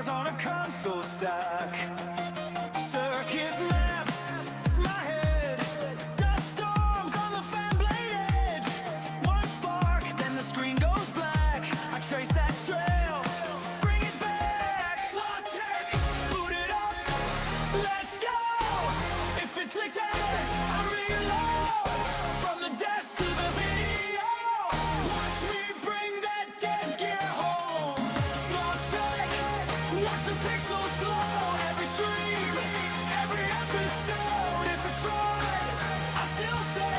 stars on a console stack. Circuit maps, it's my head. Dust storms on the fan blade edge. One spark, then the screen goes black. I trace that trail, bring it back. Slot tech, boot it up, let's go. If it clicks, I reload. From the desk to the video, watch me bring that dead gear home. Slot tech, watch the pixels glow. Every stream, every episode. If it's right, I still say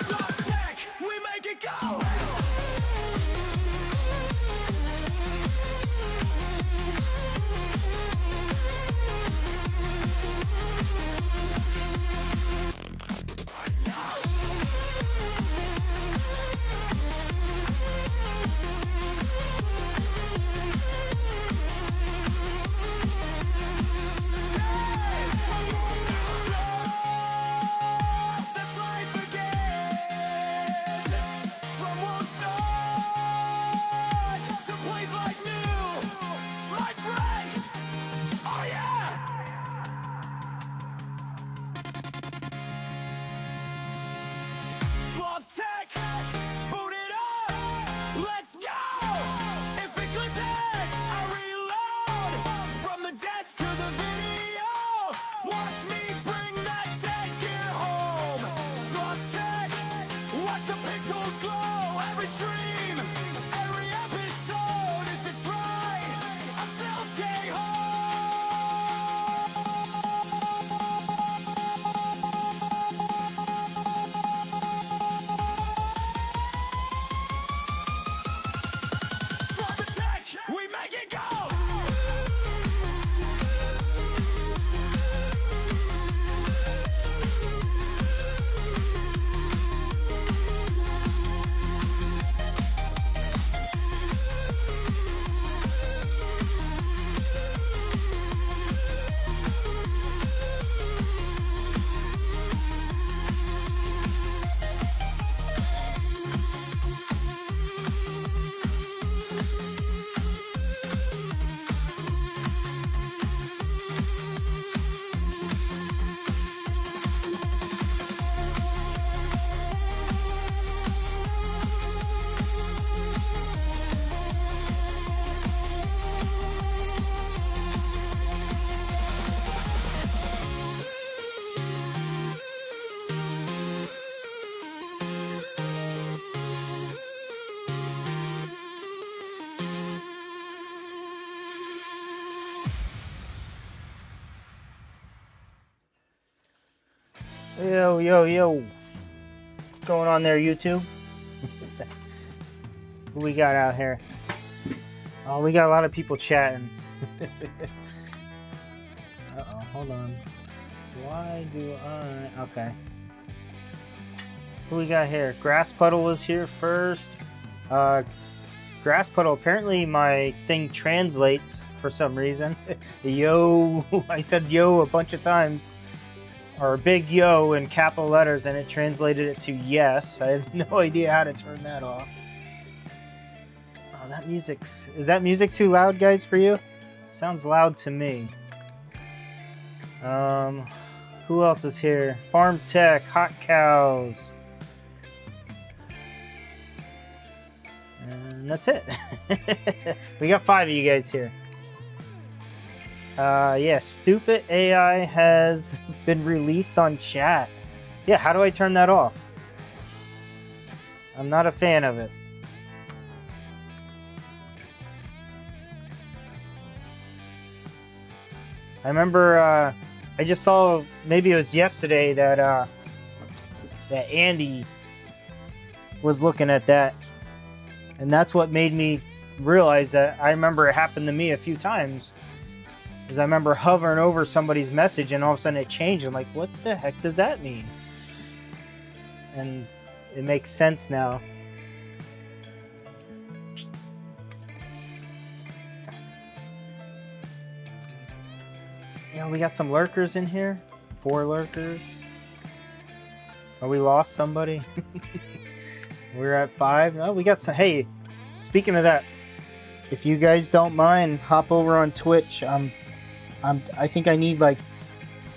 Slot tech, we make it go. That's life again. From one start to plays like new, my friend. Oh yeah. Sloth tech, boot it up, let's go. If it glitches, I reload. From the desk to the video, watch me bring that dead gear home. Sloth tech, watch the pixels glow. Every stream, every episode. If it's right, I still stay Slot tech, we make it go. Yo, yo, yo. What's going on there, YouTube? Who we got out here? Oh, we got a lot of people chatting. Uh-oh, hold on. Why do I... Okay. Who we got here? Grass Puddle was here first. Grass Puddle, apparently my thing translates for some reason. Yo, I said yo a bunch of times. Or a big yo in capital letters, and it translated it to yes. I have no idea how to turn that off. Oh, that music's... Is that music too loud, guys, for you? Sounds loud to me. Who else is here? Farm Tech, Hot Cows. And that's it. We got 5 of you guys here. Yeah, stupid AI has been released on chat. Yeah, how do I turn that off? I'm not a fan of it. I remember, I just saw, maybe it was yesterday, that Andy was looking at that. And that's what made me realize that I remember it happened to me a few times. Because I remember hovering over somebody's message and all of a sudden it changed. I'm like, what the heck does that mean? And it makes sense now. You know, we got some lurkers in here. 4 lurkers. Oh, we lost somebody. We're at 5. Oh, we got some. Hey, speaking of that, if you guys don't mind, hop over on Twitch. I think I need like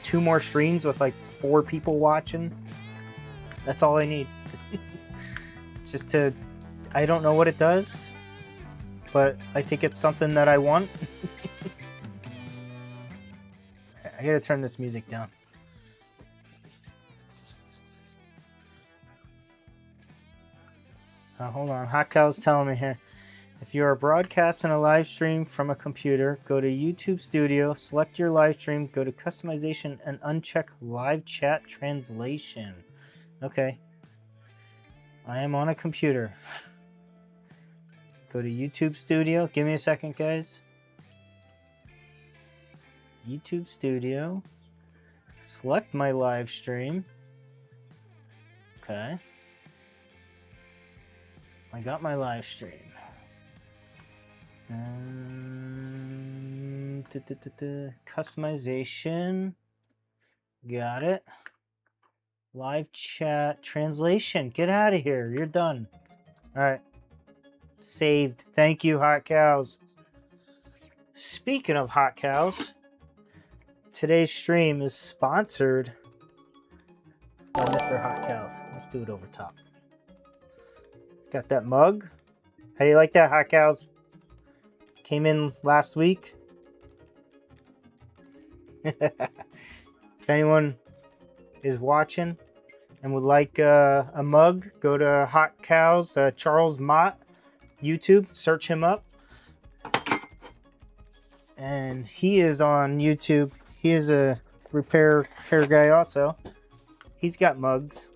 2 more streams with like 4 people watching. That's all I need. Just to, I don't know what it does, but I think it's something that I want. I gotta turn this music down. Hold on. Hot Cow's telling me here. If you are broadcasting a live stream from a computer, go to YouTube Studio, select your live stream, go to Customization, and uncheck Live Chat Translation. Okay. I am on a computer. Go to YouTube Studio. Give me a second, guys. YouTube Studio. Select my live stream. Okay. I got my live stream. Customization. Got it. Live chat translation. Get out of here. You're done. All right. Saved. Thank you, Hot Cows. Speaking of Hot Cows, today's stream is sponsored by Mr. Hot Cows. Let's do it over top. Got that mug. How do you like that, Hot Cows? Came in last week. If anyone is watching and would like a mug, go to Hot Cows, Charles Mott, YouTube. Search him up. And he is on YouTube. He is a repair guy also. He's got mugs.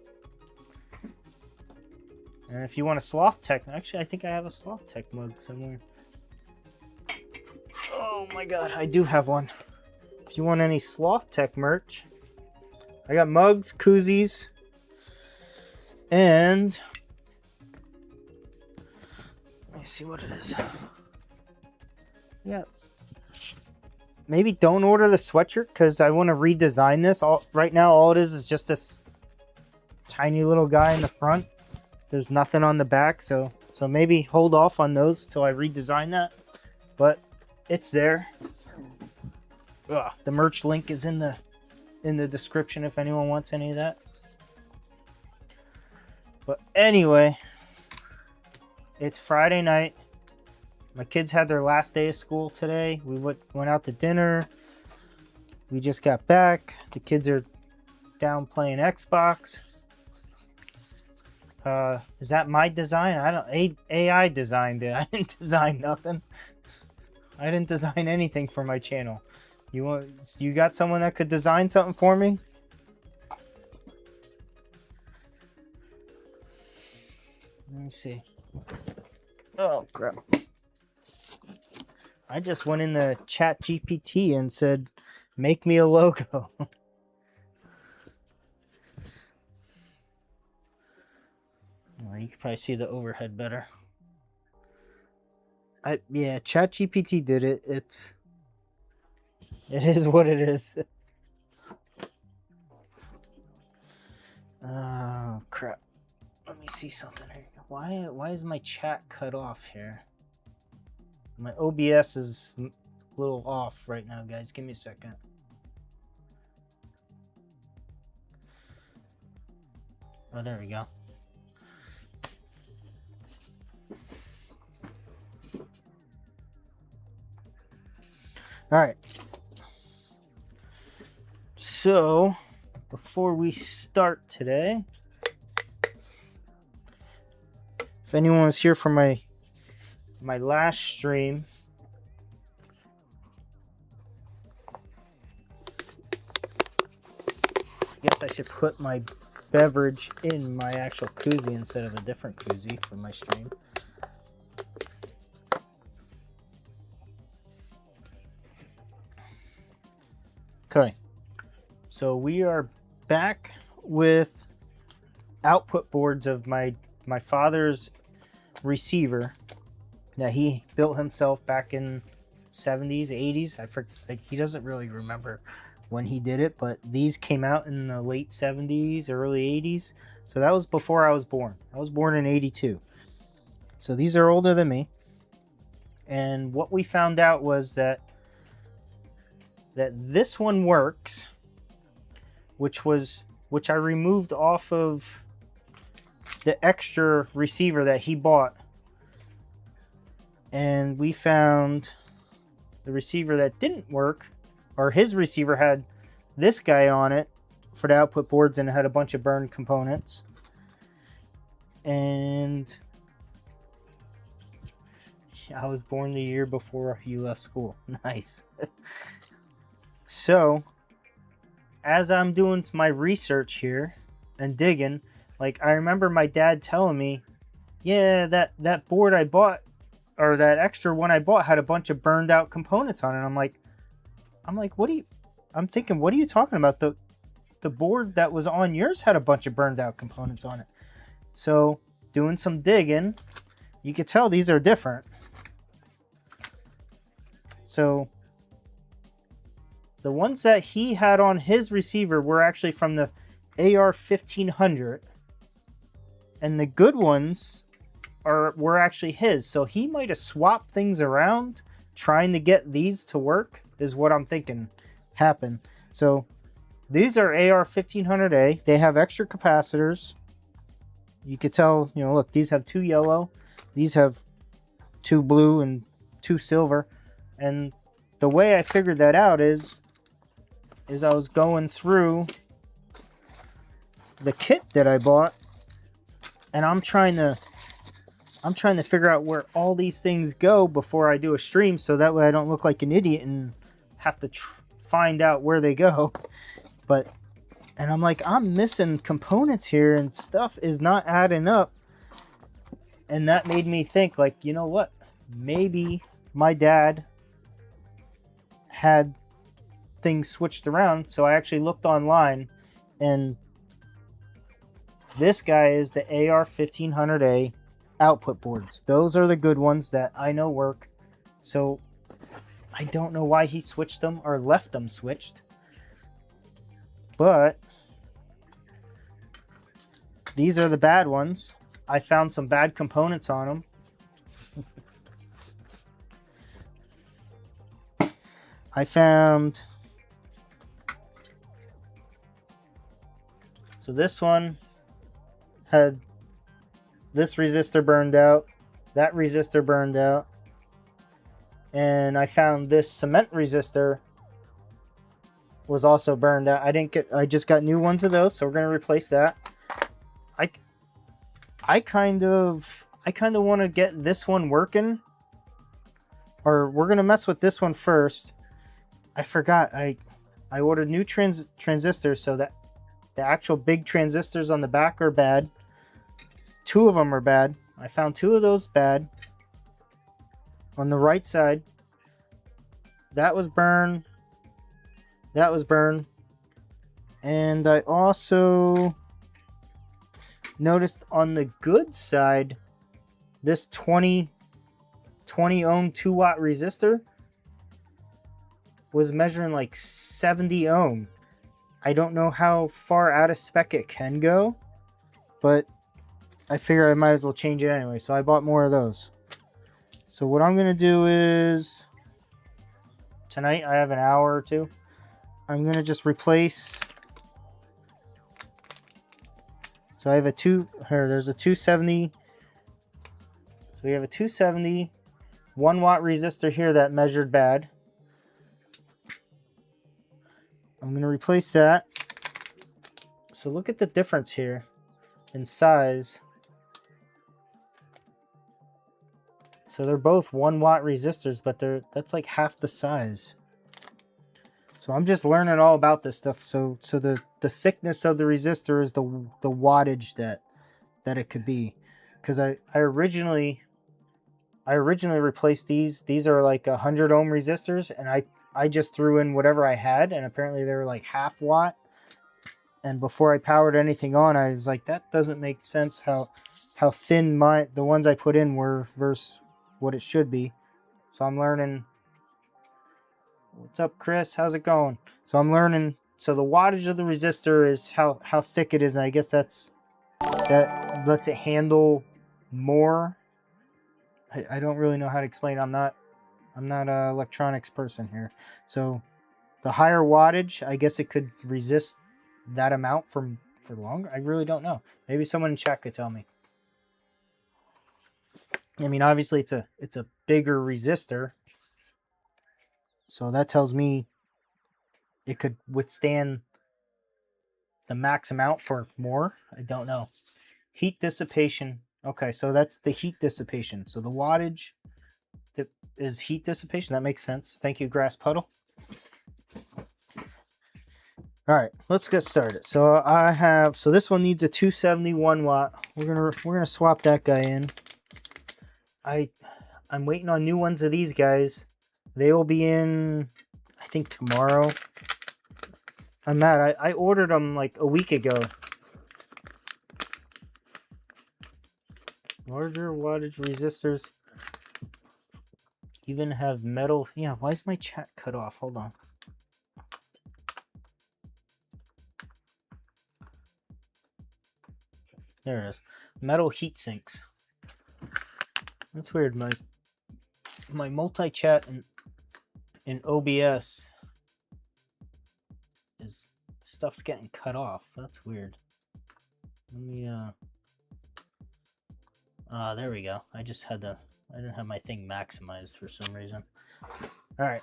And if you want a Sloth Tech, actually I think I have a Sloth Tech mug somewhere. Oh my god, I do have one. If you want any Sloth Tech merch, I got mugs, koozies, and let me see what it is. Yeah. Maybe don't order the sweatshirt because I want to redesign this. Right now, all it is just this tiny little guy in the front. There's nothing on the back, so maybe hold off on those till I redesign that. But it's there. Ugh, the merch link is in the description if anyone wants any of that. But anyway, it's Friday night. My kids had their last day of school today. We went out to dinner. We just got back. The kids are down playing Xbox. Is that my design? I don't. AI designed it. I didn't design nothing. I didn't design anything for my channel. You got someone that could design something for me? Let me see. Oh crap. I just went in the chat GPT and said, make me a logo. Well, you can probably see the overhead better. Yeah, chat GPT did it. It is what it is. Oh crap. Let me see something here. Why is my chat cut off here? My OBS is a little off right now, guys. Give me a second. Oh, there we go. All right. So, before we start today, if anyone was here for my last stream, I guess I should put my beverage in my actual koozie instead of a different koozie for my stream. Okay, so we are back with output boards of my father's receiver that he built himself back in 70s, 80s. He doesn't really remember when he did it, but these came out in the late 70s, early 80s. So that was before I was born. I was born in 82. So these are older than me. And what we found out was that this one works, which I removed off of the extra receiver that he bought. And we found the receiver that didn't work, or his receiver had this guy on it for the output boards, and it had a bunch of burned components. And I was born the year before you left school. Nice. So, as I'm doing my research here and digging, like, I remember my dad telling me, yeah, that board I bought, or that extra one I bought, had a bunch of burned out components on it. I'm like, I'm thinking, what are you talking about? The board that was on yours had a bunch of burned out components on it. So, doing some digging, you could tell these are different. So, the ones that he had on his receiver were actually from the AR-1500. And the good ones were actually his. So he might have swapped things around trying to get these to work, is what I'm thinking happened. So these are AR-1500A. They have extra capacitors. You could tell, look, these have 2 yellow. These have 2 blue and 2 silver. And the way I figured that out is I was going through the kit that I bought, and I'm trying to figure out where all these things go before I do a stream, so that way I don't look like an idiot and have to find out where they go. And I'm like, I'm missing components here, and stuff is not adding up. And that made me think, like, you know what? Maybe my dad had things switched around. So I actually looked online, and this guy is the AR-1500A output boards. Those are the good ones that I know work. So I don't know why he switched them or left them switched. But these are the bad ones. I found some bad components on them. I found... So this one had this resistor burned out, that resistor burned out, and I found this cement resistor was also burned out. I just got new ones of those, so we're gonna replace that. I kind of want to get this one working, or we're gonna mess with this one first. I forgot I ordered new transistors, so that the actual big transistors on the back are bad. 2 of them are bad. I found 2 of those bad. On the right side, that was burned. That was burned. And I also noticed on the good side, this 20 ohm 2 watt resistor was measuring like 70 ohm. I don't know how far out of spec it can go, but I figure I might as well change it anyway. So I bought more of those. So what I'm going to do is, tonight I have an hour or two. I'm going to just replace. So I have there's a 270. So we have a 270 1 watt resistor here that measured bad. I'm going to replace that. So look at the difference here in size. So they're both 1 watt resistors, but that's like half the size. So I'm just learning all about this stuff. So the thickness of the resistor is the wattage that it could be. Because I originally replaced these. These are like 100 ohm resistors, and I just threw in whatever I had, and apparently they were like half watt. And before I powered anything on, I was like, that doesn't make sense how thin the ones I put in were versus what it should be. So I'm learning What's up, Chris? How's it going? So I'm learning. So the wattage of the resistor is how thick it is, and I guess that lets it handle more. I don't really know how to explain. I'm not an electronics person here. So the higher wattage, I guess it could resist that amount for longer. I really don't know. Maybe someone in chat could tell me. I mean, obviously it's a bigger resistor, so that tells me it could withstand the max amount for more. I don't know. Heat dissipation. Okay, so that's the heat dissipation. So the wattage that is heat dissipation. That makes sense. Thank you, Grass Puddle. All right, let's get started. So this one needs a 271 watt. We're gonna swap that guy in. I'm waiting on new ones of these guys. They will be in, I think, tomorrow. I'm mad. I ordered them like a week ago. Larger wattage resistors even have metal. Yeah, why is my chat cut off? Hold on. There it is. Metal heat sinks. That's weird. My multi-chat in OBS is stuff's getting cut off. That's weird. Let me there we go. I didn't have my thing maximized for some reason. All right.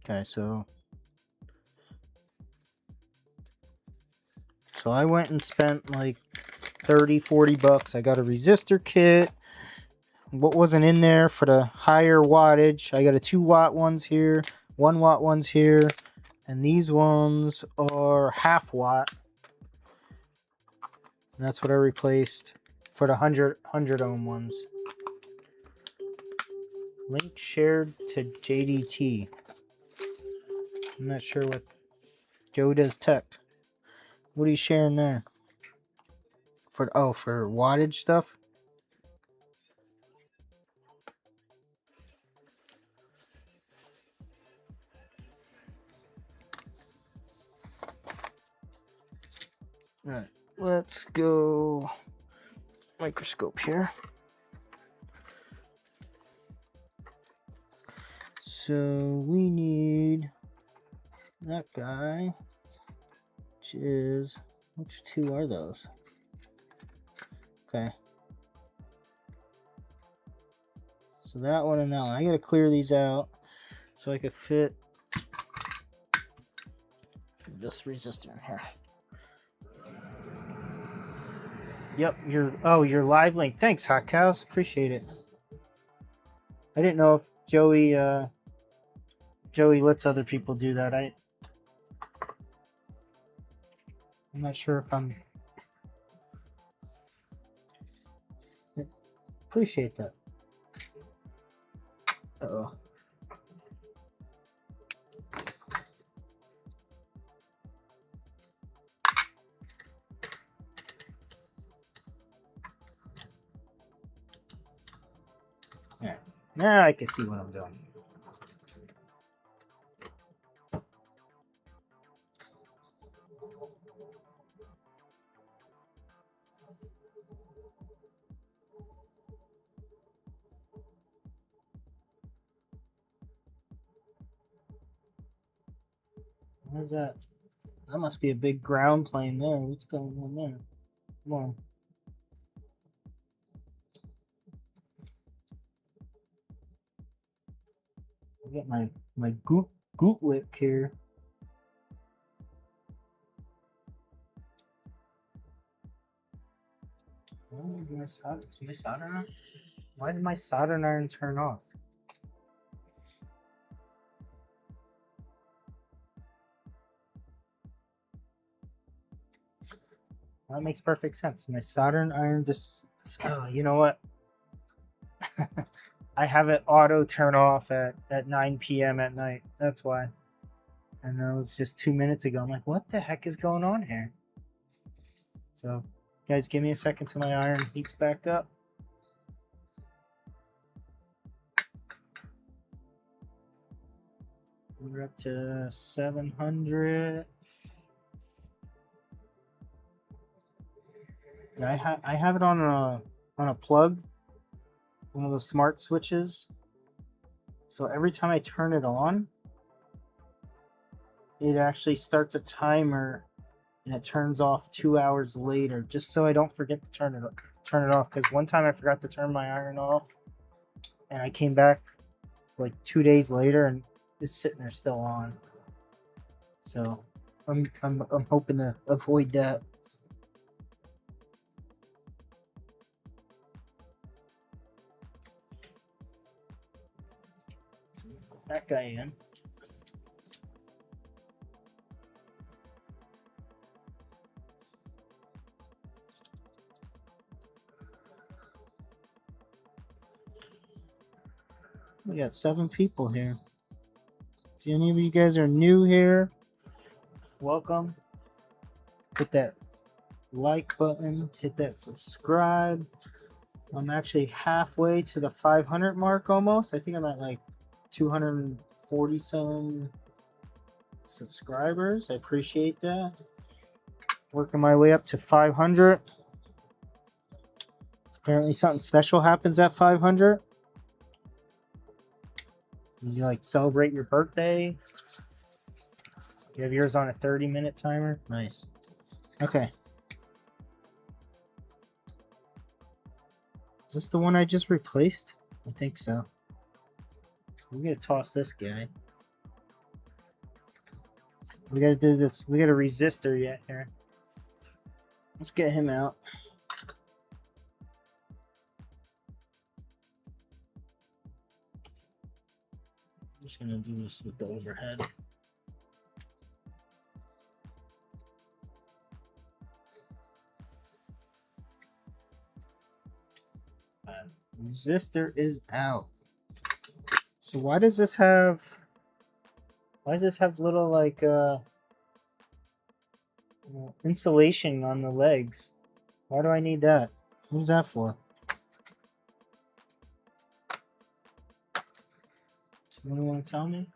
Okay, so I went and spent like 30-40 bucks. I got a resistor kit. What wasn't in there for the higher wattage? I got a 2 watt ones here, 1 watt ones here, and these ones are half watt. And that's what I replaced for the 100 ohm ones. Link shared to JDT. I'm not sure what Joe does tech. What are you sharing there? For wattage stuff? Alright, let's go microscope here. So we need that guy, which 2 are those? Okay. So that one and that one. I gotta clear these out so I could fit this resistor in here. Yep, your live link. Thanks, Hot Cows. Appreciate it. I didn't know if Joey lets other people do that. I'm not sure if I'm. Appreciate that. Uh-oh. Yeah. Now I can see what I'm doing. Where's that? That must be a big ground plane there. What's going on there? Come on. I got my goot wick here. Is my soldering iron? Why did my soldering iron turn off? That makes perfect sense. My soldering iron just. Oh, you know what? I have it auto turn off at 9 p.m. at night. That's why. And that was just 2 minutes ago. I'm like, what the heck is going on here? So, Guys, give me a second till my iron heats back up. We're up to 700. I have it on a plug, one of those smart switches. So every time I turn it on, it actually starts a timer, and it turns off 2 hours later, just so I don't forget to turn it off. Because one time I forgot to turn my iron off, and I came back like 2 days later, and it's sitting there still on. So I'm hoping to avoid that. Put that guy in. We got 7 people here. If any of you guys are new here, welcome. Hit that like button, hit that subscribe. I'm actually halfway to the 500 mark almost. I think I'm at like 240 some subscribers. I appreciate that. Working my way up to 500. Apparently something special happens at 500. You like celebrate your birthday. You have yours on a 30-minute timer. Nice. Okay. Is this the one I just replaced? I think so. We gotta toss this guy. We gotta do this. We got a resistor yet here. Let's get him out. I'm just gonna do this with the overhead. Resistor is out. So why does this have little like insulation on the legs? Why do I need that? What's that for? Someone want to tell me?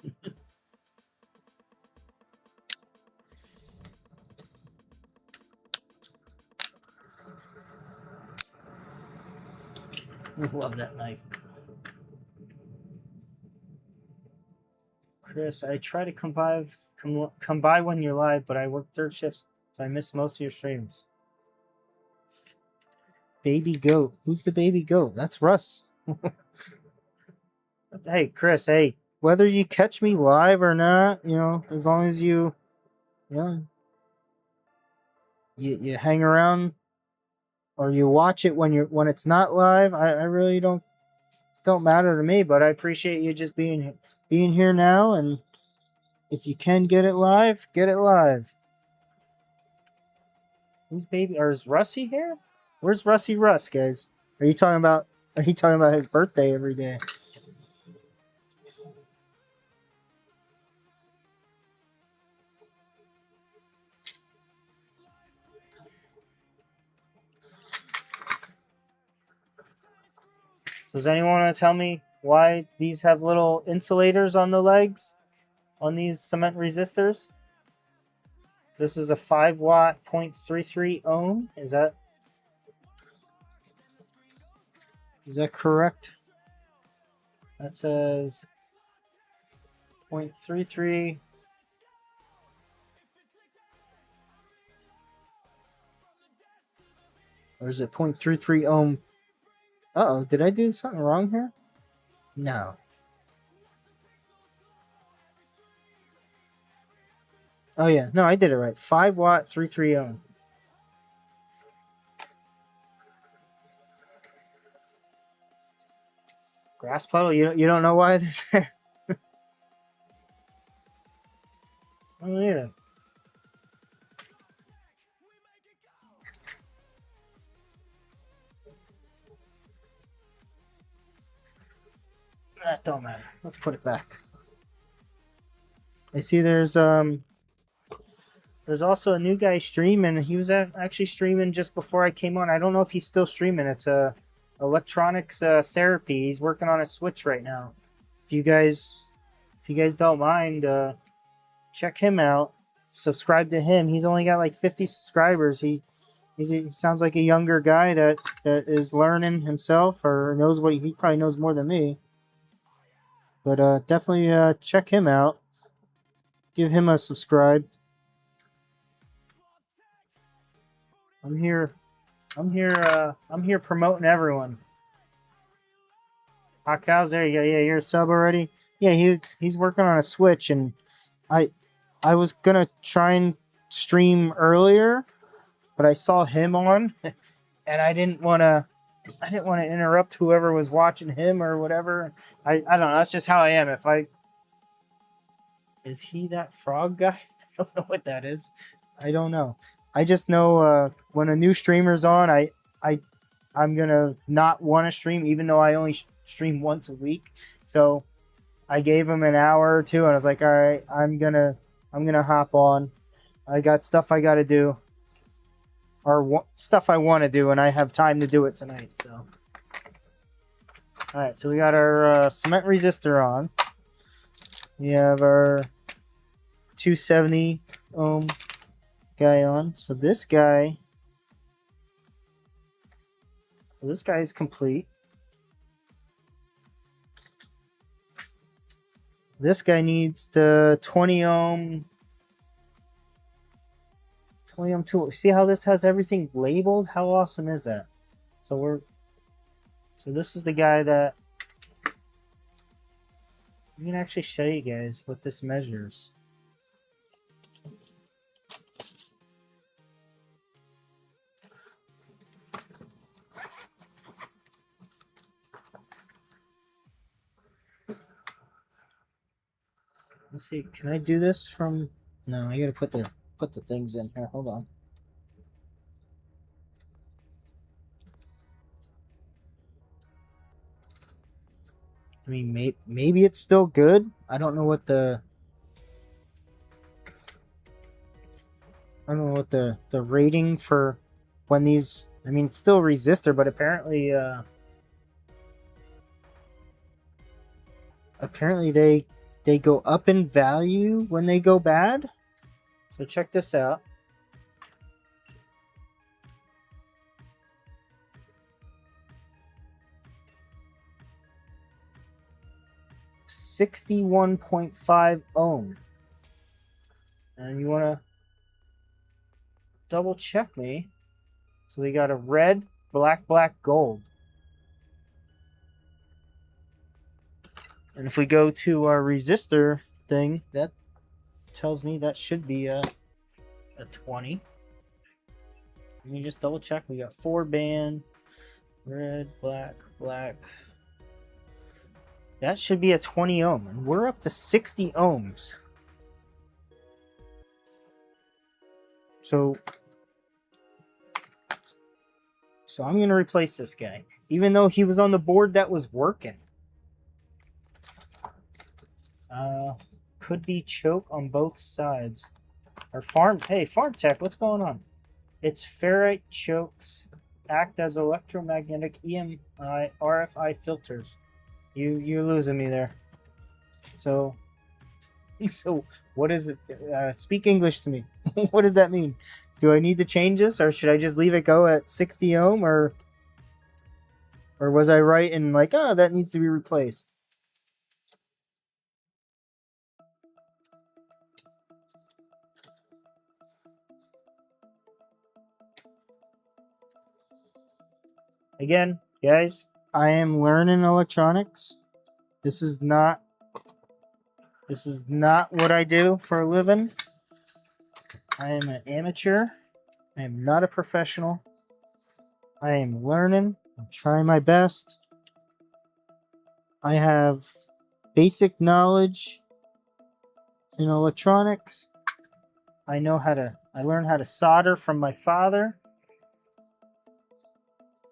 I love that knife. Chris, I try to come by when you're live, but I work third shifts, so I miss most of your streams. Baby goat. Who's the baby goat? That's Russ. Hey, Chris, hey, whether you catch me live or not, you know, as long as you hang around or you watch it when it's not live, I really don't matter to me, but I appreciate you just being here now, and if you can get it live, get it live. Who's baby? Or is Rusty here? Where's Rusty Russ, guys? Are you talking about his birthday every day? Does anyone want to tell me why these have little insulators on the legs on these cement resistors? This is a 5 watt 0.33 ohm. Is that correct? That says 0.33. Or is it 0.33 ohm? Uh-oh, did I do something wrong here? No. Oh yeah, no, I did it right. 5 watt 33 ohm. Grass puddle, you don't know why they're there? I don't either. That don't matter. Let's put it back. I see there's There's also a new guy streaming. He was actually streaming just before I came on. I don't know if he's still streaming. It's electronics therapy. He's working on a Switch right now. If you guys don't mind, check him out. Subscribe to him. He's only got like 50 subscribers. He sounds like a younger guy that is learning himself or knows what he probably knows more than me. But definitely check him out. Give him a subscribe. I'm here promoting everyone. Hot cows, there you go. Yeah, you're a sub already. Yeah, he's working on a Switch, and I was gonna try and stream earlier, but I saw him on, and I didn't want to interrupt whoever was watching him or whatever. I don't know. That's just how I am. Is he that frog guy? I don't know what that is. I don't know. I just know when a new streamer's on, I'm gonna not want to stream, even though I only stream once a week. So I gave him an hour or two, and I was like, all right, I'm gonna hop on. I got stuff I got to do, or stuff I want to do, and I have time to do it tonight. So, all right, so we got our cement resistor on. We have our 270 ohm guy on. So this guy is complete. This guy needs the 20 ohm tool. See how this has everything labeled? How awesome is that? So this is the guy that I'm gonna actually show you guys what this measures. Let's see. Can I do this from? No, I gotta put the things in here. Hold on. I mean, maybe it's still good. I don't know what the rating for when these. I mean, it's still resistor, but apparently they go up in value when they go bad. So check this out. $61.5 ohm. And you want to double check me. So we got a red, black, gold. And if we go to our resistor thing, that tells me that should be a 20. Let me just double check. We got 4-band, red, black. That should be a 20 ohm, and we're up to 60 ohms. So I'm going to replace this guy, even though he was on the board that was working. Could be choke on both sides. Hey, farm tech, what's going on? It's ferrite chokes act as electromagnetic EMI RFI filters. You're losing me there. So what is it? Speak English to me. What does that mean? Do I need to change this, or should I just leave it go at 60 ohm, or was I right in like, oh, that needs to be replaced? Again, guys, I am learning electronics. This is not what I do for a living. I am an amateur. I am not a professional. I am learning. I'm trying my best. I have basic knowledge in electronics. I learned how to solder from my father.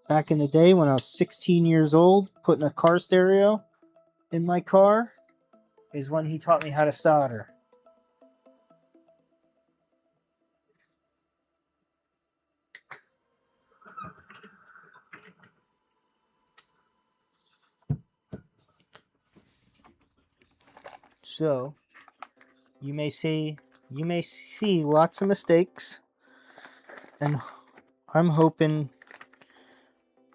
Back in the day when I was 16 years old, putting a car stereo in my car is when he taught me how to solder. So you may see lots of mistakes, and I'm hoping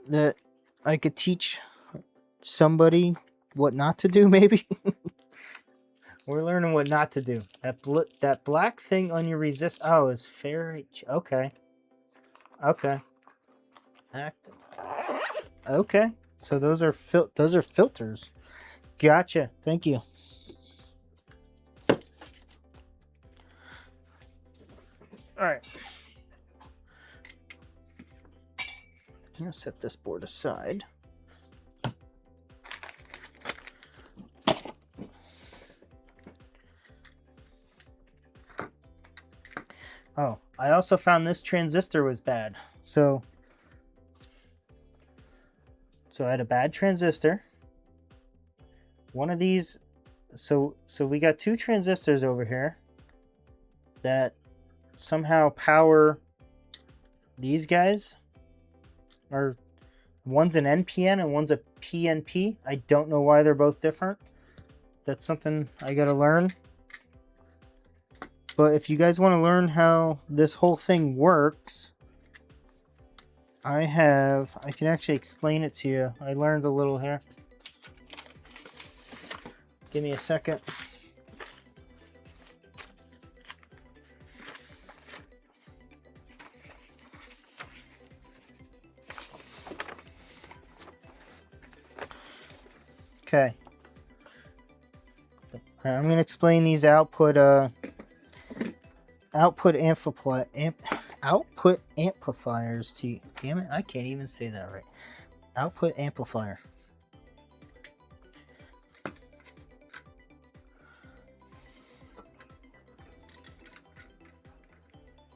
that I could teach somebody what not to do, maybe. We're learning what not to do. That black thing on your resist. Oh, is ferrite. Okay. Okay. Okay. So those are filters. Gotcha. Thank you. All right. I'm gonna set this board aside. Oh, I also found this transistor was bad. So I had a bad transistor. One of these, so we got two transistors over here that somehow power these guys. Or one's an NPN and one's a PNP. I don't know why they're both different. That's something I gotta learn. But if you guys want to learn how this whole thing works, I can actually explain it to you. I learned a little here. Give me a second. Okay. I'm going to explain these output amplifiers to you. Damn it, I can't even say that right. Output amplifier.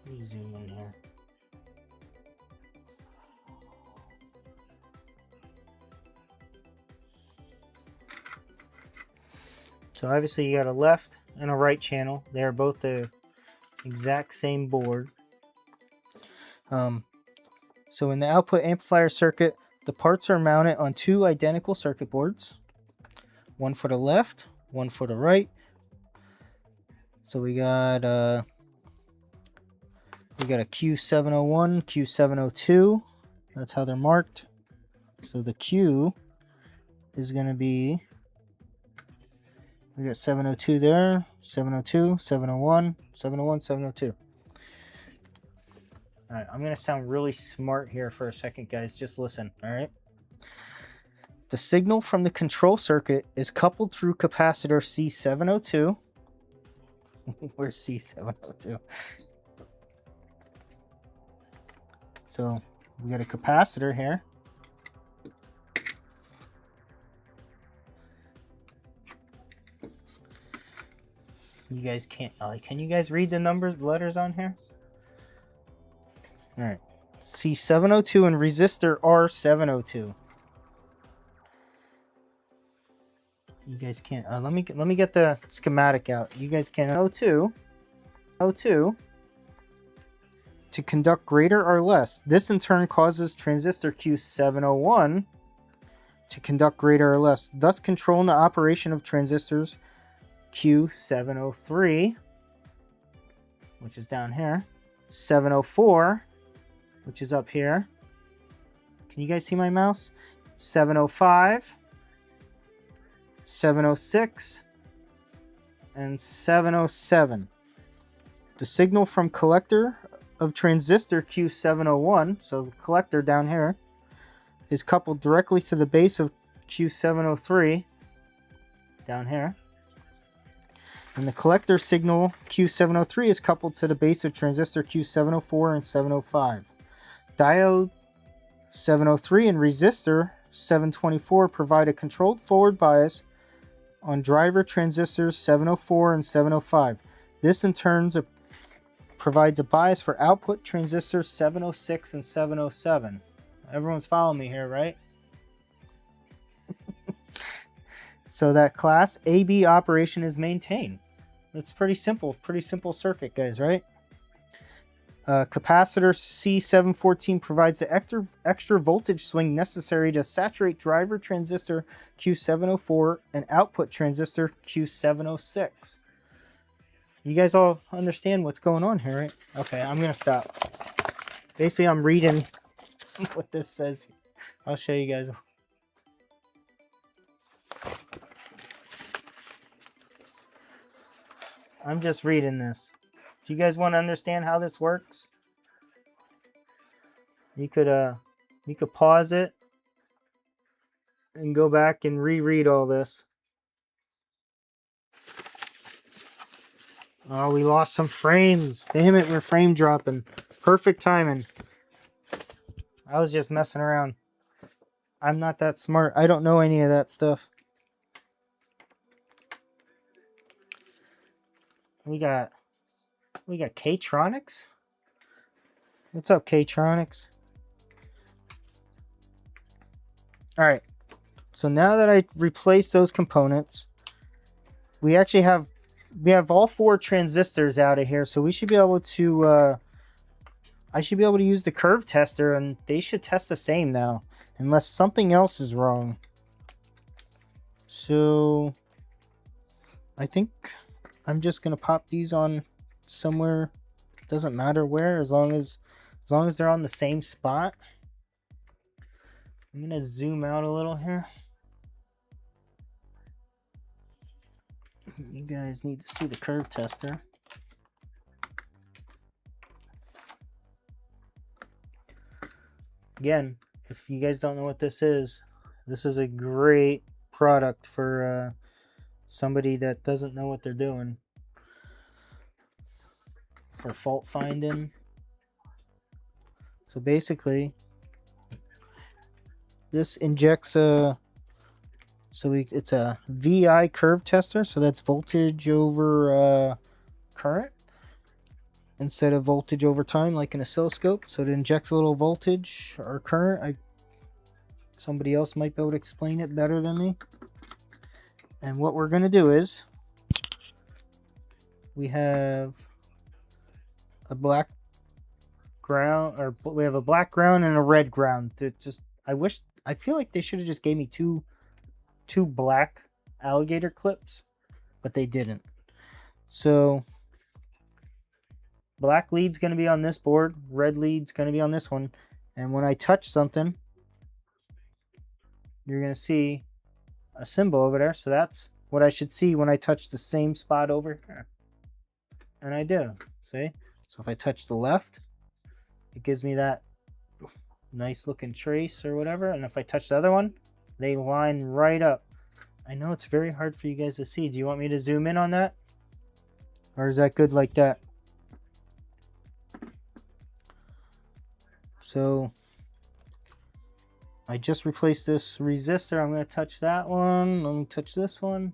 Let me zoom in here. So obviously you got a left and a right channel. They're both the exact same board. So in the output amplifier circuit, the parts are mounted on two identical circuit boards. One for the left, one for the right. So we got a Q701, Q702. That's how they're marked. So the Q is going to be, we got 702 there, 702, 701, 701, 702. All right, I'm going to sound really smart here for a second, guys. Just listen, all right? The signal from the control circuit is coupled through capacitor C702. Where's C702? So we got a capacitor here. You guys can't, can you guys read the letters on here? All right, C702 and resistor R702. You guys can't. Let me get the schematic out. You guys can O2 to conduct greater or less. This in turn causes transistor Q701 to conduct greater or less, thus controlling the operation of transistors Q703, which is down here, 704, which is up here. Can you guys see my mouse? 705, 706, and 707. The signal from collector of transistor Q701, so the collector down here, is coupled directly to the base of Q703 down here. And the collector signal Q703 is coupled to the base of transistor Q704 and 705. Diode 703 and resistor 724 provide a controlled forward bias on driver transistors 704 and 705. This in turn provides a bias for output transistors 706 and 707. Everyone's following me here, right? So that class AB operation is maintained. That's pretty simple circuit, guys, right? Capacitor C714 provides the extra voltage swing necessary to saturate driver transistor Q704 and output transistor Q706. You guys all understand what's going on here, right? Okay, I'm going to stop. Basically, I'm reading what this says. I'll show you guys. I'm just reading this. If you guys want to understand how this works, you could pause it and go back and reread all this. Oh, we lost some frames. Damn it, we're frame dropping. Perfect timing. I was just messing around. I'm not that smart. I don't know any of that stuff. We got K-Tronics? What's up, K-Tronics? Alright. So now that I replaced those components, we actually have all 4 transistors out of here, so we should be able to I should be able to use the curve tester, and they should test the same now, unless something else is wrong. So I think I'm just gonna pop these on somewhere. Doesn't matter where, as long as they're on the same spot. I'm gonna zoom out a little here. You guys need to see the curve tester. Again, if you guys don't know what this is a great product for somebody that doesn't know what they're doing for fault finding. So basically, this injects it's a VI curve tester, so that's voltage over current instead of voltage over time like an oscilloscope. So it injects a little voltage or current. Somebody else might be able to explain it better than me. And what we're going to do is we have a black ground, or we have a black ground and a red ground. I feel like they should have just gave me two black alligator clips, but they didn't. So black lead's going to be on this board, red lead's going to be on this one, and when I touch something, you're going to see a symbol over there. So that's what I should see when I touch the same spot over here. And I do. See? So if I touch the left, it gives me that nice looking trace or whatever. And if I touch the other one, they line right up. I know it's very hard for you guys to see. Do you want me to zoom in on that? Or is that good like that? So I just replaced this resistor. I'm going to touch that one. I'm going to touch this one.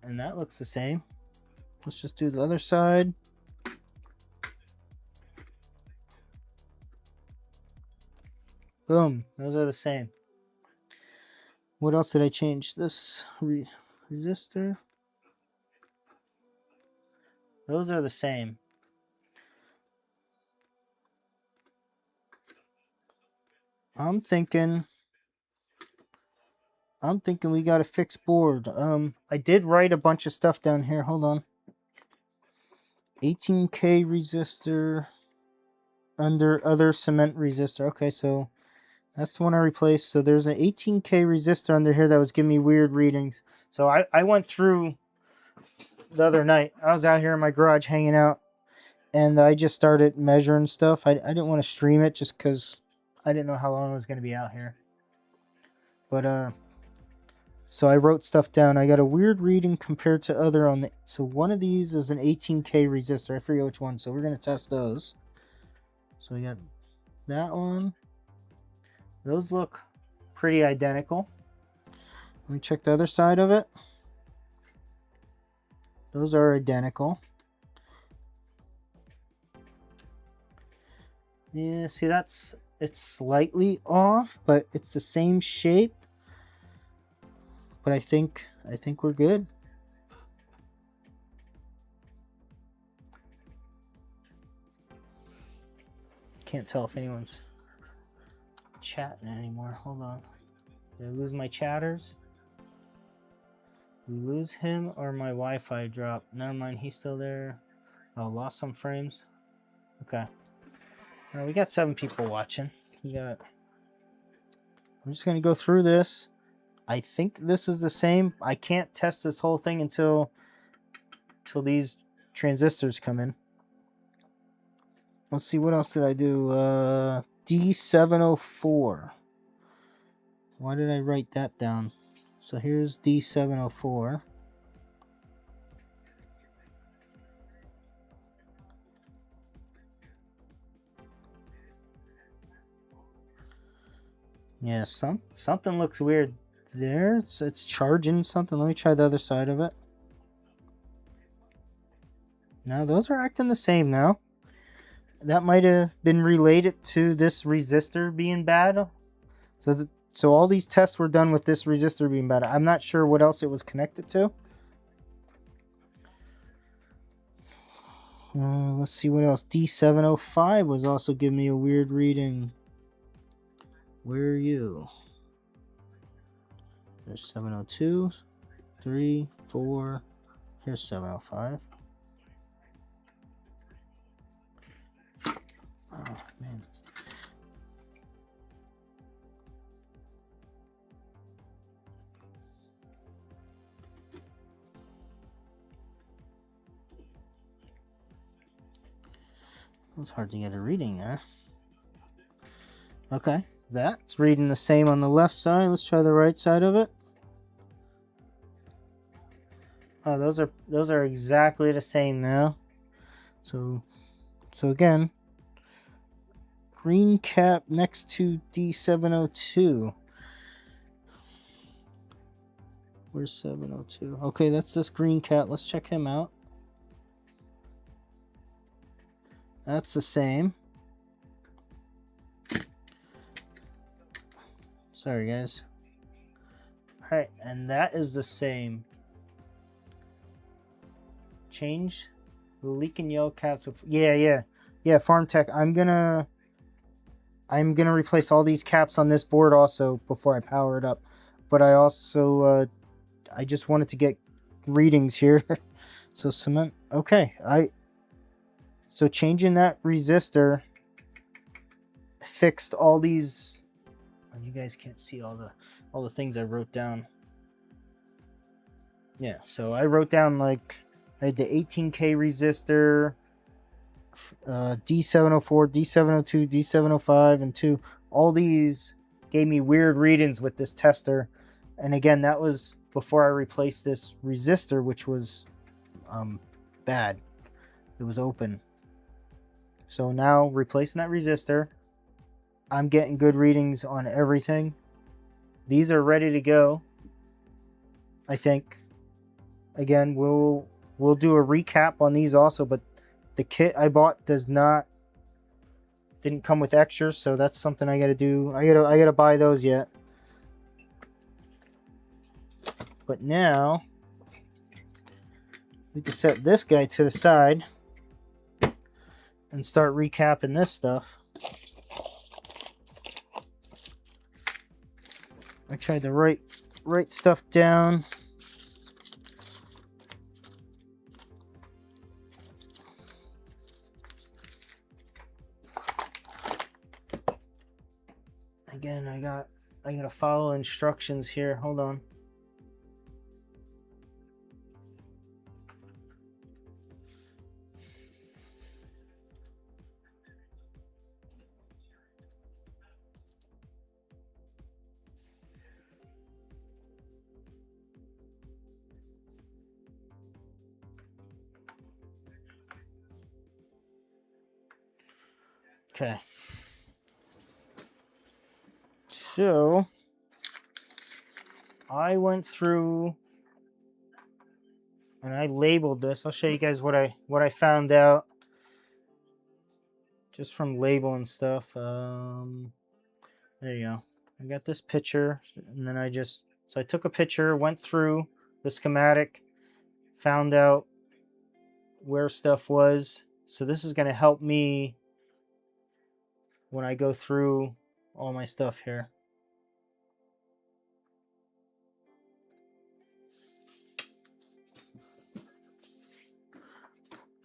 And that looks the same. Let's just do the other side. Boom. Those are the same. What else did I change? This resistor. Those are the same. I'm thinking we got a fixed board. I did write a bunch of stuff down here. Hold on. 18K resistor under other cement resistor. Okay, so that's the one I replaced. So there's an 18K resistor under here that was giving me weird readings. So I went through the other night. I was out here in my garage hanging out, and I just started measuring stuff. I didn't want to stream it just because I didn't know how long I was going to be out here. But so I wrote stuff down. I got a weird reading compared to other on the. So one of these is an 18K resistor. I forget which one. So we're going to test those. So we got that one. Those look pretty identical. Let me check the other side of it. Those are identical. Yeah, see, it's slightly off, but it's the same shape. But I think we're good. can't tell if anyone's chatting anymore. Hold on. Did I lose my chatters? Did we lose him or my Wi-Fi dropped? Never mind, he's still there. Oh, lost some frames. Okay. We got 7 people watching. I'm just gonna go through this. I think this is the same. I can't test this whole thing until these transistors come in. Let's see, what else did I do? D704. Why did I write that down? So here's D704. Yeah, something looks weird there. It's charging something. Let me try the other side of it. Now those are acting the same now. That might have been related to this resistor being bad. So all these tests were done with this resistor being bad. I'm not sure what else it was connected to. Let's see what else. D705 was also giving me a weird reading. Where are you? There's 702, 3, 4. Here's 705. Oh, man. It's hard to get a reading there. Okay, that's reading the same on the left side. Let's try the right side of it. Oh, those are exactly the same now. So again, green cap next to D702. Where's 702? Okay, that's this green cap. Let's check him out. That's the same. Sorry, guys. Alright, and that is the same. Change the leaking yellow caps with... Yeah, Farm Tech. I'm gonna replace all these caps on this board also before I power it up. But I also I just wanted to get readings here. So cement. Okay, so changing that resistor fixed all these. You guys can't see all the things I wrote down. Yeah, so I wrote down, like, I had the 18K resistor, D704, D702, D705, and 2. All these gave me weird readings with this tester. And again, that was before I replaced this resistor, which was bad. It was open. So now, replacing that resistor, I'm getting good readings on everything. These are ready to go, I think. Again, we'll do a recap on these also, but the kit I bought didn't come with extras, so that's something I gotta do. I gotta buy those yet. But now we can set this guy to the side and start recapping this stuff. I tried to write stuff down. Again, I gotta follow instructions here. Hold on. Okay. So I went through and I labeled this. I'll show you guys what I found out just from labeling stuff. There you go. I got this picture, and then I took a picture, went through the schematic, found out where stuff was. So this is going to help me when I go through all my stuff here.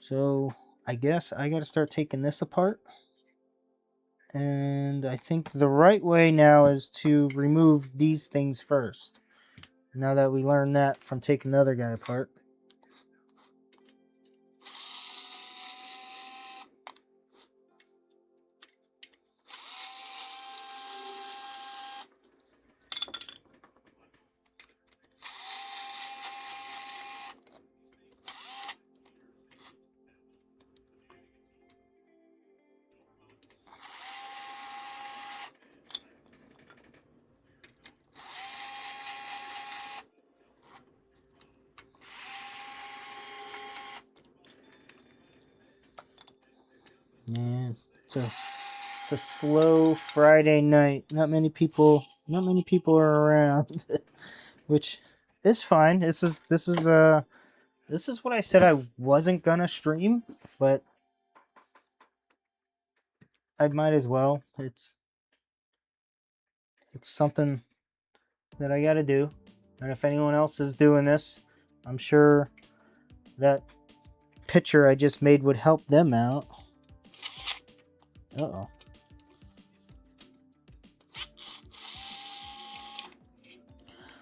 So I guess I got to start taking this apart. And I think the right way now is to remove these things first. Now that we learned that from taking the other guy apart. Man, it's a slow Friday night. Not many people are around, which is fine. This is what I said I wasn't gonna stream, but I might as well. It's something that I got to do. And if anyone else is doing this, I'm sure that picture I just made would help them out. Uh-oh.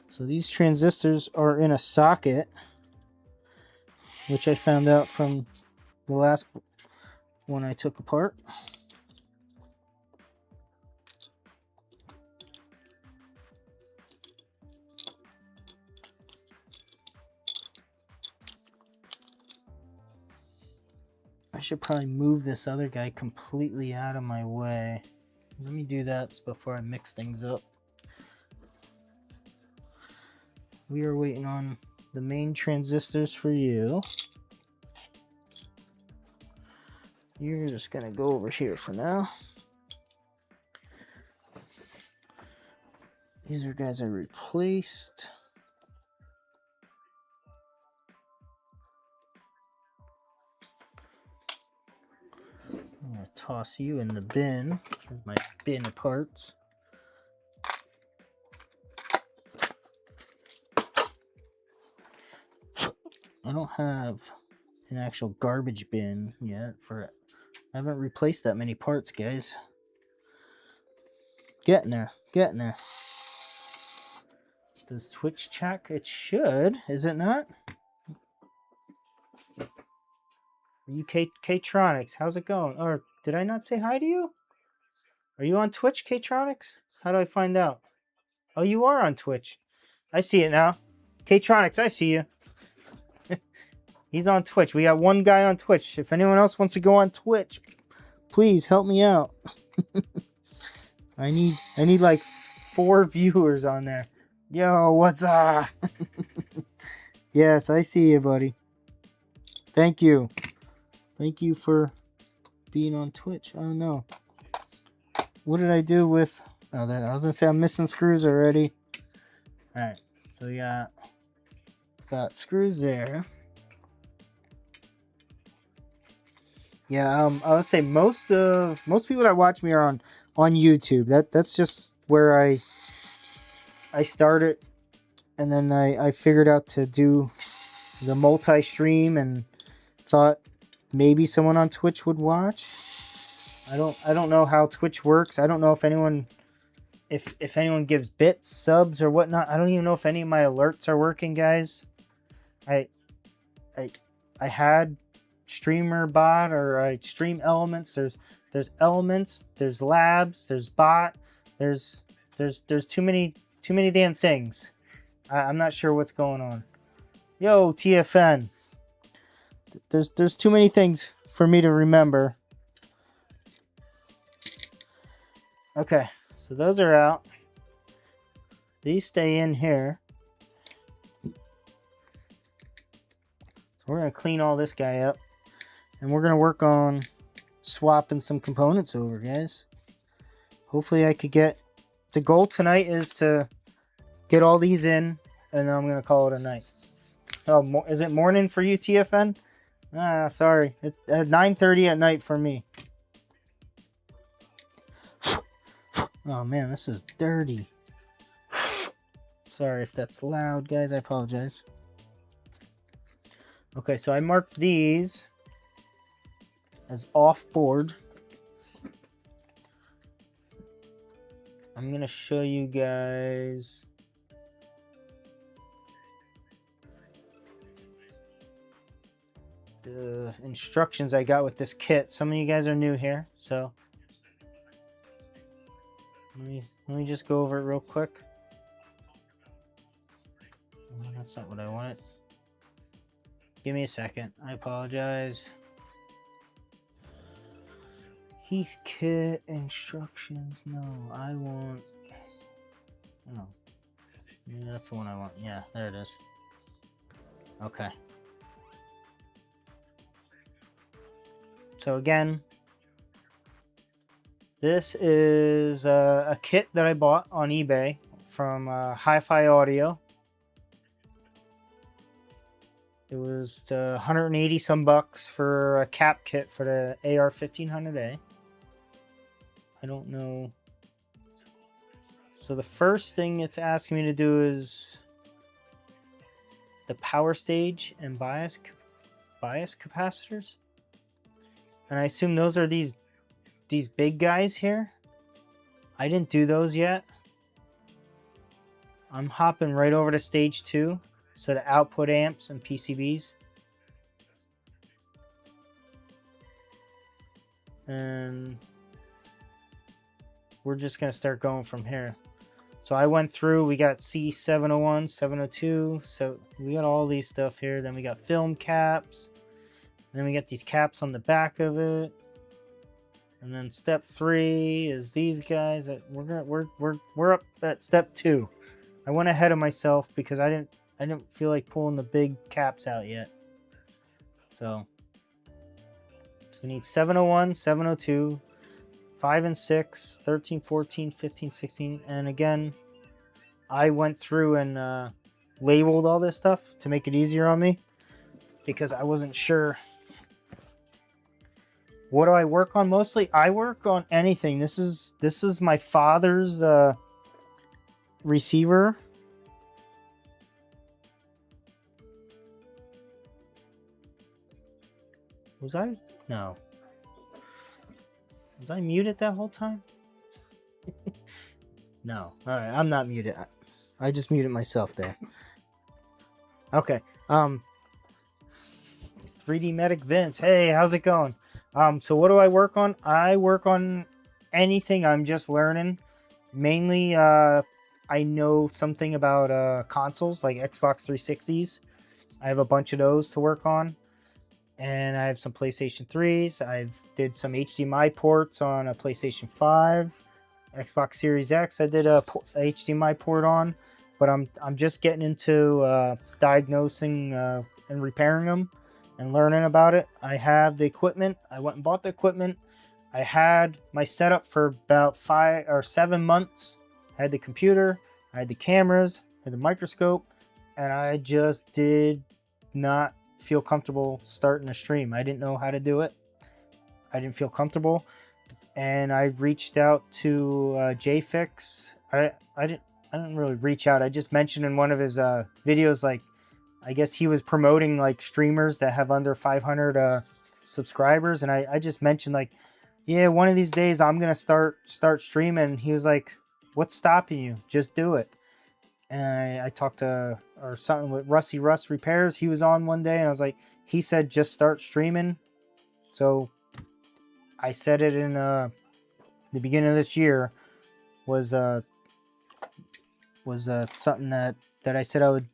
So these transistors are in a socket, which I found out from the last one I took apart. I should probably move this other guy completely out of my way. Let me do that before I mix things up. We are waiting on the main transistors for you. You're just gonna go over here for now. These are guys I replaced. I'm gonna toss you in the bin. Here's my bin of parts. I don't have an actual garbage bin yet for it. I haven't replaced that many parts, guys. Getting there, getting there. Does Twitch check? It should, is it not? You K-Tronics, how's it going? Or did I not say hi to you? Are you on Twitch, K-Tronics? How do I find out? Oh, you are on Twitch. I see it now. K-Tronics, I see you. He's on Twitch. We got one guy on Twitch. If anyone else wants to go on Twitch, please help me out. I need like 4 viewers on there. Yo, what's up? Yes, I see you, buddy. Thank you. Thank you for being on Twitch. Oh no. What did I do with... Oh, that I was gonna say I'm missing screws already. Alright, so we got screws there. Yeah, I would say most people that watch me are on YouTube. That's just where I started, and then I figured out to do the multi-stream and thought maybe someone on Twitch would watch. I don't know how Twitch works. I don't know if anyone gives bits, subs, or whatnot. I don't even know if any of my alerts are working, guys. I had streamer bot, or I stream elements. There's elements, there's labs, there's bot, there's too many damn things. I'm not sure what's going on. Yo, TFN. There's too many things for me to remember. Okay, so those are out. These stay in here. So we're gonna clean all this guy up. And we're going to work on swapping some components over, guys. Hopefully I could get... The goal tonight is to get all these in, and then I'm going to call it a night. Oh, is it morning for you, TFN? Ah, sorry. It's at 9:30 at night for me. Oh man, this is dirty. Sorry if that's loud, guys. I apologize. Okay, so I marked these as off board. I'm gonna show you guys the instructions I got with this kit. Some of you guys are new here, so let me just go over it real quick. Oh, that's not what I wanted. Give me a second. I apologize. Heathkit instructions. No, I want. Oh, yeah, that's the one I want. Yeah, there it is. Okay. So again, this is a kit that I bought on eBay from Hi-Fi Audio. It was 180 some bucks for a cap kit for the AR-1500A. I don't know. So the first thing it's asking me to do is the power stage and bias capacitors. And I assume those are these big guys here. I didn't do those yet. I'm hopping right over to stage 2. So the output amps and PCBs. And we're just going to start going from here. So I went through, we got C701, 702. So we got all these stuff here. Then we got film caps. And then we got these caps on the back of it. And then step 3 is these guys. We're up at step 2. I went ahead of myself because I didn't feel like pulling the big caps out yet. So we need 701, 702, 5 and 6, 13, 14, 15, 16. And again, I went through and labeled all this stuff to make it easier on me because I wasn't sure. What do I work on mostly? I work on anything. This is my father's receiver. Was I? No. Was I muted that whole time? No. Alright, I'm not muted. I just muted myself there. Okay. 3D Medic Vince. Hey, how's it going? So what do I work on? I work on anything. I'm just learning. Mainly, I know something about consoles like Xbox 360s. I have a bunch of those to work on. And I have some PlayStation 3s. I've did some HDMI ports on a PlayStation 5, Xbox Series X. I did a HDMI port on, but I'm just getting into diagnosing and repairing them and learning about it. I have the equipment. I went and bought the equipment. I had my setup for about 5 or 7 months. I had the computer, I had the cameras, I had the microscope, and I just did not feel comfortable starting a stream. I didn't know how to do it. I didn't feel comfortable, and I reached out to JFix. I didn't really reach out. I just mentioned in one of his videos, like, I guess he was promoting like streamers that have under 500 subscribers, and I just mentioned like, yeah, one of these days I'm gonna start streaming. He was like, what's stopping you? Just do it. And I talked to or something with Rusty Russ Repairs. He was on one day, and I was like, he said just start streaming. So I said it in the beginning of this year was something that I said I would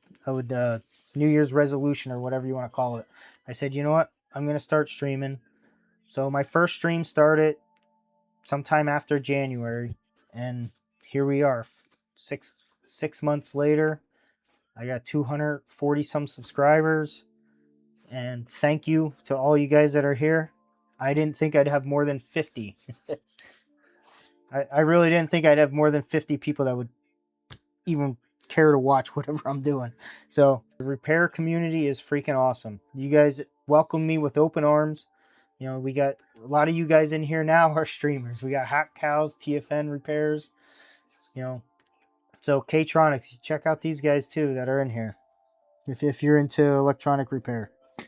New Year's resolution or whatever you want to call it. I said, you know what, I'm gonna start streaming. So my first stream started sometime after January, and here we are, six months later. I got 240 some subscribers, and thank you to all you guys that are here. I didn't think I'd have more than 50. I really didn't think I'd have more than 50 people that would even care to watch whatever I'm doing. So the repair community is freaking awesome. You guys welcome me with open arms. You know, we got a lot of you guys in here now are streamers. We got Hot Cows, TFN Repairs. you know. So K-Tronics, check out these guys too that are in here. If you're into electronic repair. So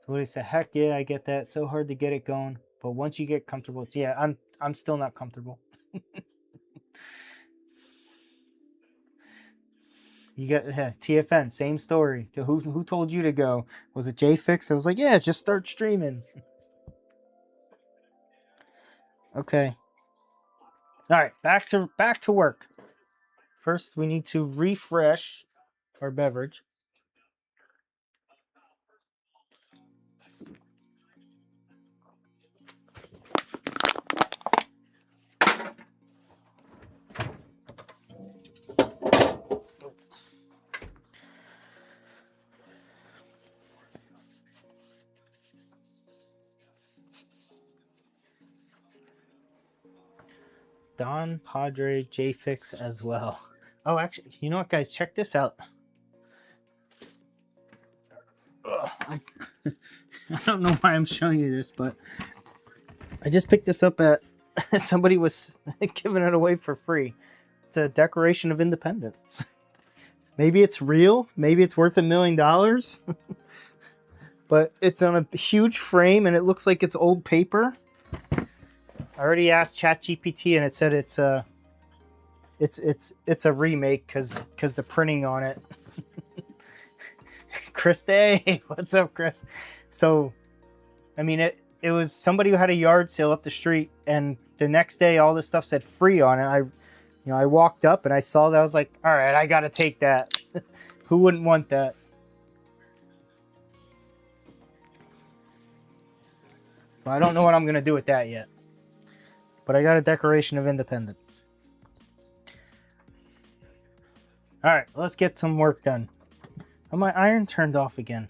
what do you say? Heck yeah, I get that. It's so hard to get it going. But once you get comfortable, it's, yeah, I'm still not comfortable. You got TFN, same story. Who told you to go? Was it JFix? I was like, yeah, just start streaming. Okay. All right, back to work. First, we need to refresh our beverage. Don Padre JFix as well. Oh, actually, you know what, guys? Check this out. I don't know why I'm showing you this, but I just picked this up at somebody was giving it away for free. It's a Declaration of Independence. Maybe it's real. Maybe it's worth $1 million. But it's on a huge frame and it looks like it's old paper. I already asked ChatGPT and it said it's a remake because the printing on it. Chris Day, what's up, Chris? So, I mean, it was somebody who had a yard sale up the street, and the next day all this stuff said free on it. I walked up and I saw that. I was like, all right, I got to take that. Who wouldn't want that? So I don't know what I'm gonna do with that yet. But I got a Declaration of Independence. All right, let's get some work done. Oh, my iron turned off again.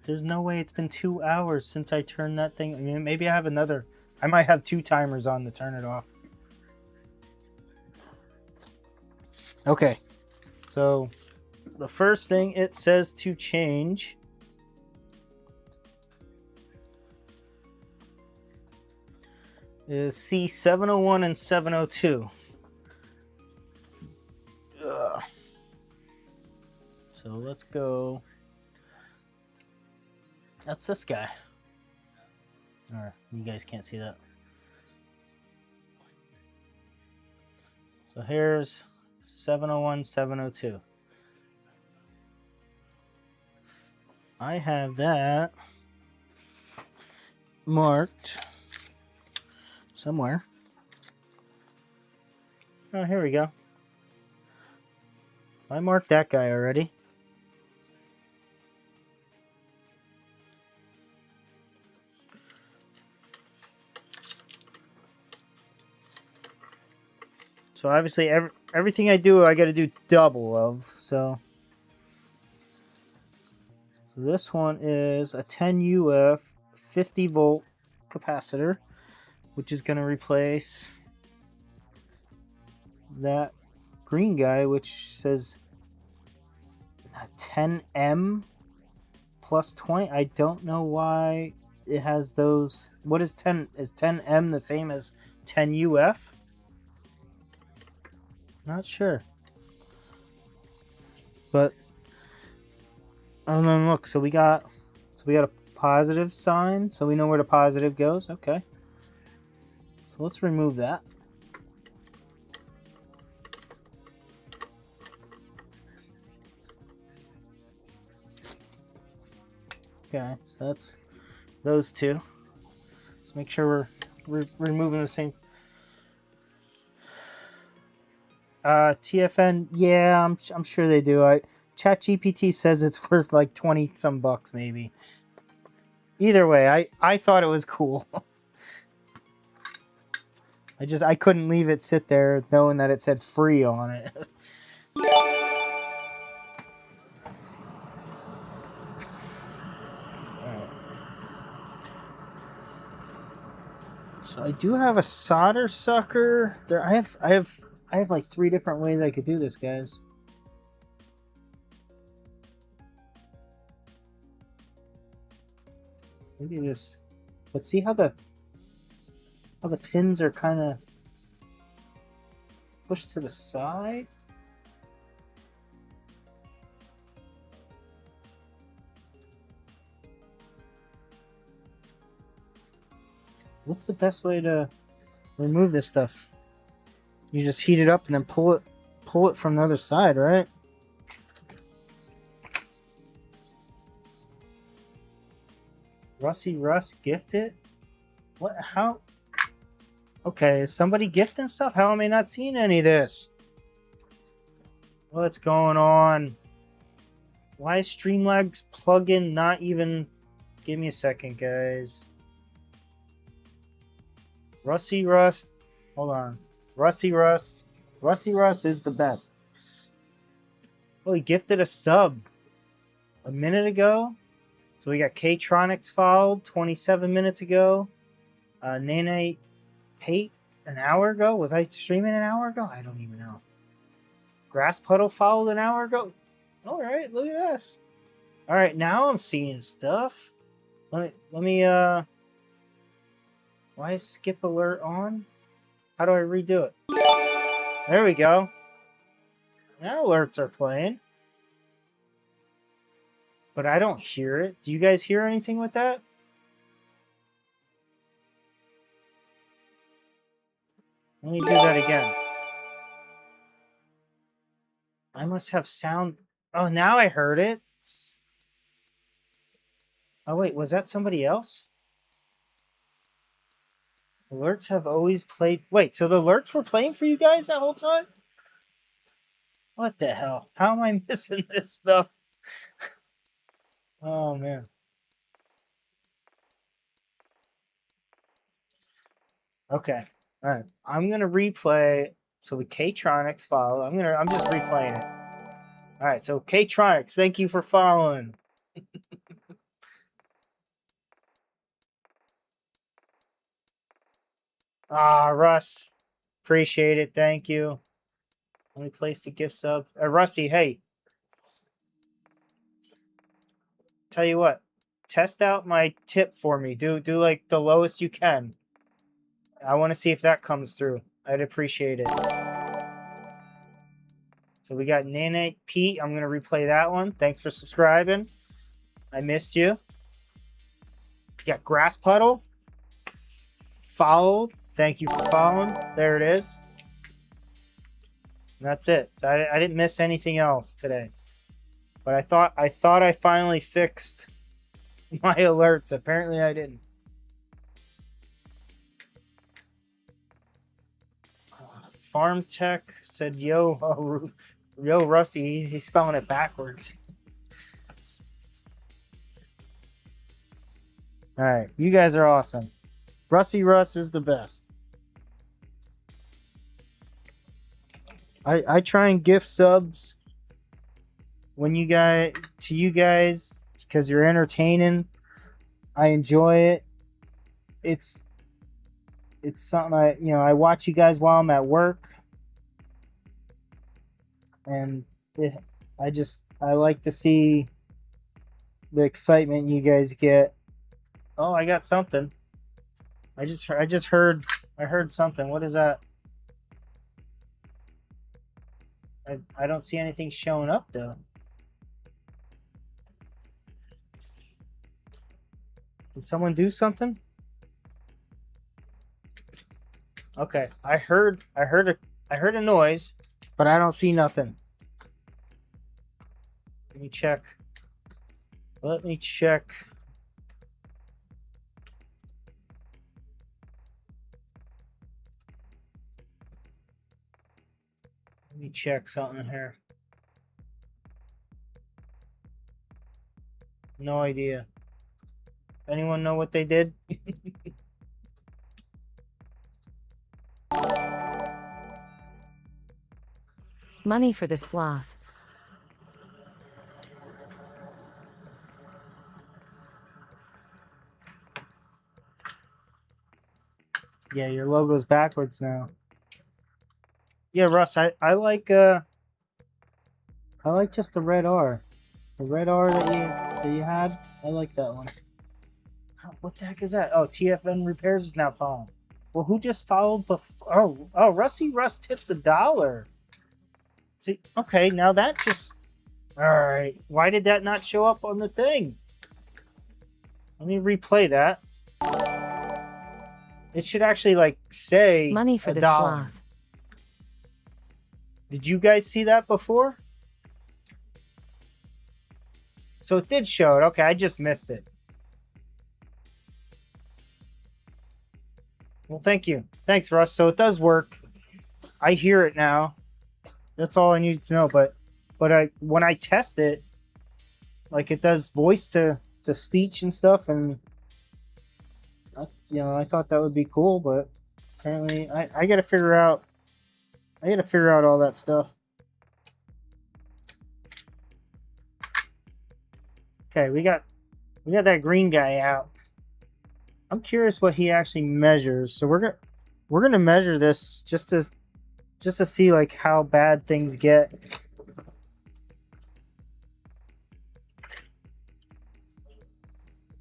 There's no way it's been 2 hours since I turned that thing. I mean, maybe I have another. I might have 2 timers on to turn it off. Okay, so the first thing it says to change is C701 and 702. Ugh. So let's go. That's this guy. Or you guys can't see that. So here's 701, 702. I have that marked somewhere. Oh, here we go. I marked that guy already. So obviously everything I do, I got to do double of. So this one is a 10 UF 50 volt capacitor, which is going to replace that green guy, which says 10M plus 20. I don't know why it has those. What is 10? Is 10M the same as 10 UF? Not sure. But and then look, so we got a positive sign, so we know where the positive goes. Okay. So let's remove that. Okay, so that's those two. Let's make sure we're removing the same. TFN, yeah, I'm sure they do. ChatGPT says it's worth like 20 some bucks maybe. Either way, I thought it was cool. I couldn't leave it sit there knowing that it said free on it. So I do have a solder sucker. There I have like 3 different ways I could do this, guys. Maybe just let's see how the pins are kind of pushed to the side. What's the best way to remove this stuff? You just heat it up and then pull it from the other side, right? Rusty Russ gifted? What? How? Okay, is somebody gifting stuff? How am I not seeing any of this? What's going on? Why is Streamlabs plugin not even... Give me a second, guys. Rusty Russ. Hold on. Rusty Russ. Rusty Russ is the best. Oh, he gifted a sub a minute ago. So we got K-Tronics followed 27 minutes ago. Nene Pate an hour ago. Was I streaming an hour ago? I don't even know. Grass Puddle followed an hour ago. All right, look at this. All right, now I'm seeing stuff. Let me why is skip alert on? How do I redo it? There we go. Now alerts are playing. But I don't hear it. Do you guys hear anything with that? Let me do that again. I must have sound. Oh, now I heard it. Oh, wait. Was that somebody else? Alerts have always played. Wait, so the alerts were playing for you guys that whole time? What the hell? How am I missing this stuff? Oh, man. Okay. All right. I'm going to replay. So the K-Tronics follow. I'm just replaying it. All right. So K-Tronics, thank you for following. Russ. Appreciate it. Thank you. Let me place the gift sub. Rusty, hey. Tell you what. Test out my tip for me. Do like the lowest you can. I want to see if that comes through. I'd appreciate it. So we got Nene Pete. I'm going to replay that one. Thanks for subscribing. I missed you. You got Grass Puddle. Followed. Thank you for following. There it is. And that's it. So I didn't miss anything else today. But I thought I finally fixed my alerts. Apparently I didn't. Farm Tech said, yo, yo, Rusty, he's spelling it backwards. All right, you guys are awesome. Rusty Russ is the best. I try and gift subs when you guys because you're entertaining. I enjoy it. It's something I watch you guys while I'm at work, and I like to see the excitement you guys get. Oh, I got something. I heard something. What is that? I don't see anything showing up though. Did someone do something? Okay, I heard a noise, but I don't see nothing. Let me check. Let me check. Let me check something here. No idea. Anyone know what they did? Money for the sloth. Yeah, your logo's backwards now. Yeah, Russ, I like just the red R. The red R that you had, I like that one. What the heck is that? Oh, TFN Repairs is now following. Well, who just followed before? Oh, Rusty Russ tipped $1. See, okay, now that just... All right. Why did that not show up on the thing? Let me replay that. It should actually, like, say Money for $1. the sloth. Did you guys see that before? So it did show it. Okay, I just missed it. Well, thank you. Thanks, Russ. So it does work. I hear it now. That's all I need to know. But when I test it, like it does voice to speech and stuff, and I thought that would be cool, but apparently I got to figure out. I got to figure out all that stuff. Okay, we got that green guy out. I'm curious what he actually measures. So we're gonna measure this just to see like how bad things get.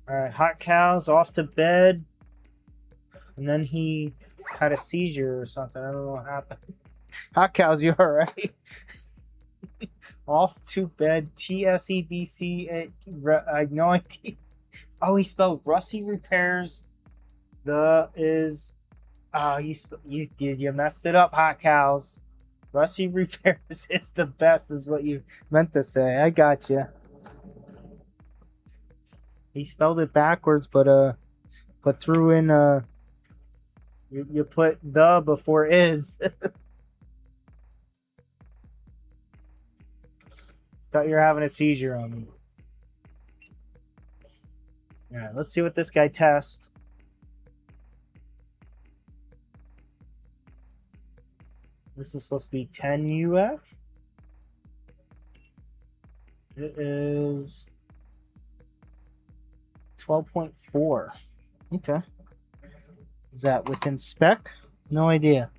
All right, hot cows off to bed, and then he had a seizure or something. I don't know what happened. Hot cows, you all right? Off to bed. TSEBC. I have no idea. Oh, he spelled Rusty Repairs. You messed it up, hot cows. Rusty Repairs is the best, is what you meant to say. I got you. He spelled it backwards, but threw in you put the before is. Thought you were having a seizure on me. All right, let's see what this guy tests. This is supposed to be 10 UF. It is 12.4. Okay. Is that within spec? No idea.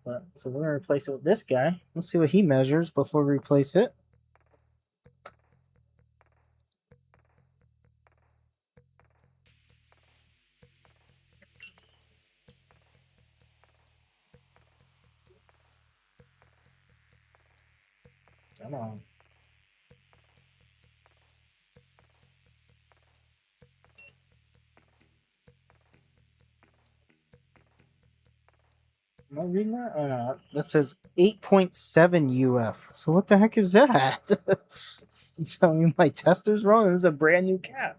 But so we're gonna replace it with this guy. Let's see what he measures before we replace it. Come on. Am I reading that? Oh no, that says 8.7 UF. So what the heck is that? You telling me my tester's wrong? This is a brand new cat.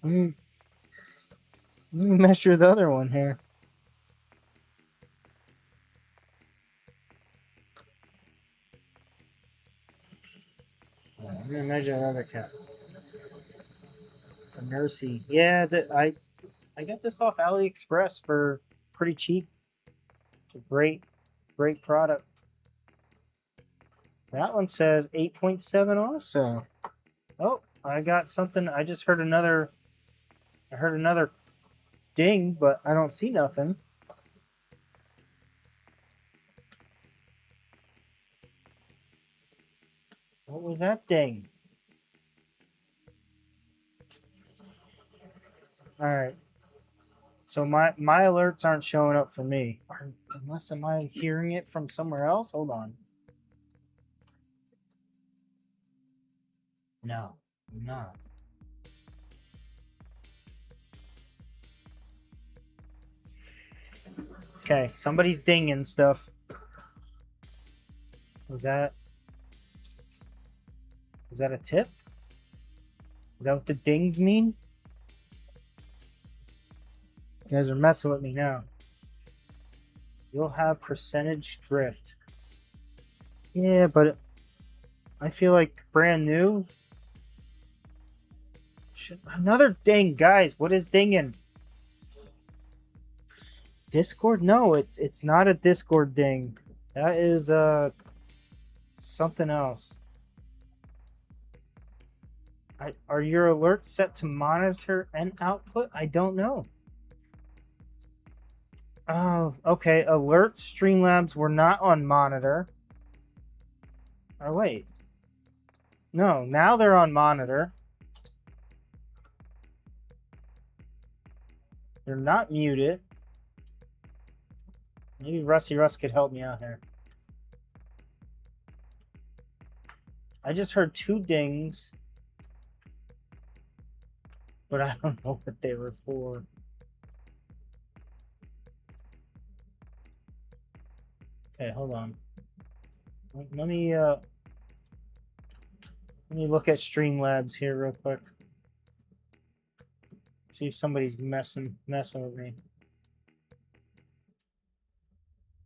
Let me measure the other one here. I'm gonna measure the other cat. The Nursey. Yeah, I got this off AliExpress for pretty cheap. It's a great product. That one says 8.7 also. Oh, I got something. I just heard another. I heard another ding, but I don't see nothing. What was that ding? All right. So my alerts aren't showing up for me. Unless am I hearing it from somewhere else? Hold on. No, I'm not. Okay, somebody's dinging stuff. Was that a tip? Is that what the dings mean? You guys are messing with me now. You'll have percentage drift. Yeah, but I feel like brand new. Another ding, guys. What is dinging? Discord? No, it's not a Discord ding. That is something else. Are your alerts set to monitor and output? I don't know. Oh, okay. Alert Streamlabs were not on monitor. Oh, wait. No, now they're on monitor. They're not muted. Maybe Rusty Russ could help me out here. I just heard 2 dings. But I don't know what they were for. Okay, hold on. Let me look at Streamlabs here real quick. See if somebody's messing with me.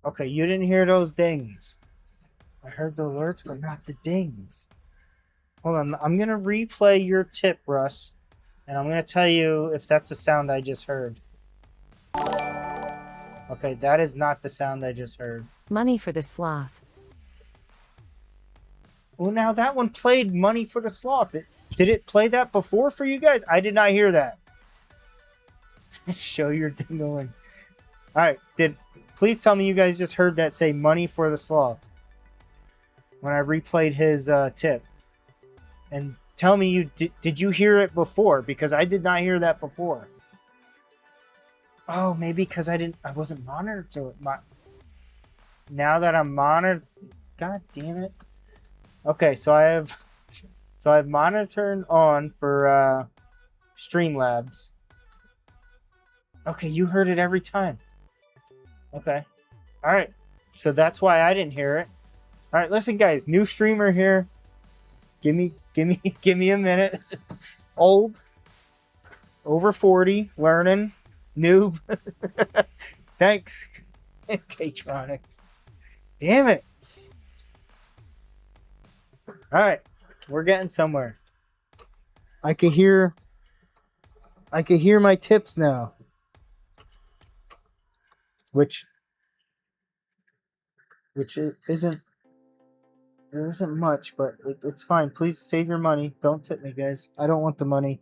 Okay, you didn't hear those dings. I heard the alerts, but not the dings. Hold on, I'm gonna replay your tip, Russ, and I'm gonna tell you if that's the sound I just heard. Okay, that is not the sound I just heard. Money for the sloth. Well, now that one played Money for the Sloth. Did it play that before for you guys? I did not hear that. Show your dingling. All right, please tell me you guys just heard that say Money for the Sloth when I replayed his tip. And tell me did you hear it before, because I did not hear that before. Oh, maybe because I wasn't monitored to it. Now that I'm monitored, god damn it. Okay, so I have monitored on for Streamlabs. Okay, you heard it every time. Okay. All right. So that's why I didn't hear it. All right, listen guys, new streamer here. Give me a minute. Old, over 40, learning, noob. Thanks. K-Tronics. Damn it. All right, we're getting somewhere. I can hear my tips now, which isn't much, but it's fine. Please save your money. Don't tip me, guys. I don't want the money.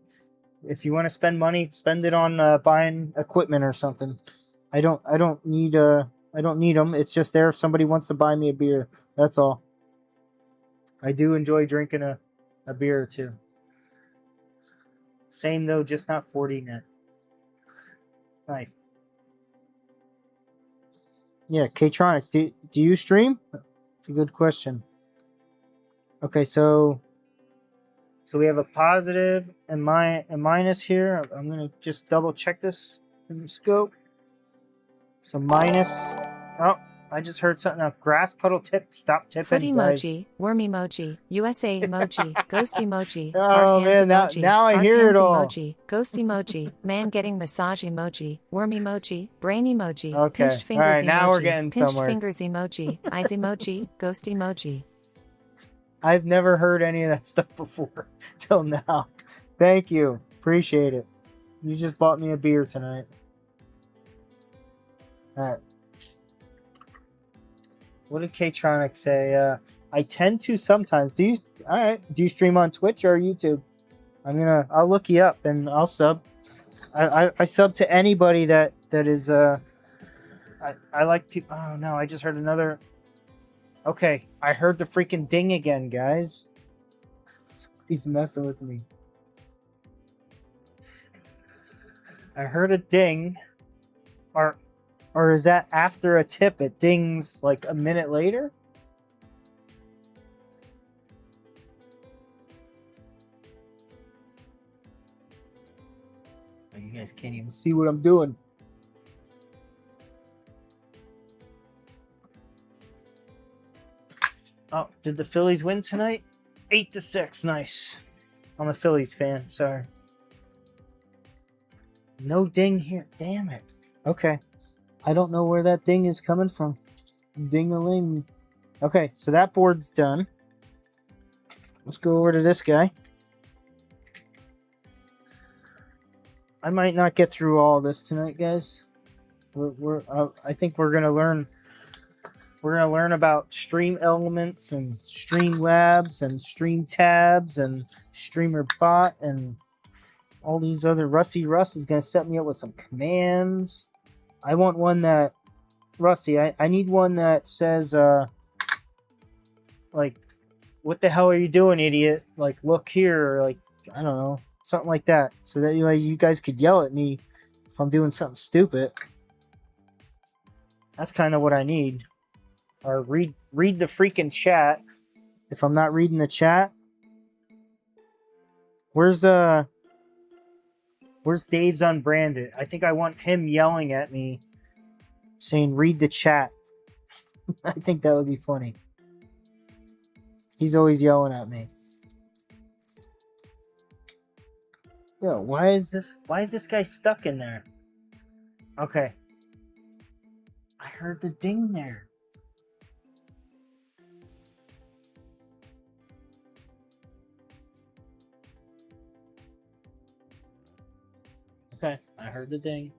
If you want to spend money, spend it on buying equipment or something. I don't need them. It's just there if somebody wants to buy me a beer. That's all. I do enjoy drinking a beer or two. Same though, just not 40 net. Nice. Yeah, K-Tronics, do you stream? It's a good question. Okay, so we have a positive and minus here. I'm gonna just double check this in the scope. So minus. Oh, I just heard something up. Grass puddle tip. Stop tipping, Foot guys. emoji, worm emoji, USA emoji, ghost emoji, Oh, heart hands man, emoji, now I heart hear it hands all. emoji, ghost emoji, man getting massage emoji, worm emoji, brain emoji, Okay, pinched fingers all right, emoji, now we're getting pinched somewhere. fingers emoji, eyes emoji, ghost emoji. I've never heard any of that stuff before till now. Thank you. Appreciate it. You just bought me a beer tonight. All right. What did K-Tronic say? I tend to sometimes. Do you stream on Twitch or YouTube? I'll look you up and I'll sub. I sub to anybody that is I like people. Oh no, I just heard another. Okay, I heard the freaking ding again, guys. He's messing with me. I heard a ding. Or is that after a tip? It dings like a minute later? You guys can't even see what I'm doing. Oh, did the Phillies win tonight? 8-6. Nice. I'm a Phillies fan. Sorry. No ding here. Damn it. Okay. I don't know where that ding is coming from. Ding-a-ling. Okay, so that board's done. Let's go over to this guy. I might not get through all this tonight, guys. I think we're gonna learn. We're gonna learn about stream elements and stream labs and stream tabs and streamer bot and all these other. Rusty Russ is gonna set me up with some commands. I want one that, Rusty, I need one that says, like, what the hell are you doing, idiot? Like, look here, or like, I don't know, something like that. So that you guys could yell at me if I'm doing something stupid. That's kind of what I need. Or read the freaking chat. If I'm not reading the chat, where's Dave's Unbranded? I think I want him yelling at me, saying read the chat. I think that would be funny. He's always yelling at me. Yo, why is this guy stuck in there? Okay. I heard the ding there. Okay, I heard the ding.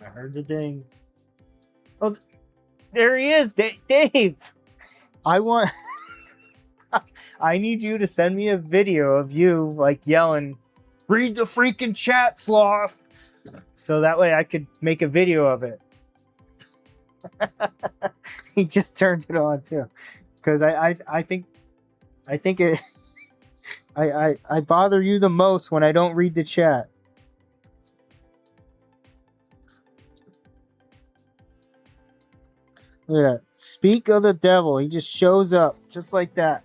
I heard the ding. Oh, there he is, Dave. I want. I need you to send me a video of you like yelling, "Read the freaking chat, sloth," so that way I could make a video of it. He just turned it on too, because I think it. I bother you the most when I don't read the chat. Look at that. Speak of the devil. He just shows up just like that.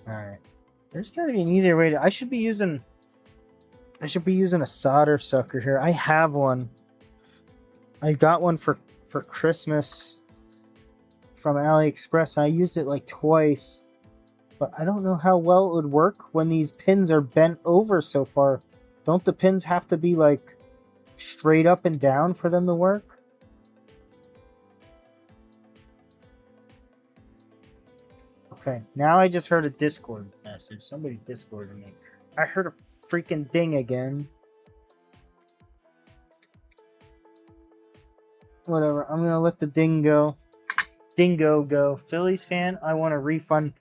All right. There's got to be an easier way to. I should be using a solder sucker here. I have one. I got one for Christmas from AliExpress. I used it like twice, but I don't know how well it would work when these pins are bent over so far. Don't the pins have to be like straight up and down for them to work? Okay, now I just heard a Discord message. Somebody's Discording me. I heard a freaking ding again. Whatever, I'm gonna let the dingo go. Phillies fan, I want a refund.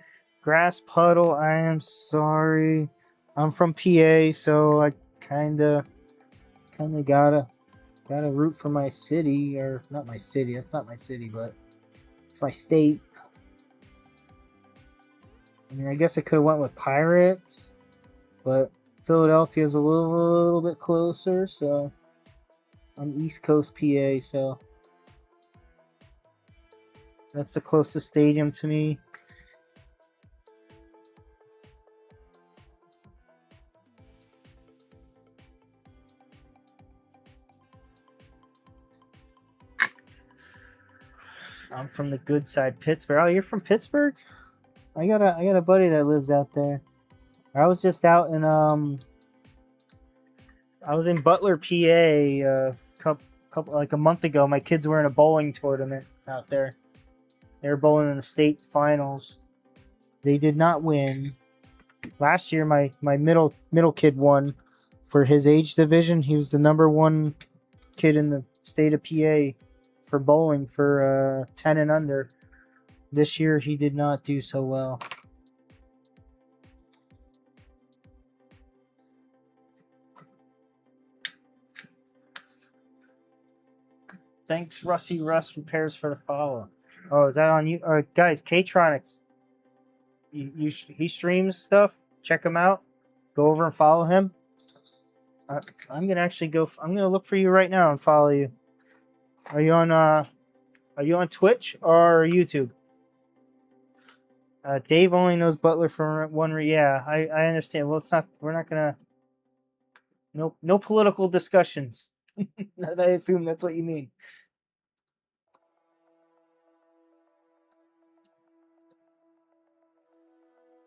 Grass puddle, I am sorry. I'm from PA, so I kinda gotta root for my city, or not my city. That's not my city, but it's my state. I mean, I guess I could have went with Pirates, but Philadelphia's a little bit closer, so I'm East Coast PA, so that's the closest stadium to me. I'm from the good side, Pittsburgh. Oh, you're from Pittsburgh? I got a buddy that lives out there. I was just out in I was in Butler, PA, couple like a month ago. My kids were in a bowling tournament out there. They were bowling in the state finals. They did not win. Last year, my middle kid won for his age division. He was the #1 kid in the state of PA for bowling for 10 and under. This year, he did not do so well. Thanks, Rusty Russ Repairs, for the follow. Oh, is that on you? Guys, K-Tronics. He streams stuff. Check him out. Go over and follow him. I'm gonna actually go. I'm gonna look for you right now and follow you. Are you on Twitch or YouTube? Dave only knows Butler for one. Yeah, I understand. Well, it's not. We're not gonna. No political discussions. I assume that's what you mean.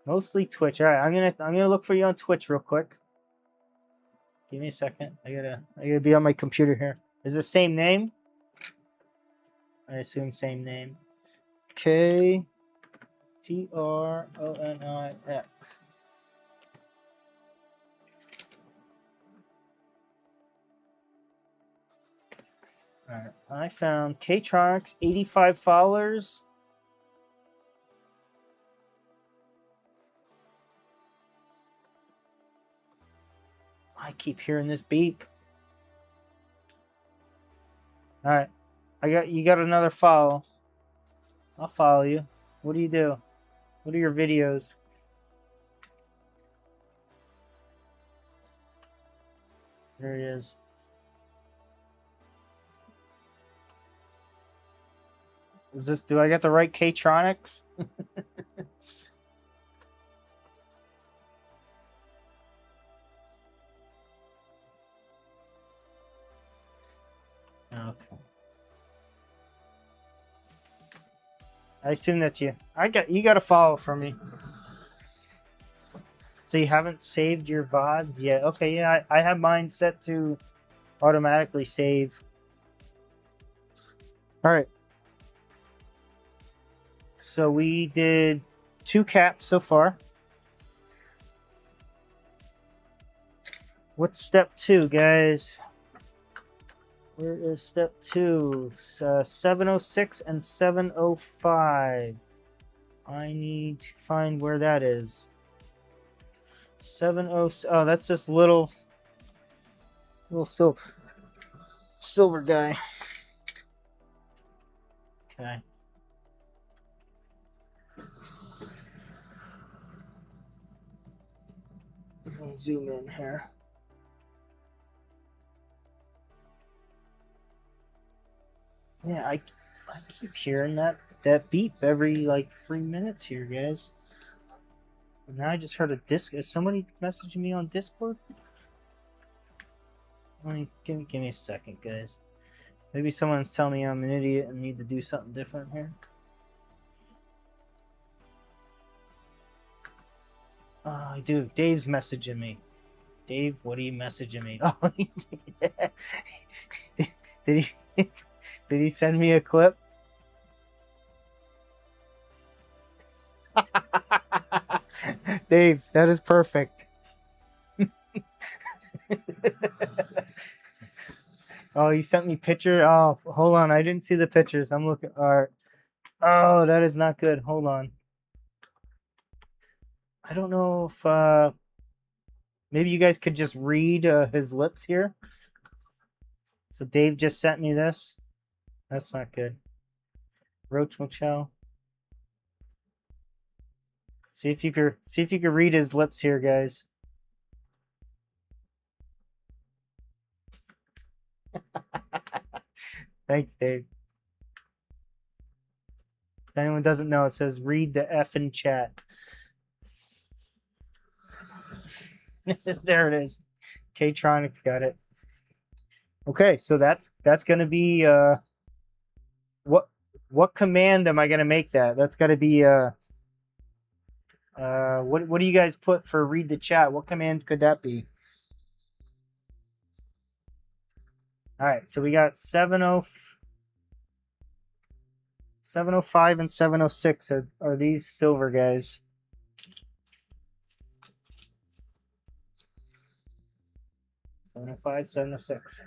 Mostly Twitch. All right, I'm gonna look for you on Twitch real quick. Give me a second. I gotta be on my computer here. Is it the same name? I assume same name. KTRONIX. Alright, I found K-Tronics, 85 followers. I keep hearing this beep. All right, you got another follow. I'll follow you. What do you do? What are your videos? There he is. Is this? Do I get the right K-tronics? Okay. I assume that's you. You got a follow from me. So you haven't saved your VODs yet? Okay, yeah, I have mine set to automatically save. All right. So we did 2 caps so far. What's step 2, guys? Where is step 2? 706 and 705. I need to find where that is. 70. Oh, that's this little silver guy. Okay. Let me zoom in here. Yeah, I keep hearing that beep every like 3 minutes here, guys. And now I just heard a disc. Is somebody messaging me on Discord? Give me a second, guys. Maybe someone's telling me I'm an idiot and need to do something different here. Oh, I do. Dave's messaging me. Dave, what are you messaging me? Oh, did he did he send me a clip? Dave, that is perfect. Oh, you sent me picture. Oh, hold on. I didn't see the pictures. I'm looking. All right. Oh, that is not good. Hold on. I don't know if maybe you guys could just read his lips here. So Dave just sent me this. That's not good. Roach Mochel. See if you could read his lips here, guys. Thanks, Dave. If anyone doesn't know, it says read the F in chat. There it is. K-tronics got it. Okay, so that's gonna be what command am I gonna make that? That's gotta be what do you guys put for read the chat? What command could that be? All right, so we got 705 and 706 are these silver guys. 705, 706.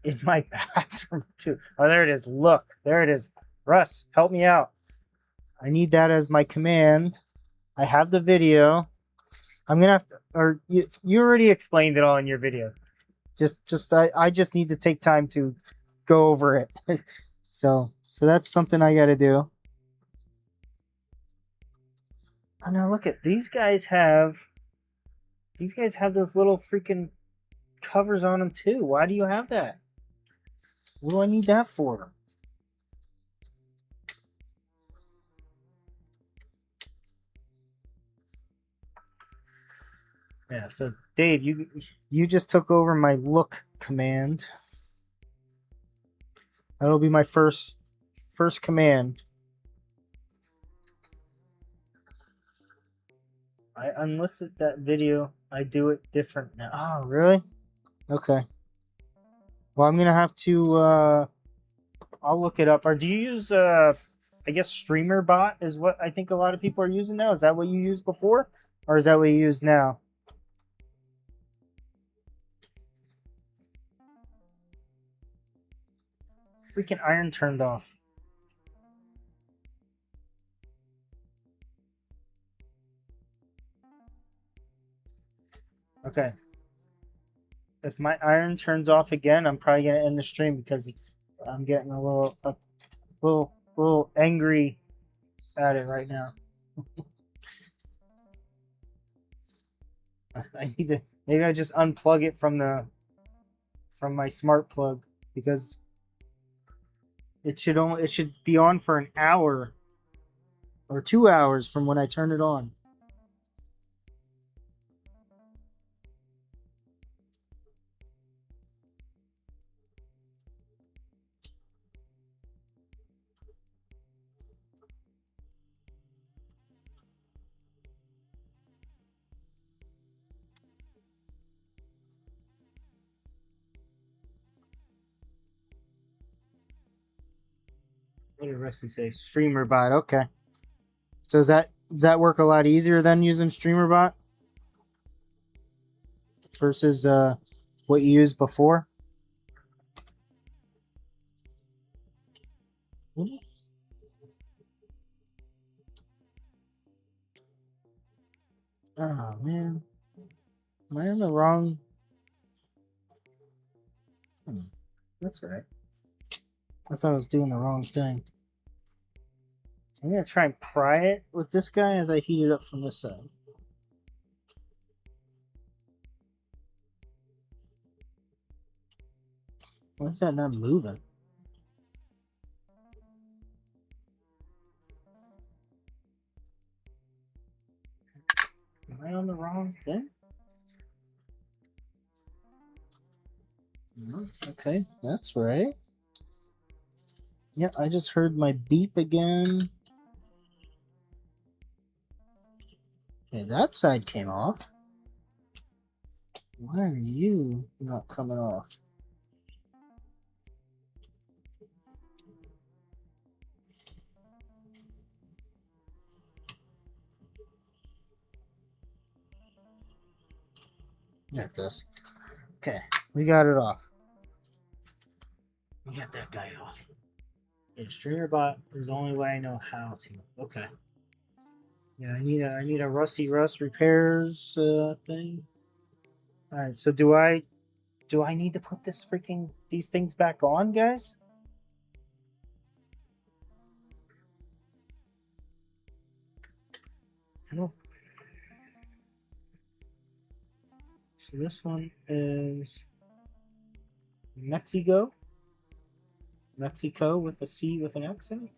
In my bathroom too. Oh, there it is. Look, there it is. Russ, help me out. I need that as my command. I have the video. I'm gonna have to, or you already explained it all in your video. I just need to take time to go over it. So that's something I got to do. Oh, now look at these guys have those little freaking covers on them too. Why do you have that? What do I need that for? Yeah, so Dave, you just took over my look command. That'll be my first command. I unlisted that video. I do it different now. Oh, really? Okay. Well, I'm gonna have to I'll look it up. Or do you use I guess Streamer Bot is what I think a lot of people are using now. Is that what you used before? Or is that what you use now? Freaking iron turned off. Okay. if my iron turns off again, I'm probably gonna end the stream because I'm getting a little angry at it right now. I need to maybe I just unplug it from my smart plug because it should be on for an hour or 2 hours from when I turn it on. What did Rusty say? Streamer bot. Okay. So does that work a lot easier than using Streamer bot versus what you used before? Oh man, am I on the wrong? That's right. I thought I was doing the wrong thing. So I'm gonna try and pry it with this guy as I heat it up from this side. Why is that not moving? Am I on the wrong thing? No. Okay, that's right. Yeah, I just heard my beep again. Okay, that side came off. Why are you not coming off? There it goes. Okay, we got it off. We got that guy off. Yeah, streamer bot is the only way I know how to. Okay. Yeah, I need a Rusty Rust repairs thing. All right. So do I need to put these things back on, guys? No. So this one is Mexico with a C with an X in it.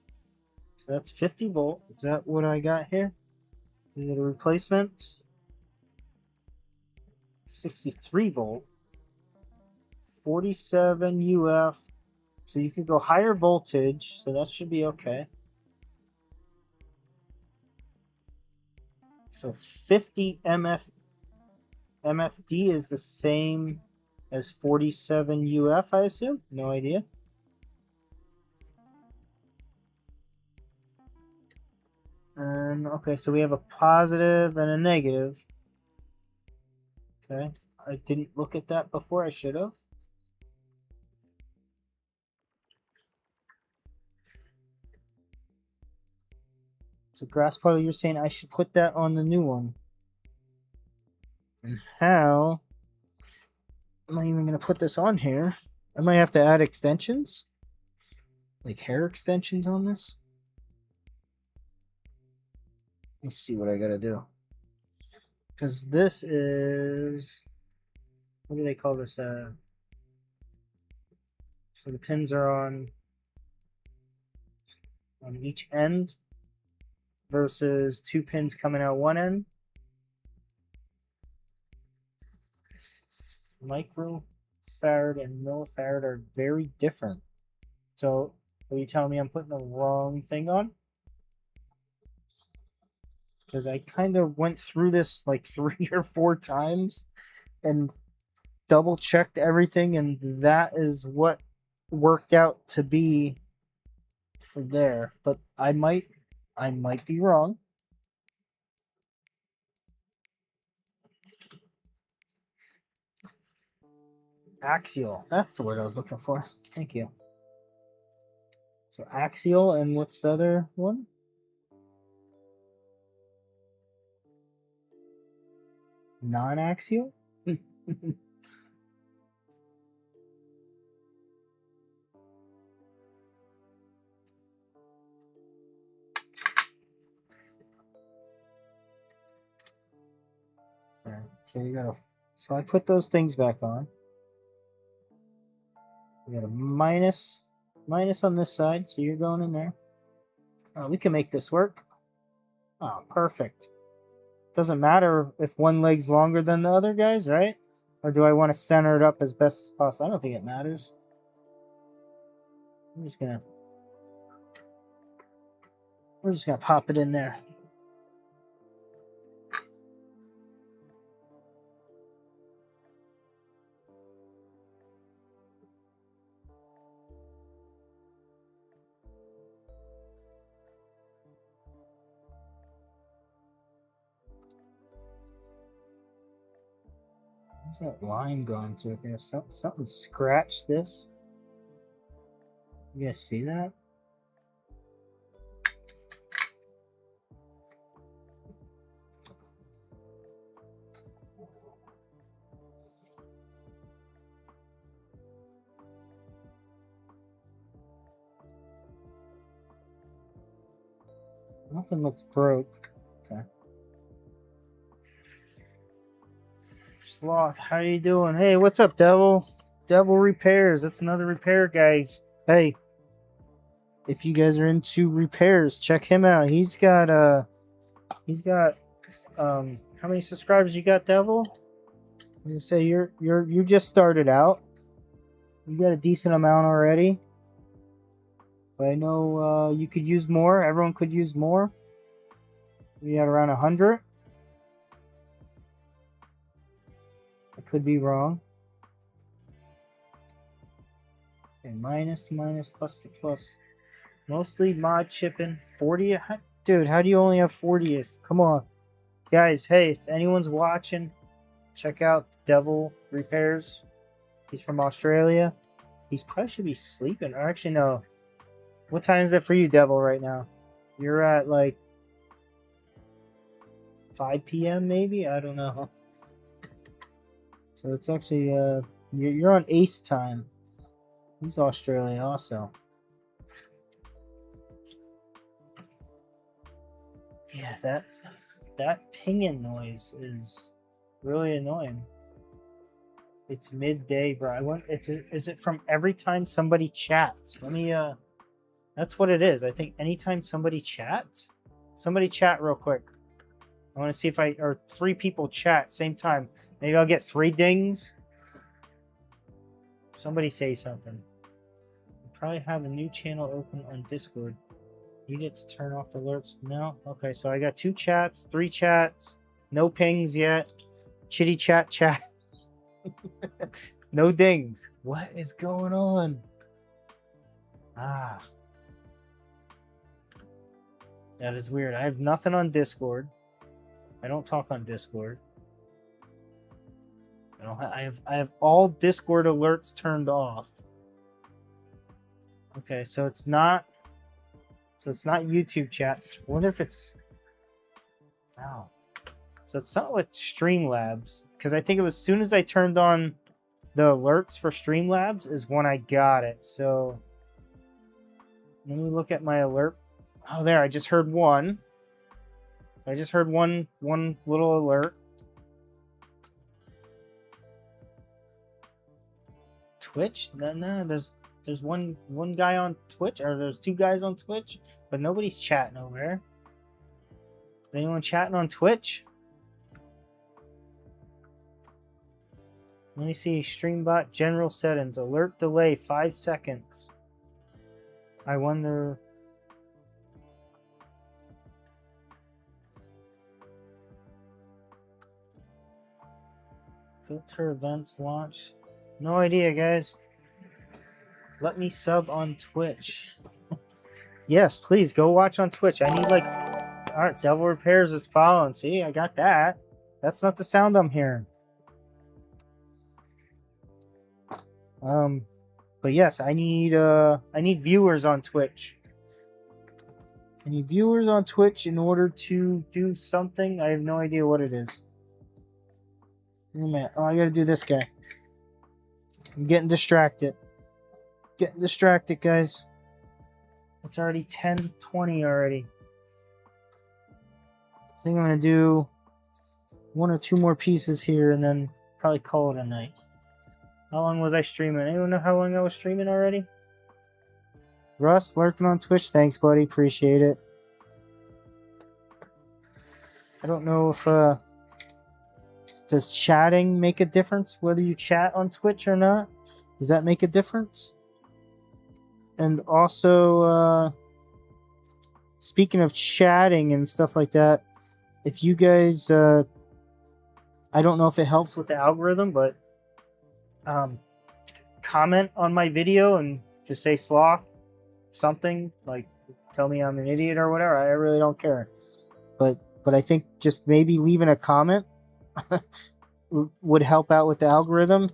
So that's 50 volt. Is that what I got here? Is it a replacement? 63 volt. 47 UF. So you could go higher voltage. So that should be okay. So 50 MFD is the same as 47 UF, I assume? No idea. And okay, so we have a positive and a negative. Okay, I didn't look at that before. I should have. So grass puddle, you're saying I should put that on the new one. And how am I even going to put this on here? I might have to add extensions. Like hair extensions on this. Let's see what I got to do. Because this is... What do they call this? So the pins are on each end versus 2 pins coming out one end. Microfarad and millifarad are very different. So are you telling me I'm putting the wrong thing on? Because I kind of went through this like 3 or 4 times and double checked everything, and that is what worked out to be for there. But I might be wrong. Axial. That's the word I was looking for. Thank you. So axial, and what's the other one? Non-axial? So you gotta. So I put those things back on. We got a minus on this side, so you're going in there. We can make this work. Oh, perfect. Doesn't matter if one leg's longer than the other, guys, right? Or do I want to center it up as best as possible? I don't think it matters. We're just gonna pop it in there. Where's that line going through here? Something scratched this. You guys see that? Nothing looks broke. Okay. Sloth, how you doing? Hey, what's up, Devil? Devil Repairs. That's another repair, guys. Hey, if you guys are into repairs, check him out. He's got how many subscribers you got, Devil? You say you just started out. You got a decent amount already. But I know you could use more. Everyone could use more. We had around 100. I could be wrong. Okay, minus, plus to plus. Mostly mod chipping. 40. Dude, how do you only have 40th? Come on. Guys, hey, if anyone's watching, check out Devil Repairs. He's from Australia. He's probably should be sleeping. Or actually, no. What time is it for you, Devil, right now? You're at like 5 p.m. maybe? I don't know. So it's actually you're on Ace time. He's Australia also. Yeah, that pinging noise is really annoying. It's midday, bro. Is it from every time somebody chats? Let me that's what it is. I think anytime somebody chats, somebody chat real quick. I want to see if or 3 people chat same time. Maybe I'll get 3 dings. Somebody say something. You probably have a new channel open on Discord. You get to turn off the alerts. No? Okay, so I got 2 chats, 3 chats, no pings yet. Chitty chat. No dings. What is going on? That is weird. I have nothing on Discord. I don't talk on Discord. I have all Discord alerts turned off. Okay, so it's not YouTube chat. I wonder if it's So it's not with Streamlabs, because I think it was as soon as I turned on the alerts for Streamlabs is when I got it. So let me look at my alert. Oh, there, I just heard one. I just heard one little alert. Twitch? No, there's one guy on Twitch, or there's 2 guys on Twitch, but nobody's chatting over there. Is anyone chatting on Twitch? Let me see. Streambot general settings. Alert delay 5 seconds. I wonder. Filter events launch. No idea, guys. Let me sub on Twitch. Yes, please go watch on Twitch. I need like. Alright, Devil Repairs is following. See, I got that. That's not the sound I'm hearing. But yes, I need viewers on Twitch. I need viewers on Twitch in order to do something. I have no idea what it is. Wait a minute. Oh, I gotta do this guy. I'm getting distracted. Getting distracted, guys. It's already 10:20 already. I think I'm gonna do one or two more pieces here and then probably call it a night. How long was I streaming? Anyone know how long I was streaming already? Russ, lurking on Twitch. Thanks, buddy. Appreciate it. I don't know if, does chatting make a difference? Whether you chat on Twitch or not? Does that make a difference? And also, speaking of chatting and stuff like that, if you guys, I don't know if it helps with the algorithm, but comment on my video and just say sloth, something, like tell me I'm an idiot or whatever. I really don't care. But I think just maybe leaving a comment would help out with the algorithm.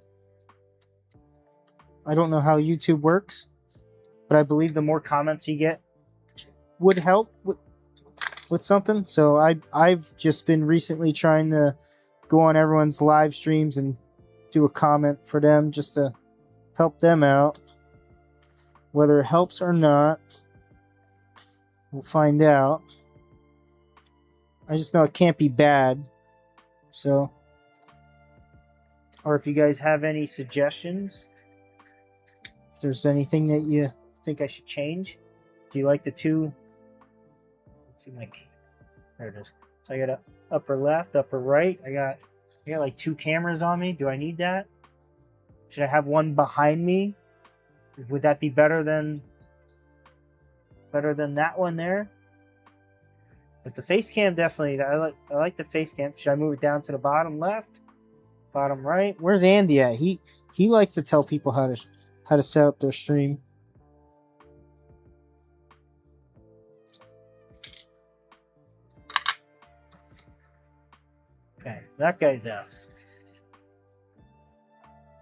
I don't know how YouTube works, but I believe the more comments you get would help with something. So I've just been recently trying to go on everyone's live streams and do a comment for them just to help them out. Whether it helps or not, we'll find out. I just know it can't be bad. So, or if you guys have any suggestions, if there's anything that you think I should change. Do you like the two? Let's see, there it is. So I got a upper left, upper right. I got like two cameras on me. Do I need that? Should I have one behind me? Would that be better than that one there? But the face cam definitely, I like the face cam. Should I move it down to the bottom left, bottom right? Where's Andy at? He likes to tell people how to set up their stream. Okay, that guy's out.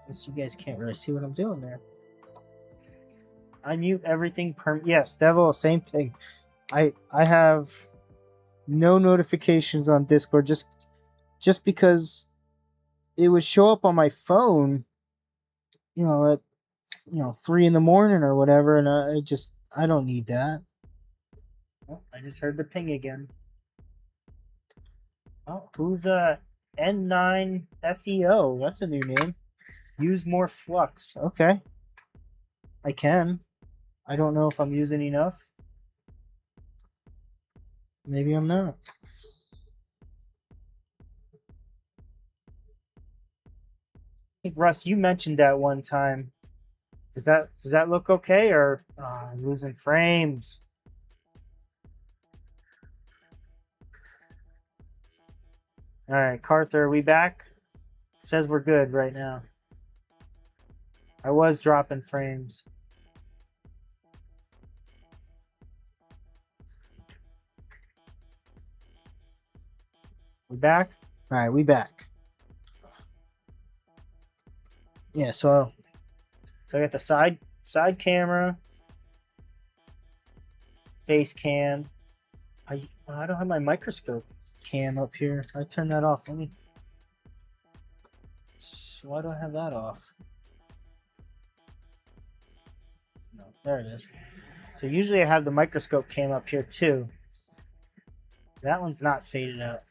Guess you guys can't really see what I'm doing there. I mute everything yes, Devil, same thing. I have no notifications on Discord just because it would show up on my phone, at 3 in the morning or whatever, and I don't need that. Oh, I just heard the ping again. Oh, who's N9 SEO? That's a new name. Use more flux. Okay. I can. I don't know if I'm using enough. Maybe I'm not. I think Russ, you mentioned that one time. Does that look okay, or I'm losing frames? All right, Carther, are we back? Says we're good right now. I was dropping frames. We back? All right, we back. Yeah, so I got the side camera, face cam. I don't have my microscope cam up here. I turned that off. Why do I have that off? No, there it is. So usually I have the microscope cam up here too. That one's not faded out.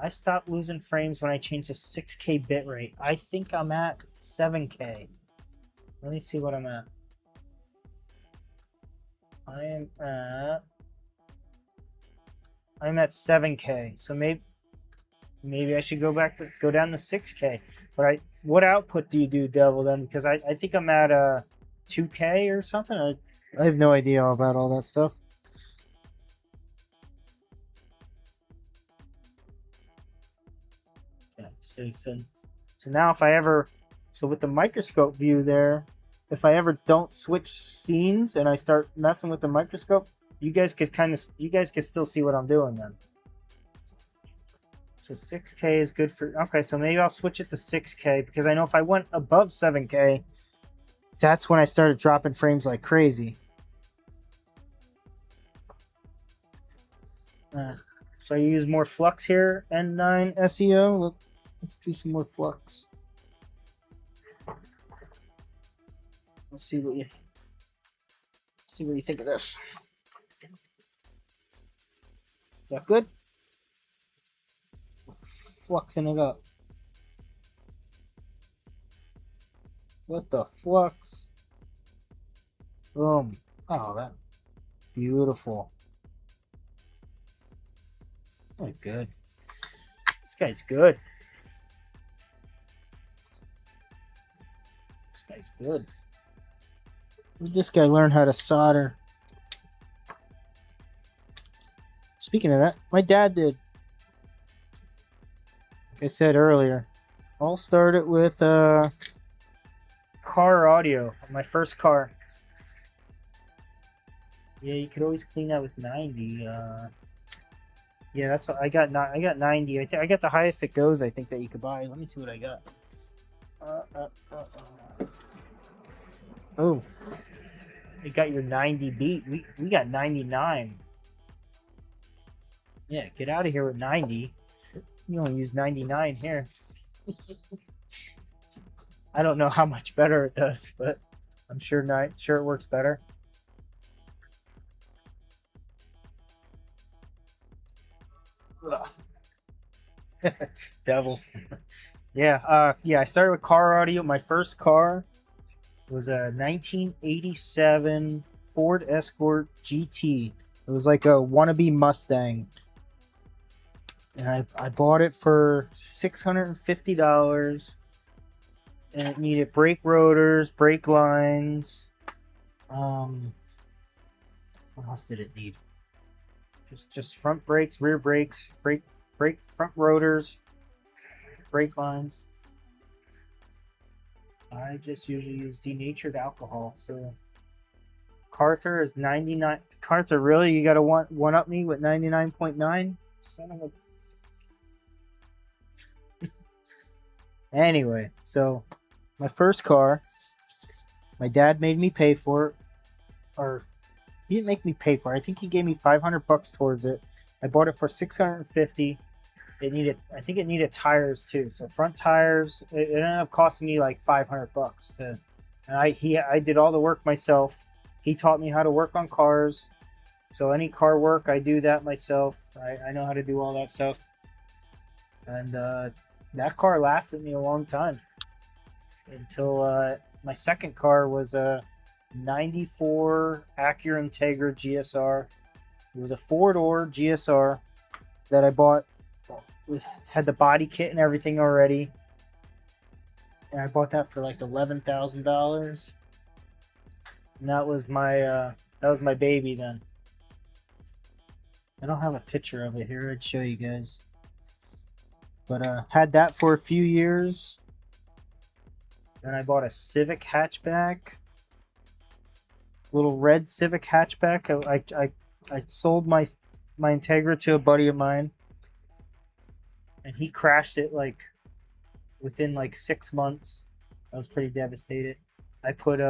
I stopped losing frames when I changed to 6K bitrate. I think I'm at 7K. Let me see what I'm at. I'm at 7K. So maybe I should go down to 6K. But what output do you do, Devil, then? Because I think I'm at 2K or something. I have no idea about all that stuff. Okay, so now with the microscope view there, if I ever don't switch scenes and I start messing with the microscope, you guys could still see what I'm doing then. So 6K is good for, okay, so maybe I'll switch it to 6K because I know if I went above 7K, that's when I started dropping frames like crazy. So you use more flux here, N9 SEO. Let's do some more flux. Let's see what you think of this. Is that good? fluxing it up. What the flux? Boom. Oh, that beautiful. Oh, good. This guy's good. This guy's good. Where did this guy learn how to solder? Speaking of that, my dad did. Like I said earlier, all started with car audio. My first car. Yeah, you could always clean that with 90. Yeah, that's what I got. I got 90. I got the highest it goes. I think that you could buy. Let me see what I got. Oh, you got your 90 beat. We got 99. Yeah, get out of here with 90. You only use 99 here. I don't know how much better it does, but I'm sure it works better. Devil. Yeah, I started with car audio. My first car was a 1987 Ford Escort GT. It was like a wannabe Mustang. And I bought it for $650. And it needed brake rotors, brake lines. What else did it need? Just front brakes, rear brakes, brake front rotors, brake lines. I just usually use denatured alcohol. So Carther is 99. Carther, really? You gotta one up me with 99.9? Son of a... Anyway, so my first car, my dad made me pay for it, or he didn't make me pay for it. I think he gave me $500 towards it. I bought it for $650. I think it needed tires too. So front tires, it ended up costing me like $500 to. And I did all the work myself. He taught me how to work on cars. So any car work, I do that myself. I know how to do all that stuff. And that car lasted me a long time until my second car was a 94 Acura Integra GSR. It was a 4-door GSR that I bought. It had the body kit and everything already. And I bought that for like $11,000. And that was my baby then. I don't have a picture of it here. I'd show you guys. But had that for a few years. Then I bought a Civic hatchback. Little red Civic hatchback. I sold my Integra to a buddy of mine. And he crashed it like within like 6 months. I was pretty devastated. I put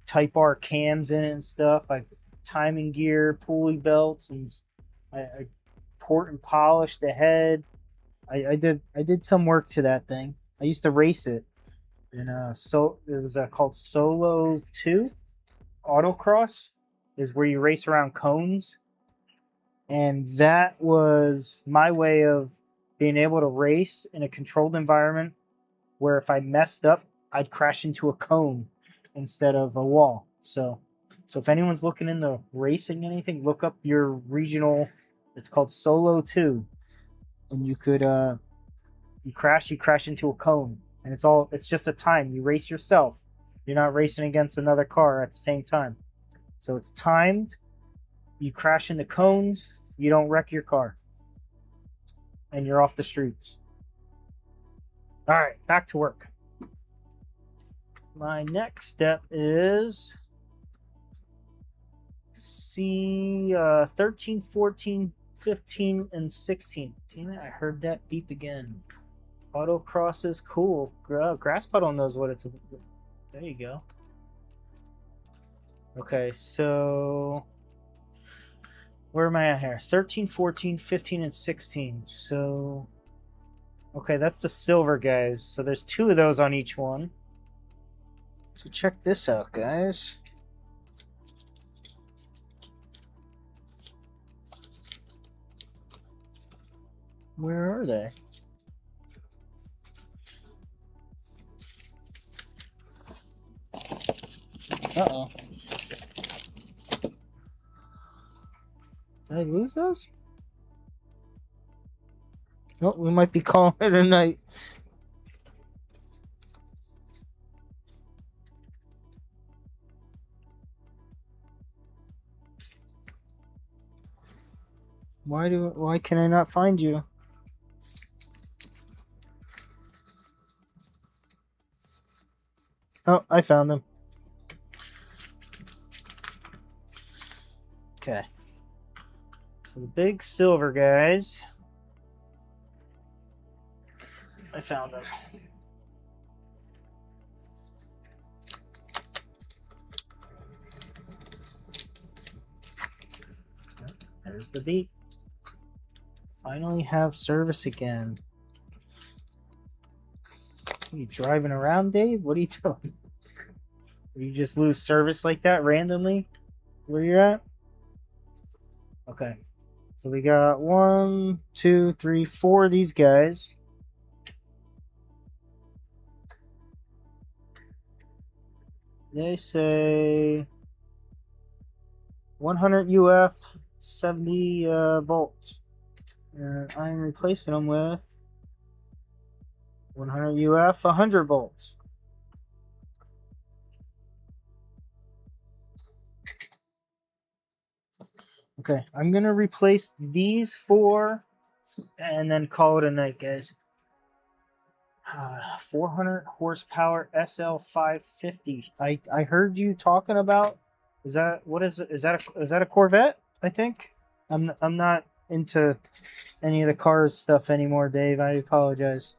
Type R cams in it and stuff. I timing gear, pulley belts, and I port and polished the head. I did some work to that thing. I used to race it. And so it was called Solo 2 autocross, is where you race around cones. And that was my way of being able to race in a controlled environment where if I messed up, I'd crash into a cone instead of a wall. So if anyone's looking into racing anything, look up your regional. It's called Solo 2. And you could you crash into a cone. And it's just a time. You race yourself. You're not racing against another car at the same time. So it's timed. You crash into cones, you don't wreck your car. And you're off the streets. All right, back to work. My next step is 13, 14, 15, and 16. Damn it, I heard that beep again. Autocross is cool. Grass Puddle knows what it's about. There you go. Okay, so where am I at here? 13, 14, 15, and 16. So, okay, that's the silver guys. So there's 2 of those on each one. So check this out, guys. Where are they? Uh-oh. Did I lose those? Oh, we might be calling it a night. Why can I not find you? Oh, I found them. Okay. So the big silver guys. I found them. There's the beat. Finally have service again. Are you driving around, Dave? What are you doing? You just lose service like that randomly? Where you're at? Okay. So we got 1, 2, 3, 4 of these guys. They say 100 UF, 70 volts. And I'm replacing them with 100 UF, 100 volts. Okay, I'm going to replace these 4 and then call it a night, guys. 400 horsepower SL550. I heard you talking about. Is that a Corvette? I think. I'm not into any of the cars stuff anymore, Dave. I apologize.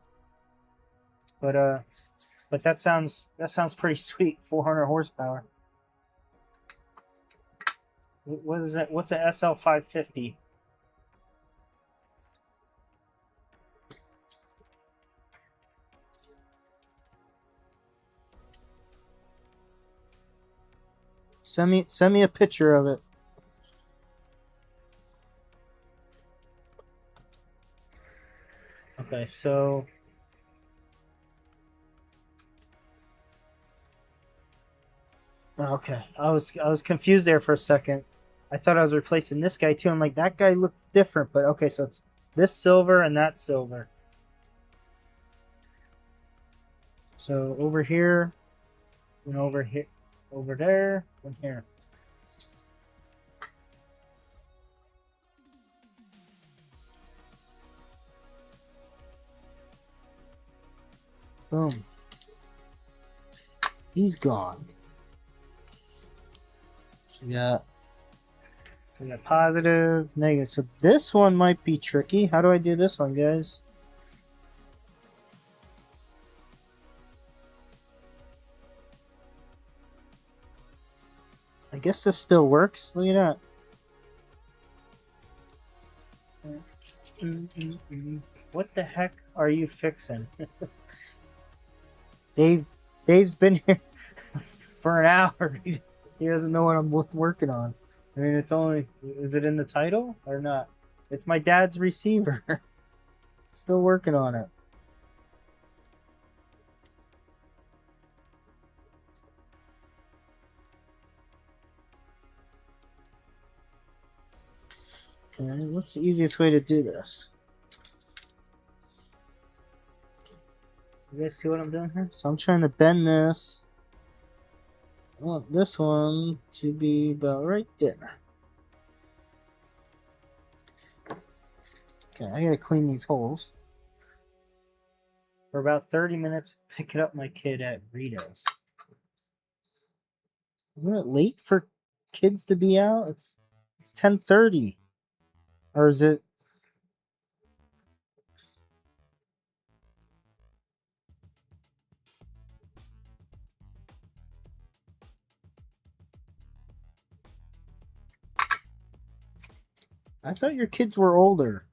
But that sounds pretty sweet. 400 horsepower. What is that? What's a SL550? Send me a picture of it. Okay, so okay, I was confused there for a second. I thought I was replacing this guy too. I'm like, that guy looks different, but okay, so it's this silver and that silver. So over here, and over here, over there, and here. Boom. He's gone. So we got positive, negative. So this one might be tricky. How do I do this one, guys? I guess this still works. Look at that. What the heck are you fixing? Dave's been here for an hour. He doesn't know what I'm working on. I mean, it's only... Is it in the title or not? It's my dad's receiver. Still working on it. Okay, what's the easiest way to do this? You guys see what I'm doing here? So I'm trying to bend this. I want this one to be about right there. Okay, I gotta clean these holes. For about 30 minutes, picking up my kid at Rita's. Isn't it late for kids to be out? It's 10:30. Or is it? I thought your kids were older.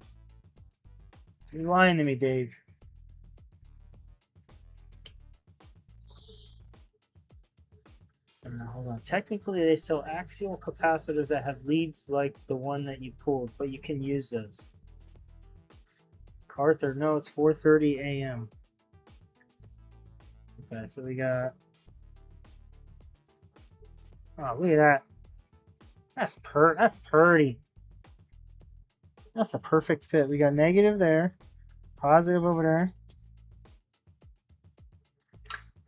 You're lying to me, Dave. Hold on. Technically, they sell axial capacitors that have leads like the one that you pulled, but you can use those. Arthur, no, it's 4:30 a.m. Okay, so we got. Oh, look at that. That's purty. That's a perfect fit. We got negative there, positive over there.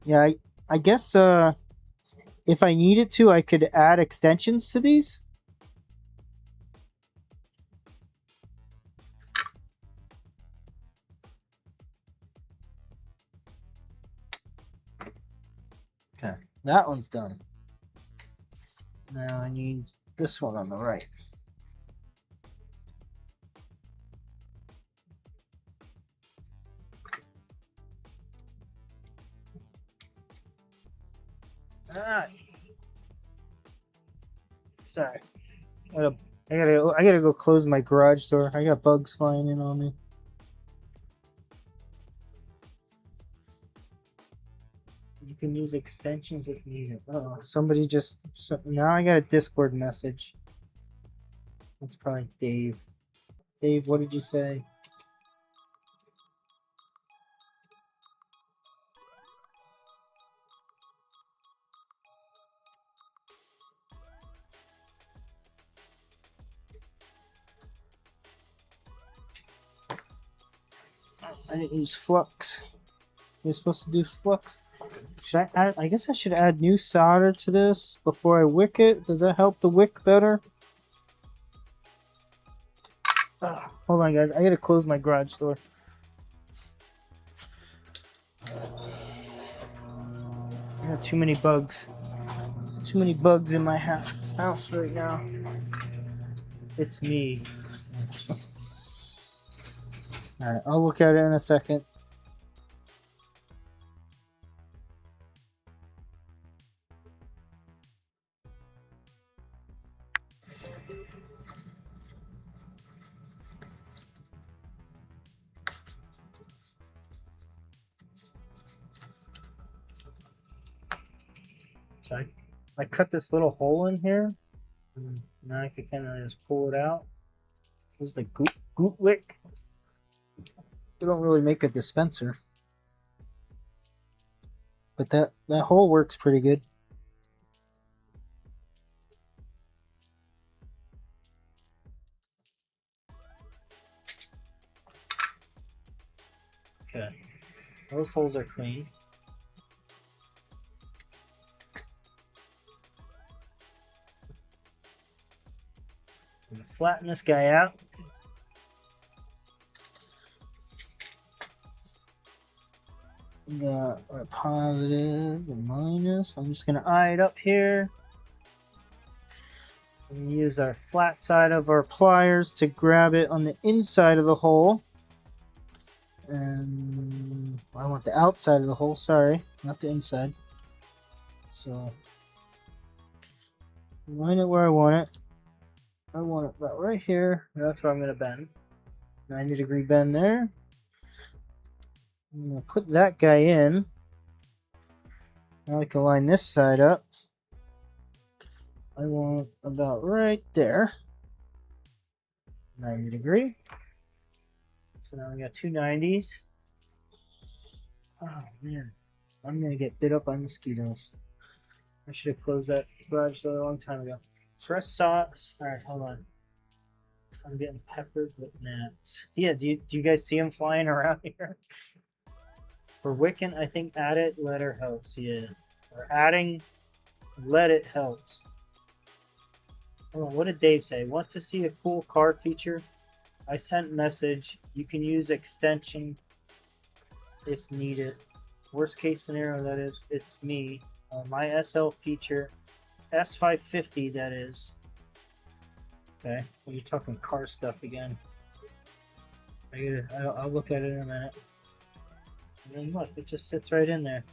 Yeah, I guess if I needed to, I could add extensions to these. Okay, that one's done. Now I need this one on the right. Ah, sorry. I gotta go close my garage door. I got bugs flying in on me. You can use extensions if needed. Oh, somebody now I got a Discord message. It's probably Dave. Dave, what did you say? I didn't use flux. You're supposed to do flux. Should I add? I guess I should add new solder to this before I wick it. Does that help the wick better? Hold on, guys. I gotta close my garage door. I got too many bugs. Too many bugs in my house right now. It's me. Alright, I'll look at it in a second. So I cut this little hole in here. And now I can kind of just pull it out. This is the goot wick. They don't really make a dispenser. But that hole works pretty good. Okay. Those holes are clean. I'm gonna flatten this guy out. We got our positive and minus. I'm just gonna eye it up here. And use our flat side of our pliers to grab it on the inside of the hole. And I want the outside of the hole, sorry, not the inside. So line it where I want it. I want it about right here. That's where I'm going to bend. 90-degree bend there. I'm going to put that guy in. Now I can line this side up. I want about right there. 90-degree. So now we got two 90s. Oh man, I'm going to get bit up by mosquitoes. I should have closed that garage door a long time ago. Fresh sauce. Alright, hold on. I'm getting peppered with gnats. Yeah, do you guys see them flying around here? For Wiccan, I think add it, letter helps. Yeah. Or adding, let it helps. Hold on, what did Dave say? Want to see a cool car feature? I sent message. You can use extension if needed. Worst case scenario, that is, it's me. My SL feature. S550, that is. Okay, well, you're talking car stuff again. I'll look at it in a minute. And then look, it just sits right in there.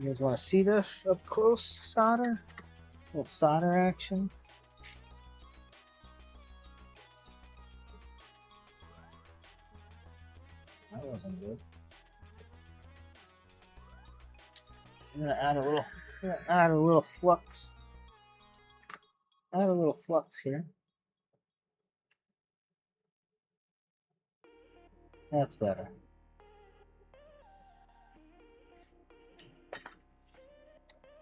You guys want to see this up close, solder? A little solder action. That wasn't good. I'm gonna add a little Add a little flux. Add a little flux here. That's better.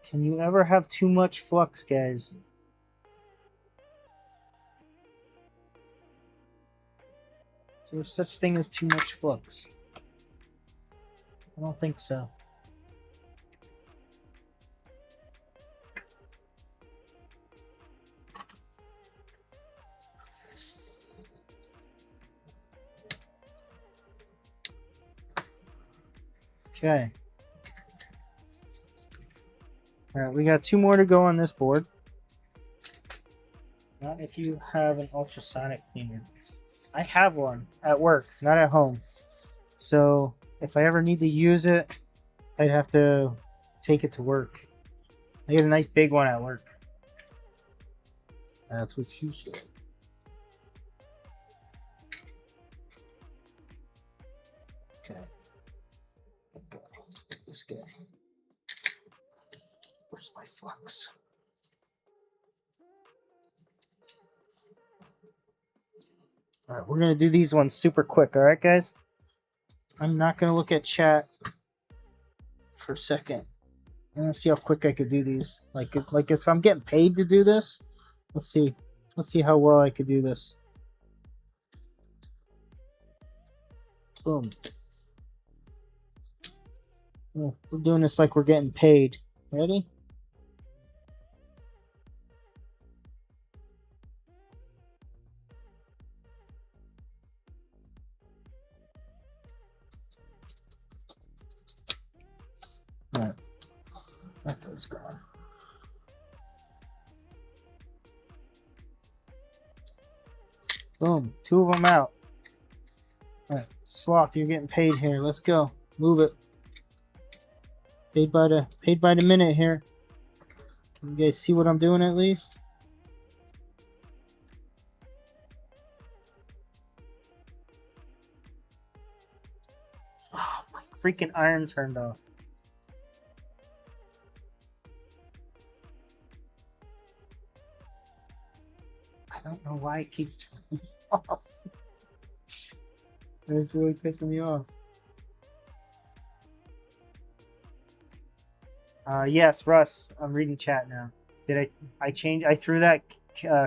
Can you ever have too much flux, guys? Is there such thing as too much flux? I don't think so. Okay. Alright, we got 2 more to go on this board. Not if you have an ultrasonic cleaner. I have one at work, not at home. So if I ever need to use it, I'd have to take it to work. I get a nice big one at work. That's what she said. Okay. This guy. Where's my flux? Alright, we're gonna do these ones super quick, alright guys? I'm not gonna look at chat for a second. I'm gonna see how quick I could do these. Like if I'm getting paid to do this, let's see. Let's see how well I could do this. Boom. Oh, we're doing this like we're getting paid. Ready? Alright. That guy's gone. Boom. 2 of them out. Alright. Sloth, you're getting paid here. Let's go. Move it. Paid by the minute here. Can you guys see what I'm doing at least? Oh, my freaking iron turned off. I don't know why it keeps turning off. It's really pissing me off. Yes, Russ, I'm reading chat now. Did I change? I threw that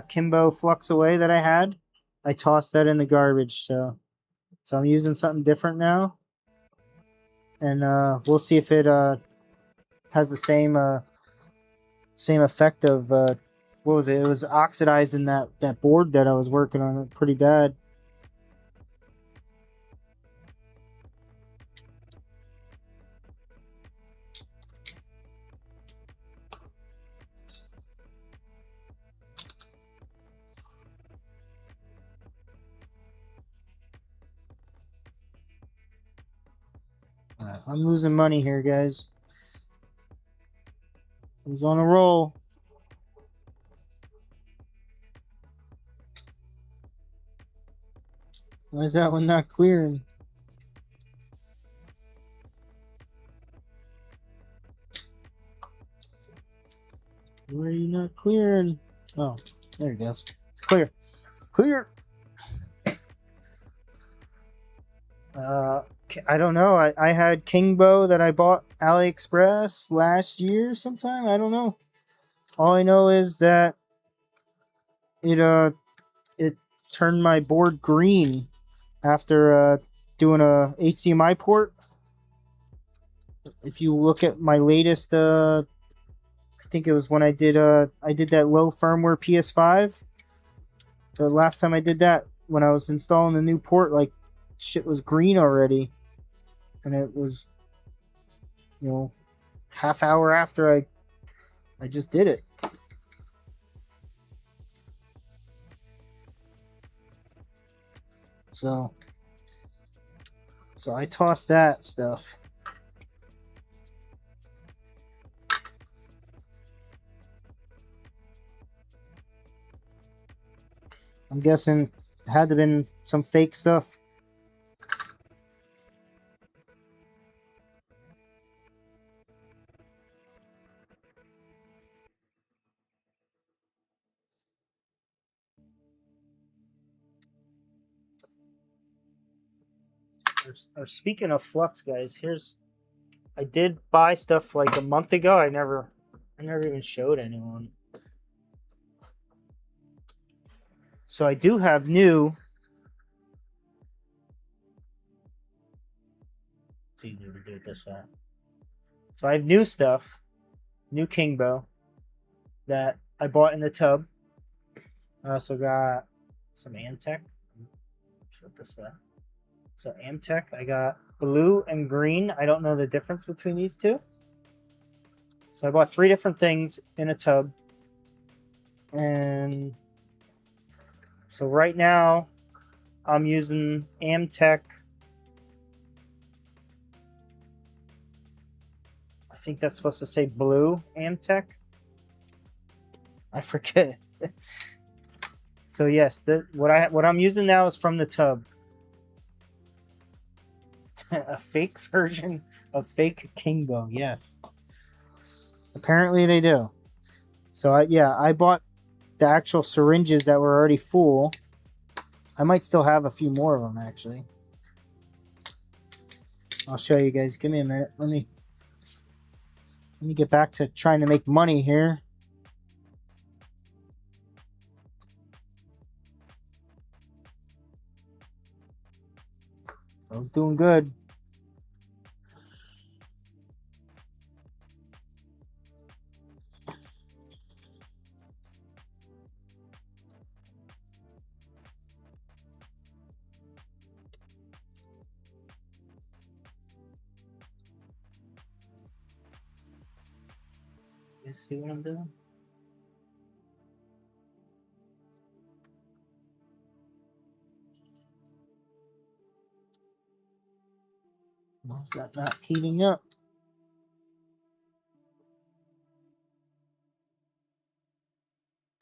Kimbo flux away that I had. I tossed that in the garbage, so I'm using something different now. And we'll see if it has the same effect of what was it? It was oxidizing that board that I was working on it pretty bad. I'm losing money here, guys. I was on a roll. Why is that one not clearing? Why are you not clearing? Oh, there it goes. It's clear. Clear. I don't know. I had Kingbow that I bought AliExpress last year sometime. I don't know. All I know is that it turned my board green after doing a HDMI port. If you look at my latest, I think it was when I did that low firmware PS5. The last time I did that, when I was installing the new port, like shit was green already, and it was, half hour after I just did it. So I tossed that stuff. I'm guessing it had to have been some fake stuff. Or speaking of flux, guys, I did buy stuff like a month ago. I never even showed anyone. So I do have new. It's easier to do it this way. So I have new stuff, new king bow that I bought in the tub. I also got some Amtech. Shut this up. So Amtech, I got blue and green. I don't know the difference between these two. So I bought 3 different things in a tub. And so right now I'm using Amtech. I think that's supposed to say blue Amtech. I forget. So yes, what I'm using now is from the tub. A fake version of fake king bow. Yes. Apparently they do. So I bought the actual syringes that were already full. I might still have a few more of them actually. I'll show you guys. Give me a minute. Let me get back to trying to make money here. I was doing good. You see what I'm doing? Why is that not heating up?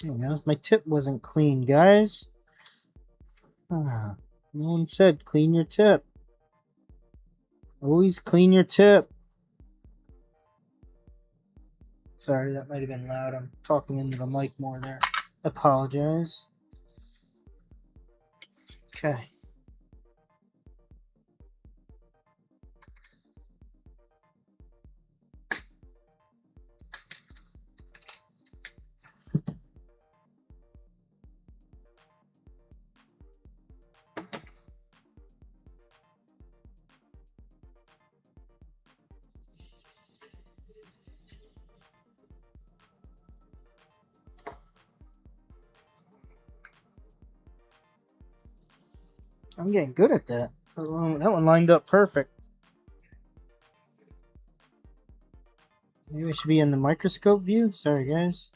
There we go. My tip wasn't clean, guys. No one said clean your tip. Always clean your tip. Sorry, that might have been loud. I'm talking into the mic more there. Apologize. Okay. I'm getting good at that. That one lined up perfect. Maybe I should be in the microscope view. Sorry, guys.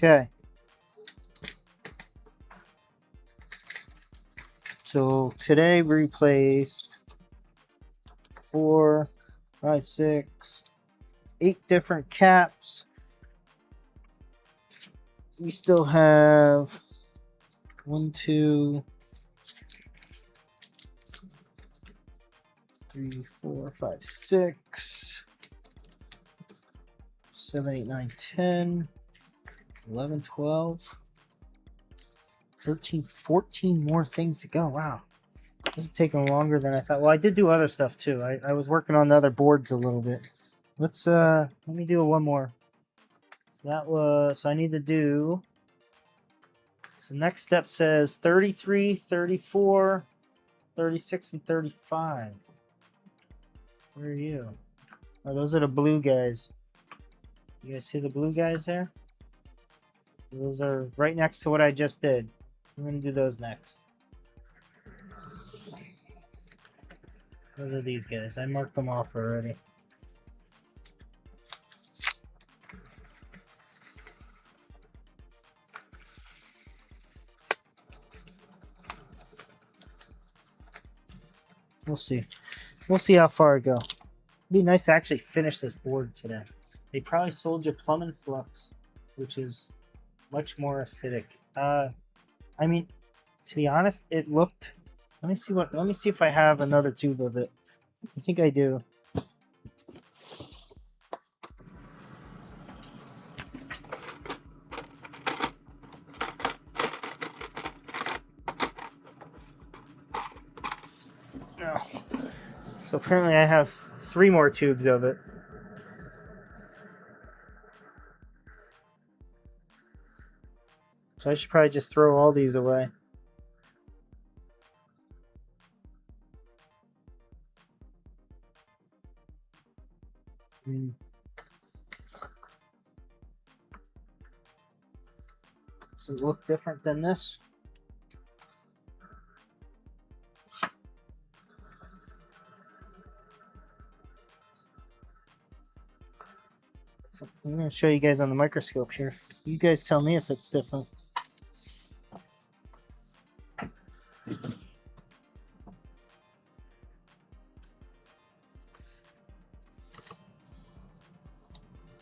Okay. So today we replaced 4, 5, 6, 8 different caps. We still have 1, 2, 3, 4, 5, 6, 7, 8, 9, 10, 11, 12, 13, 14 more things to go. Wow. This is taking longer than I thought. Well, I did do other stuff too. I was working on the other boards a little bit. Let me do one more. So I need to do, so next step says 33, 34, 36, and 35. Where are you? Oh, those are the blue guys. You guys see the blue guys there? Those are right next to what I just did. I'm going to do those next. What are these guys? I marked them off already. We'll see. We'll see how far I go. It'd be nice to actually finish this board today. They probably sold you plum and flux, which is much more acidic. I mean, to be honest, it looked. Let me see if I have another tube of it. I think I do. No. So apparently I have 3 more tubes of it. So I should probably just throw all these away. Does it look different than this? So I'm going to show you guys on the microscope here. You guys tell me if it's different.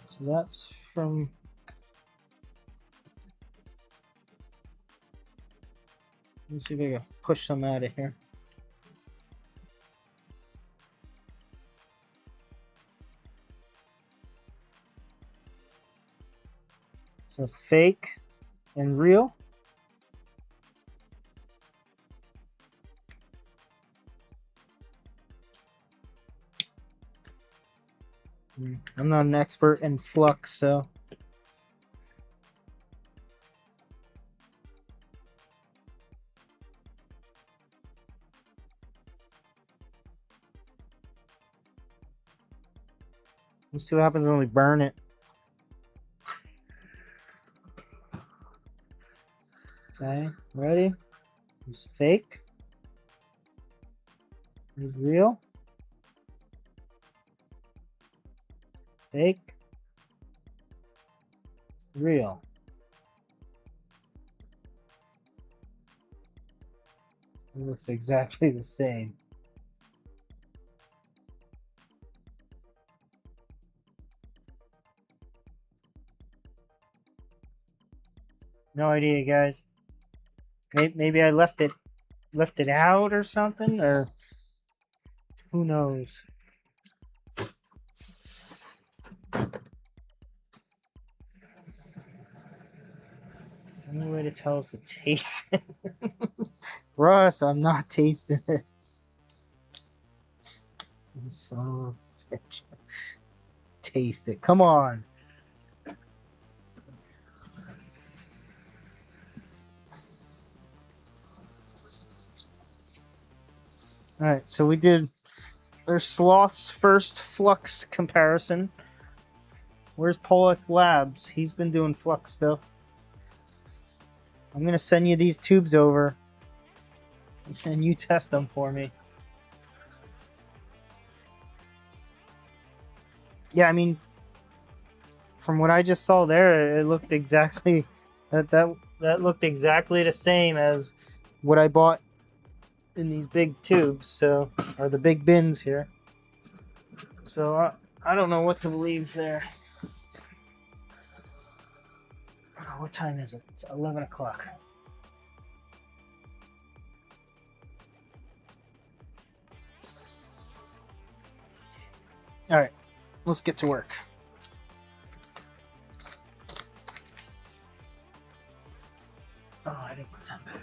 So that's from... Let me see if I can push some out of here. So fake and real. I'm not an expert in flux, so let's see what happens when we burn it. Okay, ready? It's fake. It's real. Fake. Real. It looks exactly the same. No idea, guys. Maybe I left it out or something, or who knows. Only way to tell is to taste it. Russ, I'm not tasting it. You son of a bitch. Taste it. Come on. Alright, so we did our Sloth's first flux comparison. Where's Pollock Labs? He's been doing flux stuff. I'm going to send you these tubes over. And you test them for me. Yeah, I mean, from what I just saw there, it looked exactly... That looked exactly the same as what I bought in these big tubes, so, or the big bins here. So I don't know what to believe there. What time is it? It's 11 o'clock. All right, let's get to work. Oh, I didn't put that back.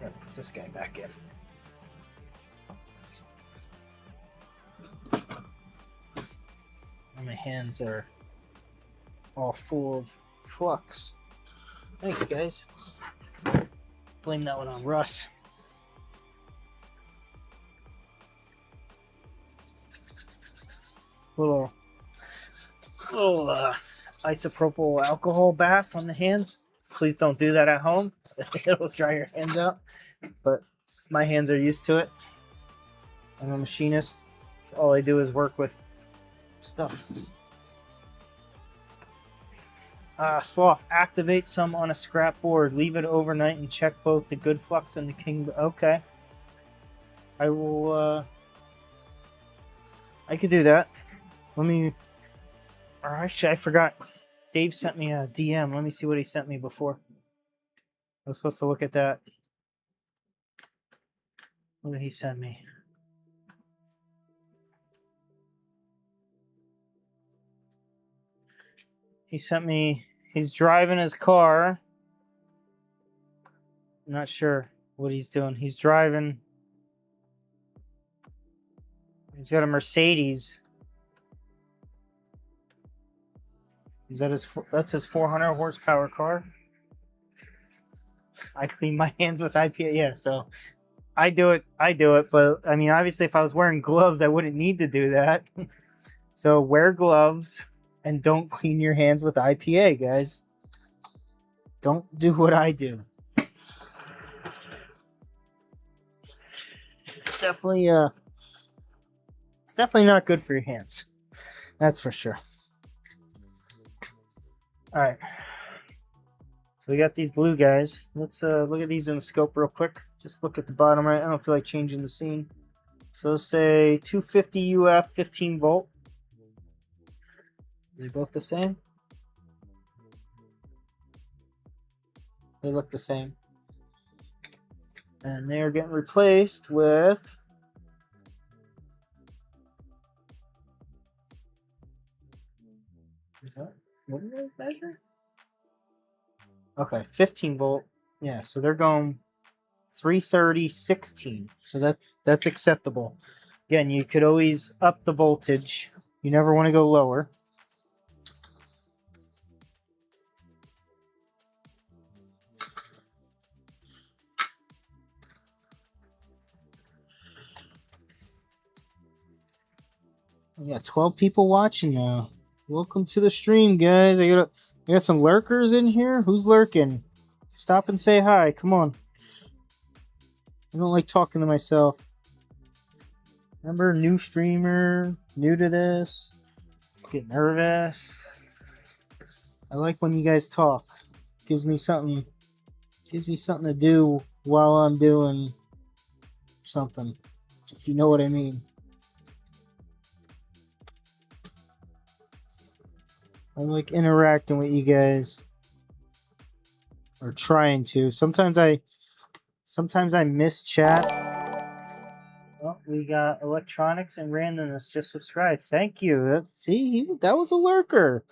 Put this guy back in. My hands are all full of flux. Thank you, guys. Blame that one on Russ. Little isopropyl alcohol bath on the hands. Please don't do that at home. It'll dry your hands out. But my hands are used to it. I'm a machinist. All I do is work with stuff. Sloth, activate some on a scrap board. Leave it overnight and check both the good flux and the king. Okay. I will, I could do that. Let me, or actually, I forgot. Dave sent me a DM. Let me see what he sent me before. I was supposed to look at that. What did he send me? He sent me, he's driving his car. I'm not sure what he's doing. He's driving. He's got a Mercedes. Is that that's his 400 horsepower car? I clean my hands with IPA. Yeah, so I do it. But I mean, obviously, if I was wearing gloves, I wouldn't need to do that. So wear gloves and don't clean your hands with IPA, guys. Don't do what I do. It's definitely not good for your hands. That's for sure. All right. So we got these blue guys. Let's look at these in the scope real quick. Just look at the bottom right. I don't feel like changing the scene. So say 250 UF, 15 volt. Are they both the same? They look the same. And they are getting replaced with what did I measure? Okay, 15 volt. Yeah, so they're going 330, 16. So that's acceptable. Again, you could always up the voltage. You never want to go lower. We got 12 people watching now. Welcome to the stream, guys. I got some lurkers in here. Who's lurking? Stop and say hi. Come on. I don't like talking to myself. Remember, new streamer, new to this. Get nervous. I like when you guys talk. Gives me something to do while I'm doing something. If you know what I mean. I like interacting with you guys. Or trying to. Sometimes I miss chat. Well, we got electronics and randomness just subscribed. Thank you. See, that was a lurker.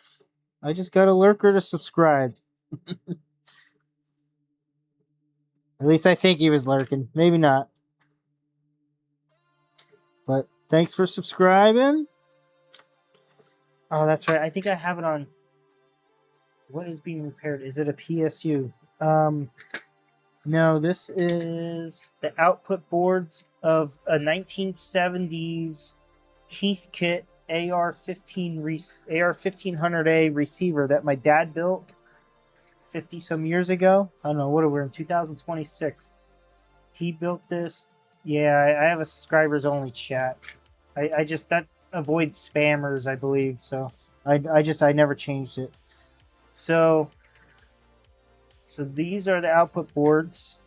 I just got a lurker to subscribe. At least I think he was lurking. Maybe not. But thanks for subscribing. Oh, that's right. I think I have it on. What is being repaired? Is it a PSU? No, this is the output boards of a 1970s Heathkit AR-1500A receiver that my dad built 50 some years ago. I don't know, what are we in 2026? He built this. Yeah, I have a subscribers only chat. I just, that avoids spammers, I believe. So I never changed it. So these are the output boards.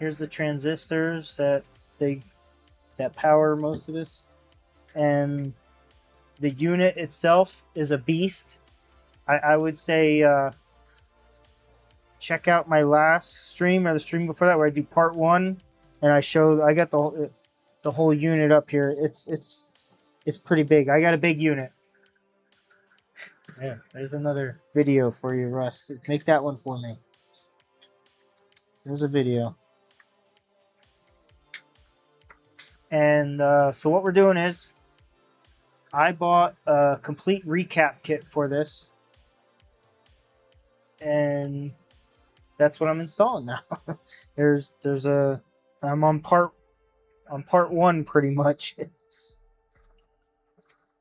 Here's the transistors that power most of this. And the unit itself is a beast. I would say check out my last stream or the stream before that where I do part 1 and I got the whole unit up here. It's pretty big. I got a big unit. Yeah, there's another video for you, Russ. Make that one for me. There's a video. And so what we're doing is I bought a complete recap kit for this. And that's what I'm installing now. I'm on part 1 pretty much.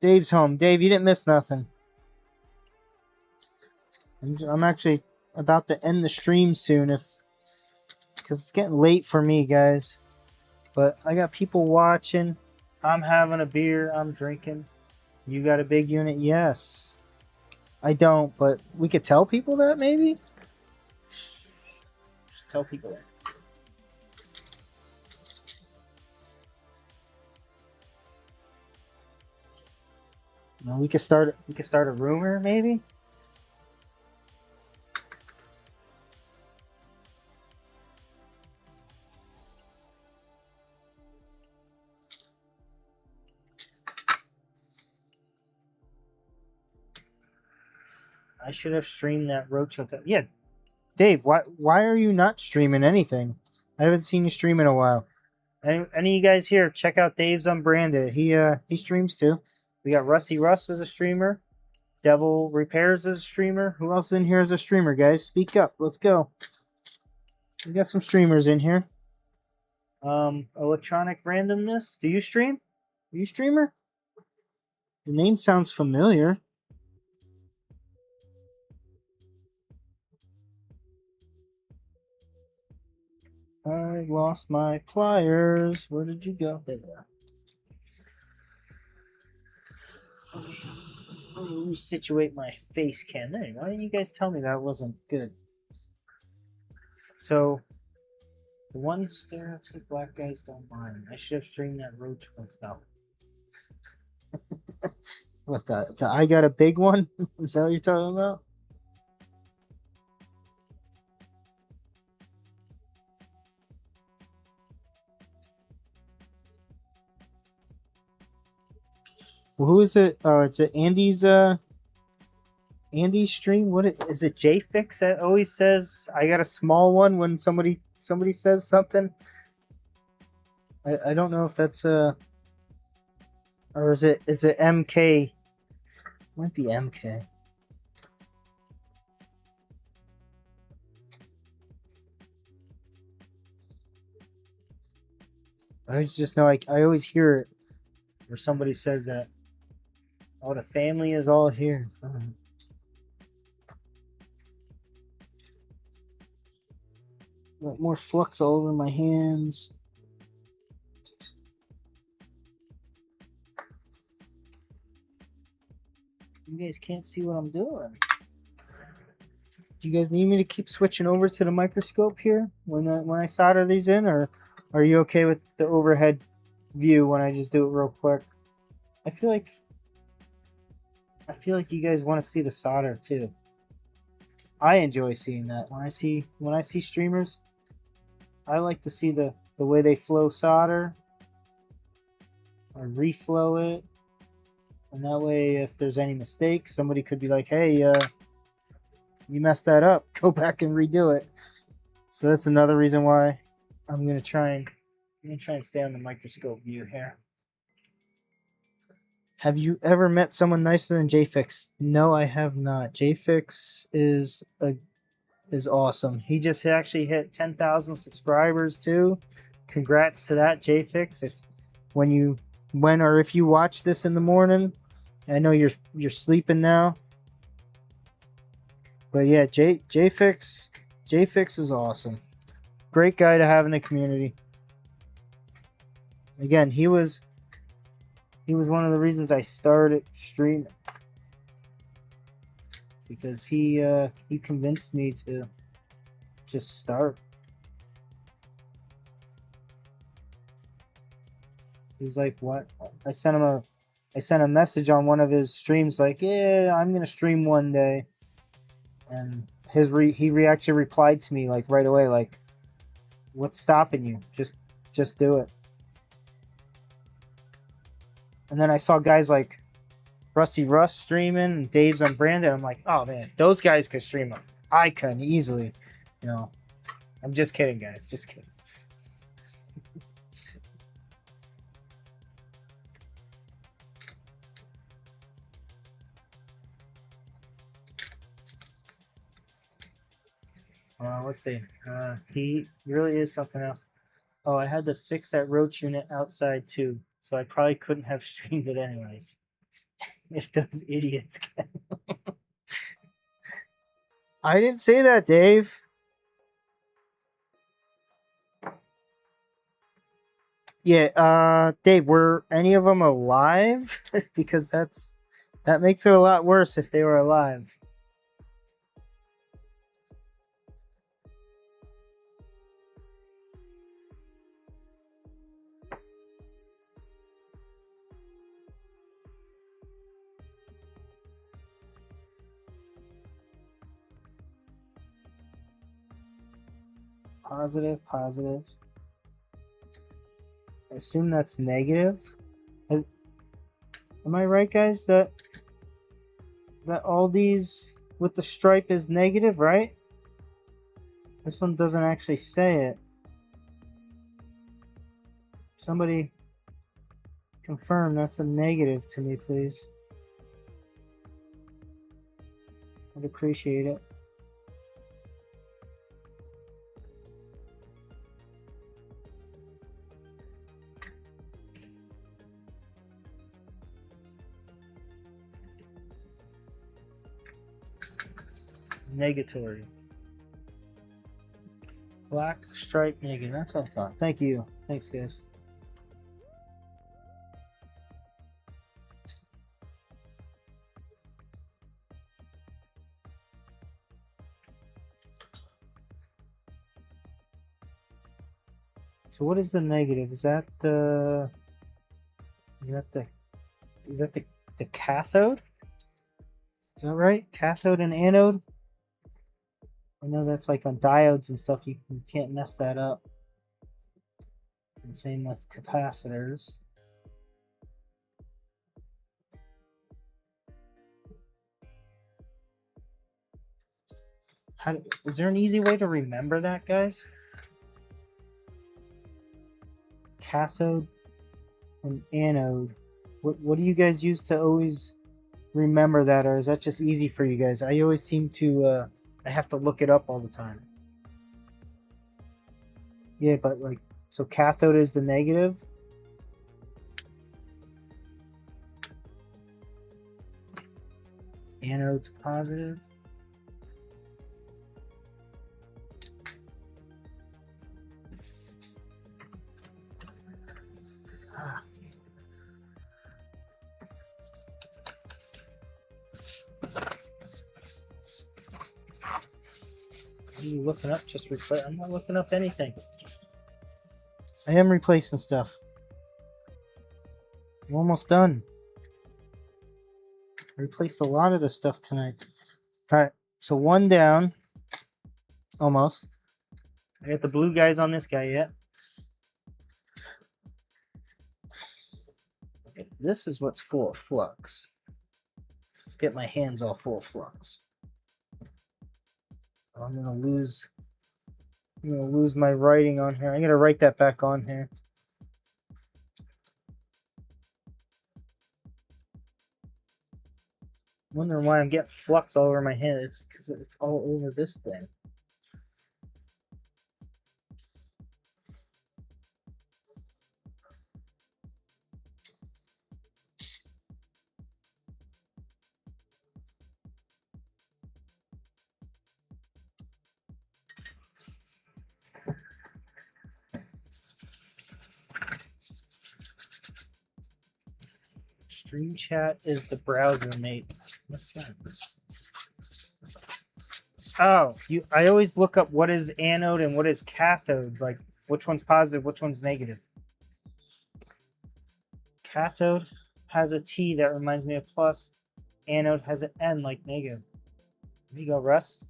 Dave's home. Dave, you didn't miss nothing. I'm actually about to end the stream soon, if because it's getting late for me, guys. But I got people watching. I'm having a beer. I'm drinking. You got a big unit? Yes. I don't, but we could tell people that maybe. Just tell people that. You know, we could start. We could start a rumor, maybe. I should have streamed that Roach Hotel. Yeah, Dave. Why are you not streaming anything? I haven't seen you stream in a while. Any of you guys here? Check out Dave's Unbranded. He streams too. We got Rusty Russ as a streamer. Devil Repairs as a streamer. Who else in here is a streamer, guys? Speak up. Let's go. We got some streamers in here. Electronic Randomness. Do you stream? Are you a streamer? The name sounds familiar. I lost my pliers. Where did you go? There they are. Let me situate my face cam. There, why didn't you guys tell me that wasn't good? So, the one stereotype black guys don't mind. I should have streamed that Roach once now. What, the I got a big one? Is that what you're talking about? Well, who is it? Oh, it's Andy's Andy's stream. What is it? JFix that always says I got a small one when somebody says something. I don't know if that's or is it MK? Might be MK. I just know I always hear it where somebody says that. Oh, the family is all here. Got more flux all over my hands. You guys can't see what I'm doing. Do you guys need me to keep switching over to the microscope here when I solder these in, or are you okay with the overhead view when I just do it real quick? I feel like you guys want to see the solder too. I enjoy seeing that when I see streamers. I like to see the way they flow solder or reflow it, and that way, if there's any mistakes, somebody could be like, "Hey, you messed that up. Go back and redo it." So that's another reason why I'm gonna try and stay on the microscope view here. Have you ever met someone nicer than JFix? No, I have not. JFix is awesome. He just actually hit 10,000 subscribers too. Congrats to that, JFix. If you watch this in the morning, I know you're sleeping now. But yeah, JFix is awesome. Great guy to have in the community. Again, he was one of the reasons I started streaming, because he convinced me to just start. He was like, "What?" I sent a message on one of his streams like, "Yeah, I'm gonna stream one day," and he actually replied to me like right away, like, "What's stopping you? Just do it." And then I saw guys like Rusty Russ streaming and Dave's Unbranded. I'm like, oh man, if those guys could stream them, I can easily. You know, I'm just kidding, guys. Just kidding. Let's see. He really is something else. Oh, I had to fix that Roach unit outside too, so I probably couldn't have streamed it anyways. If those idiots can. I didn't say that, Dave. Yeah, Dave, were any of them alive? Because that makes it a lot worse if they were alive. Positive, positive. I assume that's negative. Am I right, guys? That all these with the stripe is negative, right? This one doesn't actually say it. Somebody confirm that's a negative to me, please. I'd appreciate it. Negatory. Black stripe negative. That's what I thought. Thank you. Thanks, guys. So what is the negative? Is that the the cathode? Is that right? Cathode and anode? I know that's like on diodes and stuff. You can't mess that up. And same with capacitors. Is there an easy way to remember that, guys? Cathode and anode. What do you guys use to always remember that, or is that just easy for you guys? I always seem to I have to look it up all the time. Yeah, but like, so cathode is the negative. Anode's positive. What are you looking up? Just replace. I'm not looking up anything. I am replacing stuff. I'm almost done. I replaced a lot of the stuff tonight. Alright, so one down. Almost. I got the blue guys on this guy yet. Okay, this is what's full of flux. Let's get my hands all full of flux. I'm gonna lose my writing on here. I'm gonna write that back on here. Wondering why I'm getting flux all over my hand. It's because it's all over this thing. Stream chat is the browser mate. What's that? Oh, I always look up what is anode and what is cathode, like which one's positive, which one's negative. Cathode has a T that reminds me of plus. Anode has an N like negative. There you go, Russ.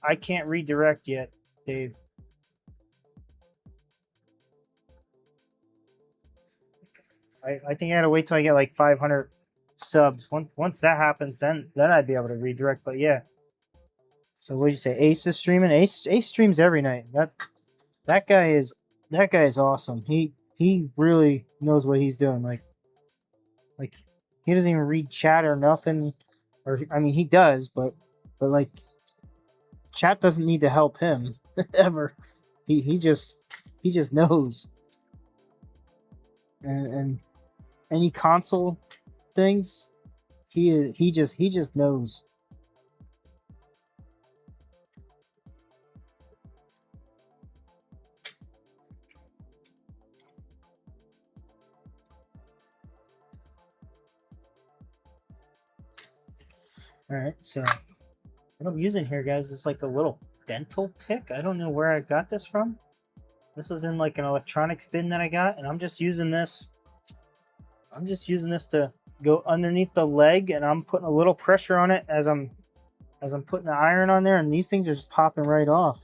I can't redirect yet, Dave. I think I gotta wait till I get like 500 subs. Once that happens, then I'd be able to redirect. But yeah. So what did you say? Ace is streaming. Ace streams every night. That guy is awesome. He really knows what he's doing. Like he doesn't even read chat or nothing. Or I mean he does, but like chat doesn't need to help him ever. He just knows. And any console things, he just knows. All right, so what I'm using here, guys, is like a little dental pick. I don't know where I got this from. This is in like an electronics bin that I got, and I'm just using this. I'm just using this to go underneath the leg, and I'm putting a little pressure on it as I'm putting the iron on there, and these things are just popping right off.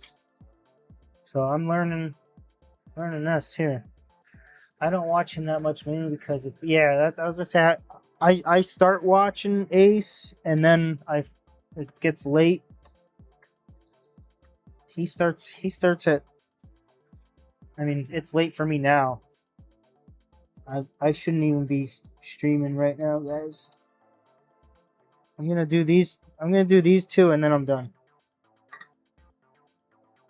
So I'm learning this here. I don't watch him that much, mainly because it's, yeah, that I was gonna say, I start watching Ace, and then it gets late. He starts at, I mean, it's late for me now. I shouldn't even be streaming right now, guys. I'm gonna do these two, and then I'm done.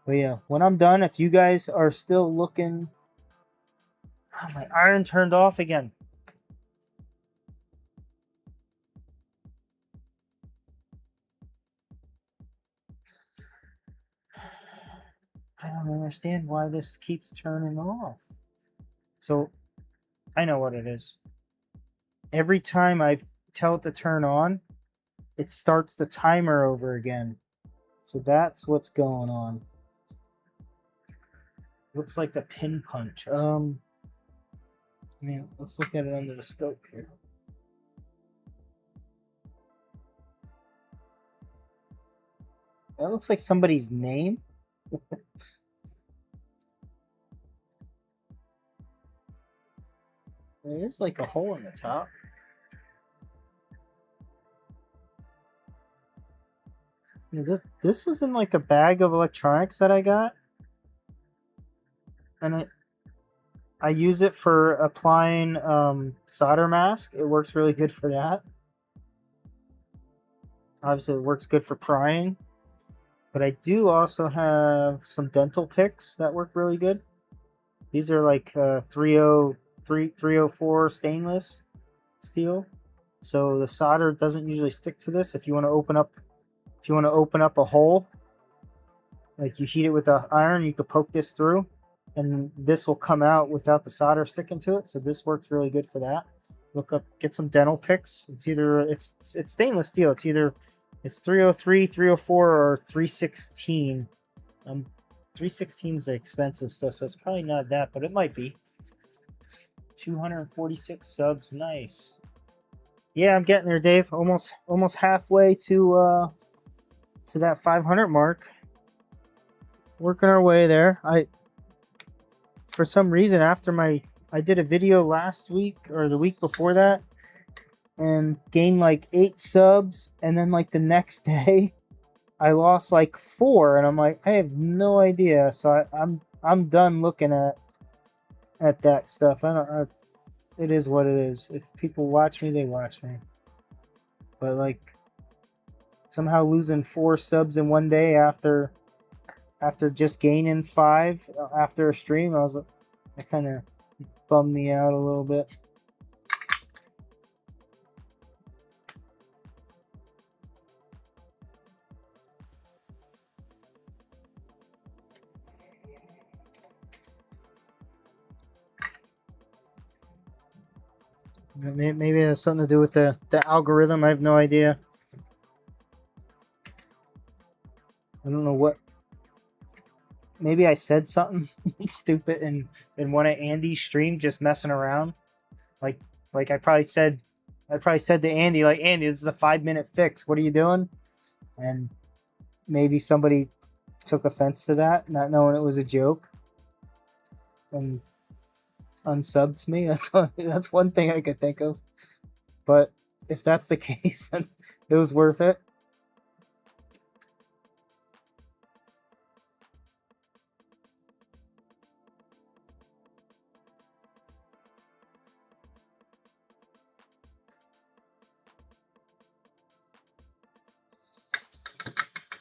But yeah, when I'm done, if you guys are still looking, oh, my iron turned off again. I don't understand why this keeps turning off. So I know what it is. Every time I tell it to turn on, it starts the timer over again. So that's what's going on. Looks like the pin punch. I mean, let's look at it under the scope here. That looks like somebody's name. There is like a hole in the top. This was in like a bag of electronics that I got, and I use it for applying solder mask. It works really good for that. Obviously, it works good for prying, but I do also have some dental picks that work really good. These are like 304 stainless steel, so the solder doesn't usually stick to this. If you want to open up a hole, like you heat it with the iron, you could poke this through, and this will come out without the solder sticking to it. So this works really good for that. Look up, get some dental picks. It's stainless steel. It's 303, 304, or 316. 316 is the expensive stuff, so it's probably not that, but it might be. 246 subs, nice. Yeah, I'm getting there, Dave. Almost halfway to that 500 mark. Working our way there. For some reason, after I did a video last week or the week before that, and gained like 8 subs, and then like the next day I lost like 4, and I'm like, I have no idea. So I'm done looking at that stuff. It is what it is. If people watch me, they watch me. But like, somehow losing 4 subs in one day after just gaining 5 after a stream, that kind of bummed me out a little bit. Maybe it has something to do with the algorithm. I have no idea. I don't know what. Maybe I said something stupid in one of Andy's stream, just messing around. Like I probably said to Andy, like, Andy, this is a 5-minute fix. What are you doing? And maybe somebody took offense to that, not knowing it was a joke, and unsubbed me. That's one thing I could think of. But if that's the case, then it was worth it.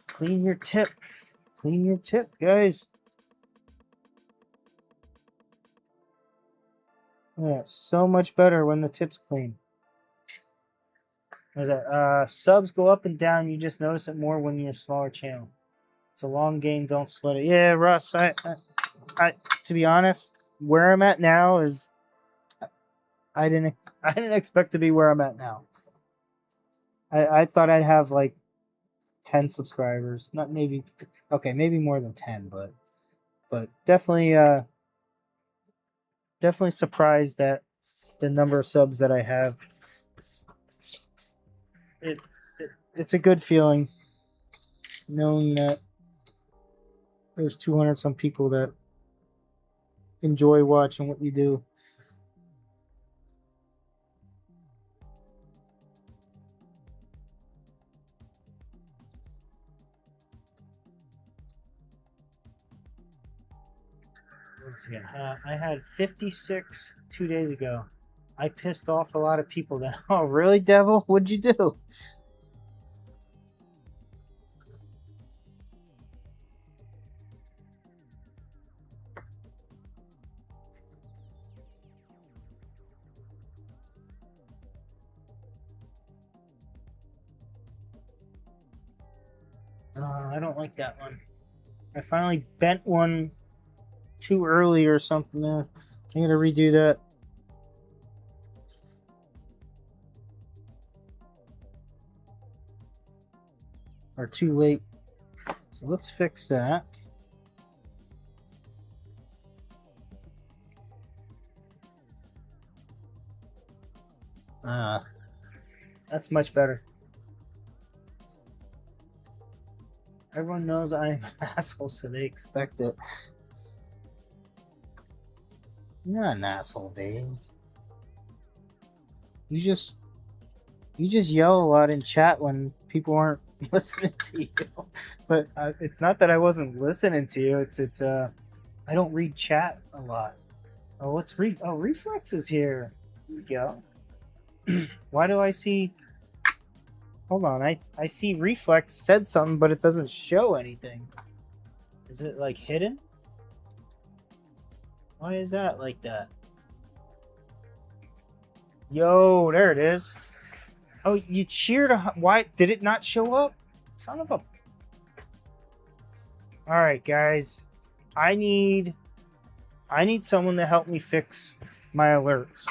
Clean your tip. Clean your tip, guys. Yeah, it's so much better when the tip's clean. What is that? Subs go up and down. You just notice it more when you're a smaller channel. It's a long game. Don't sweat it. Yeah, Russ. I to be honest, where I'm at now is I didn't expect to be where I'm at now. I thought I'd have like 10 subscribers. Not maybe okay, maybe more than 10, but definitely definitely surprised at the number of subs that I have. It's a good feeling knowing that there's 200 some people that enjoy watching what you do. Once again, I had 56 2 days ago. I pissed off a lot of people. That oh really, Devil? What'd you do? I don't like that one. I finally bent one too early or something. I gotta redo that. Or too late. So let's fix that. That's much better. Everyone knows I'm an asshole, so they expect it. You're not an asshole, Dave. You just yell a lot in chat when people aren't listening to you. But it's not that I wasn't listening to you. It's I don't read chat a lot. Oh, what's Reflex is here. Here we go. Why do I see? Hold on, I see Reflex said something, but it doesn't show anything. Is it like hidden? Why is that like that? Yo, there it is. Oh, you cheered. Why did it not show up? Son of a. All right, guys. I need someone to help me fix my alerts.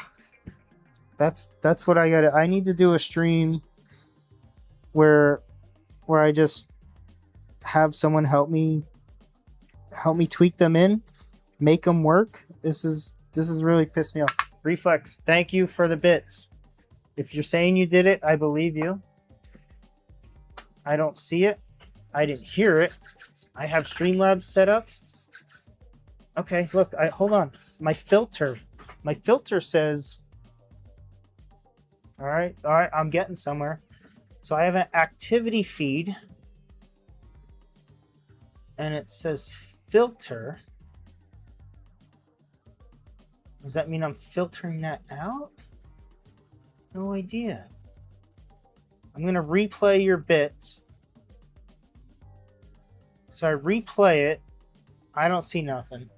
That's what I got. I need to do a stream where I just have someone help me tweak them in, make them work. This is really pissed me off. Reflex, thank you for the bits. If you're saying you did it, I believe you. I don't see it. I didn't hear it. I have Streamlabs set up. Okay, look, hold on. My filter says, all right, I'm getting somewhere. So I have an activity feed and it says filter. Does that mean I'm filtering that out? No idea. I'm going to replay your bits. So I replay it. I don't see nothing.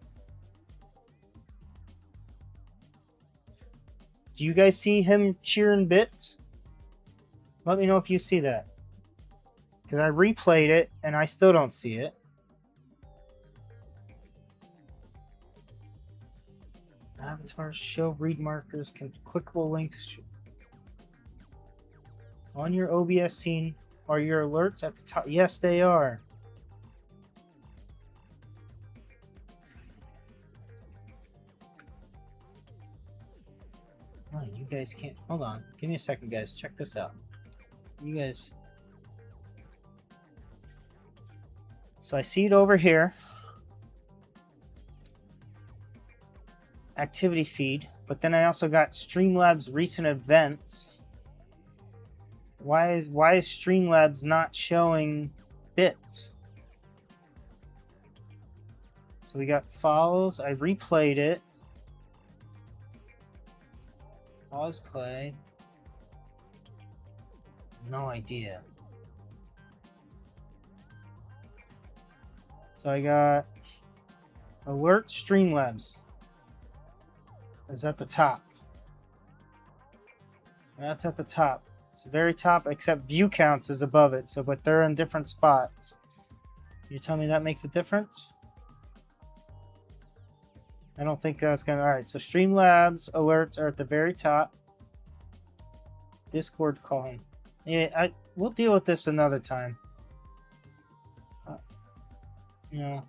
Do you guys see him cheering bits? Let me know if you see that. Because I replayed it and I still don't see it. Avatars show read markers, clickable links. On your OBS scene, are your alerts at the top? Yes, they are. Oh, you guys can't. Hold on. Give me a second, guys. Check this out. You guys. So I see it over here. Activity feed. But then I also got Streamlabs recent events. Why is Streamlabs not showing bits? So we got follows. I replayed it. Pause play. No idea. So I got Alert Streamlabs. Is at the top. That's at the top. It's the very top, except view counts is above it. So, but they're in different spots. You tell me that makes a difference? I don't think that's gonna. All right. So Streamlabs alerts are at the very top. Discord calling. Yeah, we'll deal with this another time. You know,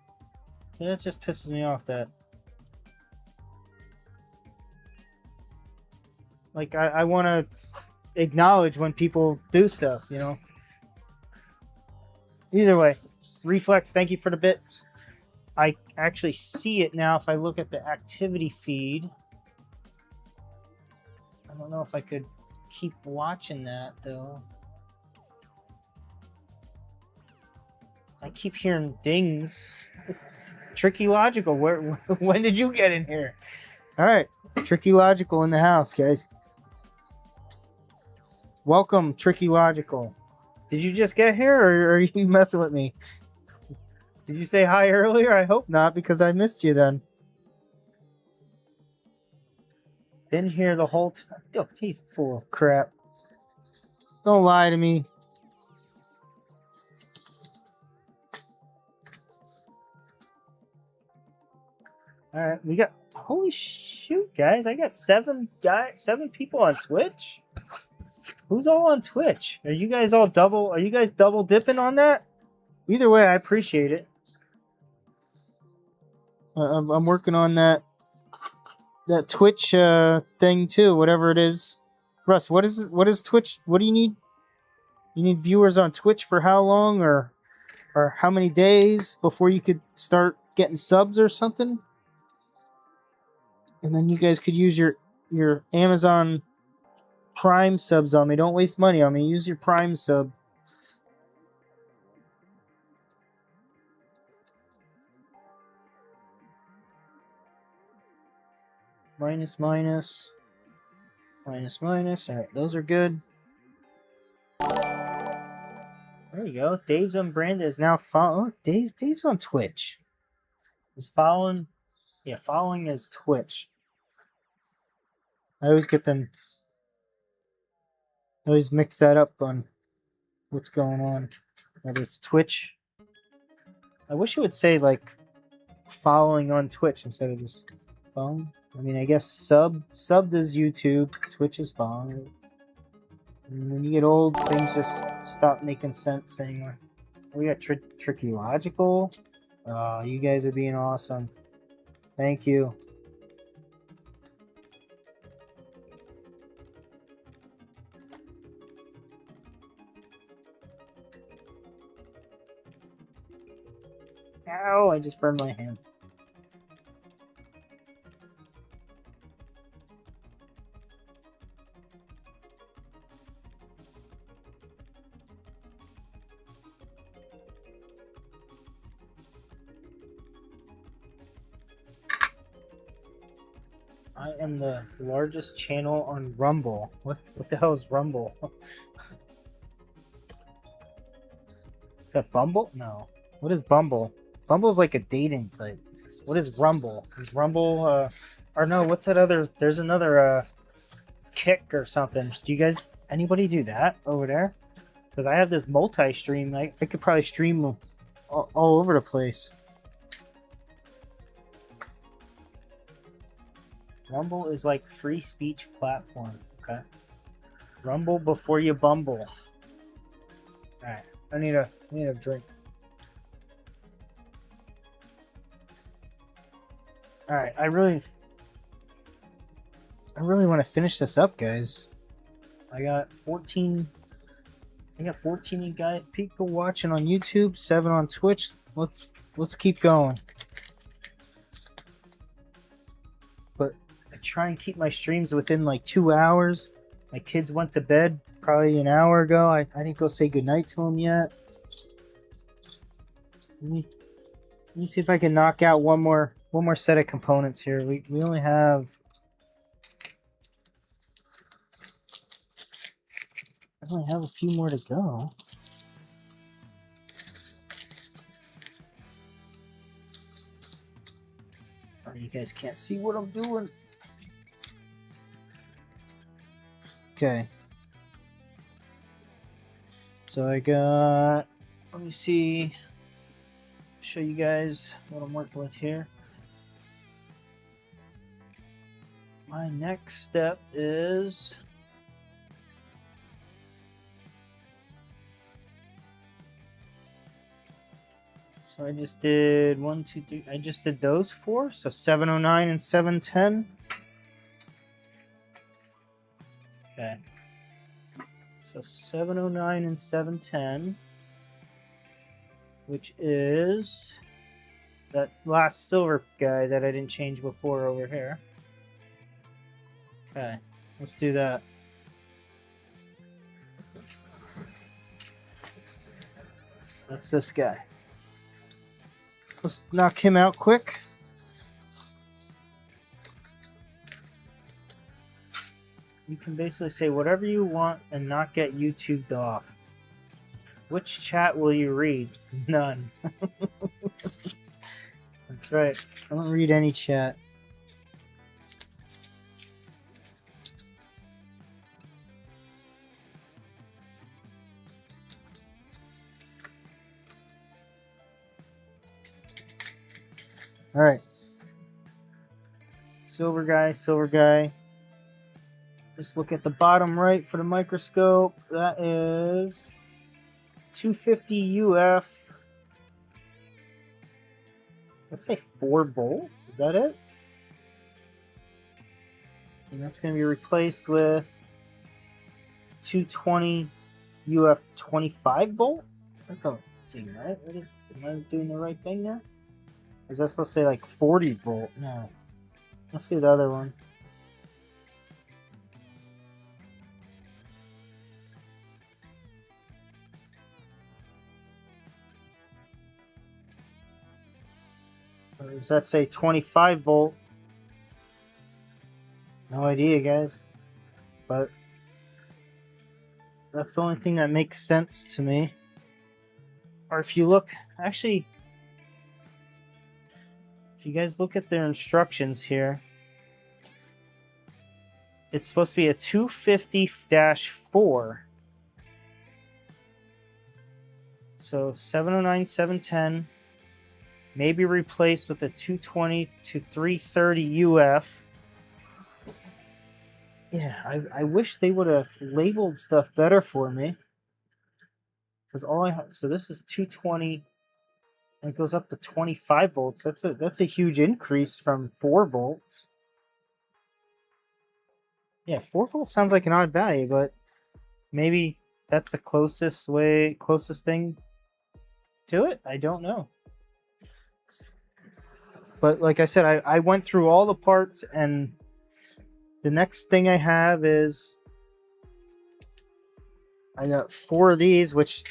that just pisses me off that. Like, I want to acknowledge when people do stuff, you know? Either way, Reflex, thank you for the bits. I actually see it now if I look at the activity feed. I don't know if I could keep watching that, though. I keep hearing dings. Tricky Logical, when did you get in here? All right, Tricky Logical in the house, guys. Welcome, Tricky Logical. Did you just get here, or are you messing with me? Did you say hi earlier? I hope not, because I missed you then. Been here the whole time. Oh, he's full of crap. Don't lie to me. All right, we got. Holy shoot, guys! I got seven people on Twitch. Who's all on Twitch? Are you guys all double? Are you guys double dipping on that? Either way, I appreciate it. I'm working on that Twitch thing too, whatever it is. Russ, what is Twitch? What do you need? You need viewers on Twitch for how long, or how many days before you could start getting subs or something? And then you guys could use your Amazon Prime subs on me. Don't waste money on me. Use your Prime sub. Minus. All right, those are good. There you go. Dave's Unbranded is now following. Oh, Dave's on Twitch. He's following. Yeah, following is Twitch. I always get them. I always mix that up on what's going on. Whether it's Twitch. I wish it would say like following on Twitch instead of just following. I mean, I guess subbed is YouTube. Twitch is following. And when you get old, things just stop making sense anymore. We got Tricky Logical. You guys are being awesome. Thank you. Ow, I just burned my hand. I am the largest channel on Rumble. What the hell is Rumble? Is that Bumble? No. What is Bumble? Bumble's like a dating site. What is Rumble? Is Rumble or no, what's that other, there's another Kick or something. Do you guys, anybody do that over there? Because I have this multi-stream. I could probably stream all over the place. Rumble is like free speech platform. Okay. Rumble before you bumble. Alright. I need a drink. Alright, I really want to finish this up, guys. I got 14 people watching on YouTube, 7 on Twitch. Let's keep going. But I try and keep my streams within like 2 hours. My kids went to bed probably an hour ago. I didn't go say goodnight to them yet. Let me see if I can knock out one more set of components here. We only have, I only have a few more to go. guys can't see what I'm doing. Okay. So I got, let me see, show you guys what I'm working with here. My next step is so I just did 1, 2, 3. I just did those 4. So 709 and 710. Okay. So 709 and 710, which is that last silver guy that I didn't change before over here. Okay, let's do that. That's this guy. Let's knock him out quick. You can basically say whatever you want and not get YouTubed off. Which chat will you read? None. That's right. I don't read any chat. All right. Silver guy, silver guy. Just look at the bottom right for the microscope. That is 250 UF. Let's say 4 volts. Is that it? And that's going to be replaced with 220 UF 25 volt. That don't seem right. What is? Am I doing the right thing there? Or is that supposed to say like 40 volt? No. Let's see the other one. Or does that say 25 volt? No idea, guys. But that's the only thing that makes sense to me. Or if you look, actually, if you guys look at their instructions here, it's supposed to be a 250-4. So 709, 710 may be replaced with a 220 to 330 UF. Yeah, I wish they would have labeled stuff better for me. Because all I have, so this is 220, and it goes up to 25 volts. That's a huge increase from 4 volts. Yeah, 4 volts sounds like an odd value, but maybe that's the closest thing to it. I don't know. But like I said, I went through all the parts, and the next thing I have is I got 4 of these, which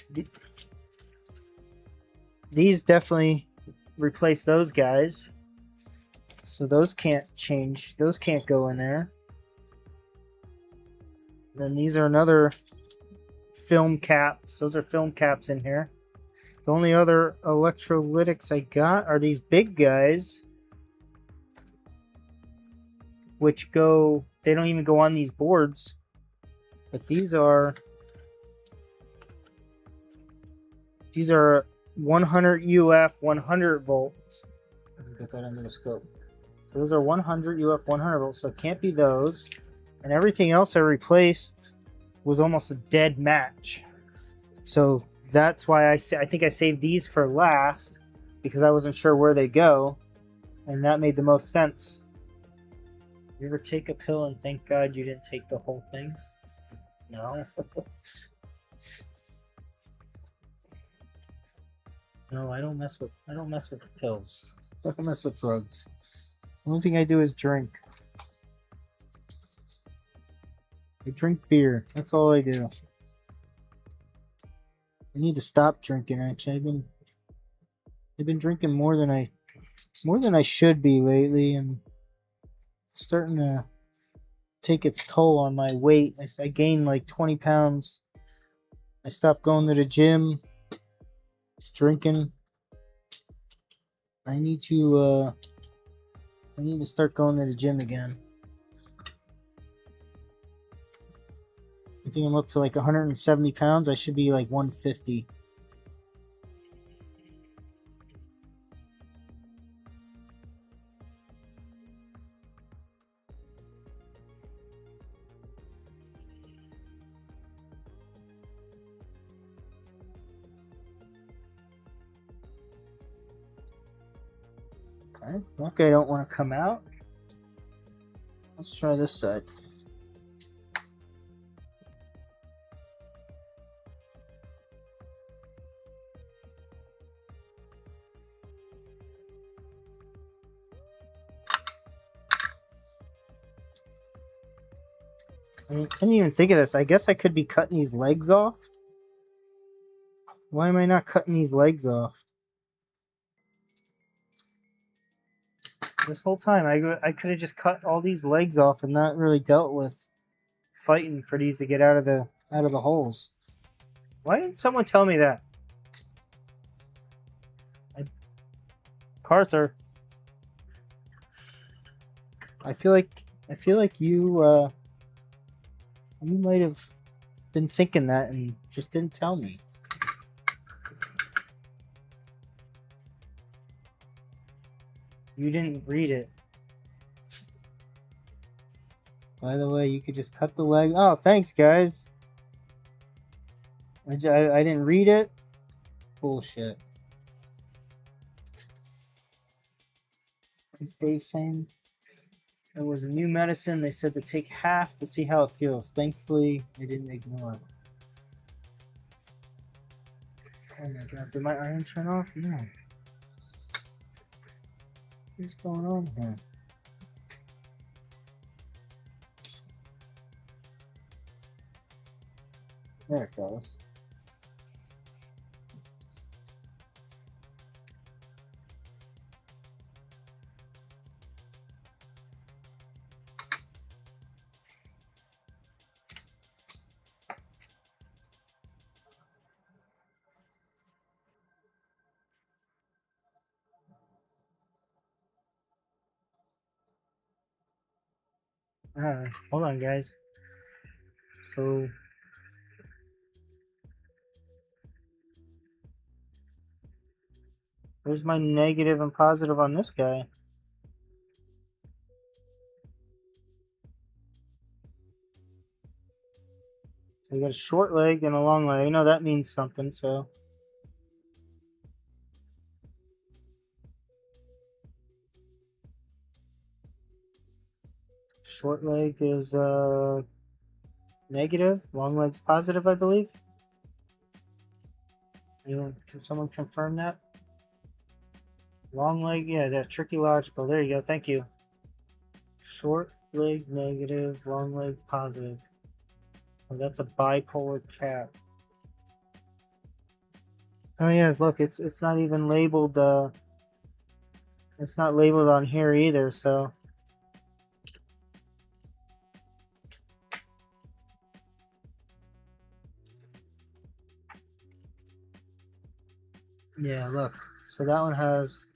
these definitely replace those guys. So those can't change. Those can't go in there. Then these are another film caps. Those are film caps in here. The only other electrolytics I got are these big guys, which go, they don't even go on these boards. But these are 100 UF 100 volts. Let me get that under the scope. So those are 100 UF 100 volts, so it can't be those. And everything else I replaced was almost a dead match. So that's why I think I saved these for last, because I wasn't sure where they go, and that made the most sense. You ever take a pill and thank God you didn't take the whole thing? No. No, I don't mess with pills. I don't mess with drugs. The only thing I do is drink. I drink beer. That's all I do. I need to stop drinking. Actually, I've been drinking more than I should be lately, and it's starting to take its toll on my weight. I gained like 20 pounds. I stopped going to the gym. Drinking. I need to I need to start going to the gym again. I think I'm up to like 170 pounds. I should be like 150. Okay, that guy don't want to come out. Let's try this side. I didn't even think of this. I guess I could be cutting these legs off. Why am I not cutting these legs off? This whole time, I could have just cut all these legs off and not really dealt with fighting for these to get out of the holes. Why didn't someone tell me that? Carther, I feel like you you might have been thinking that and just didn't tell me. You didn't read it. By the way, you could just cut the leg. Oh, thanks, guys. I didn't read it. Bullshit. Is Dave saying there was a new medicine? They said to take half to see how it feels. Thankfully, I didn't ignore it. Oh my god, did my iron turn off? No. What's going on here? There it goes. Hold on, guys. So where's my negative and positive on this guy? So we got a short leg and a long leg. I know that means something, so. Short leg is negative. Long leg's positive, I believe. Can someone confirm that? Long leg, yeah, that's tricky logical. There you go. Thank you. Short leg negative, long leg positive. Oh, that's a bipolar cap. Oh yeah, look, it's not even labeled. It's not labeled on here either. So yeah, look. So that one has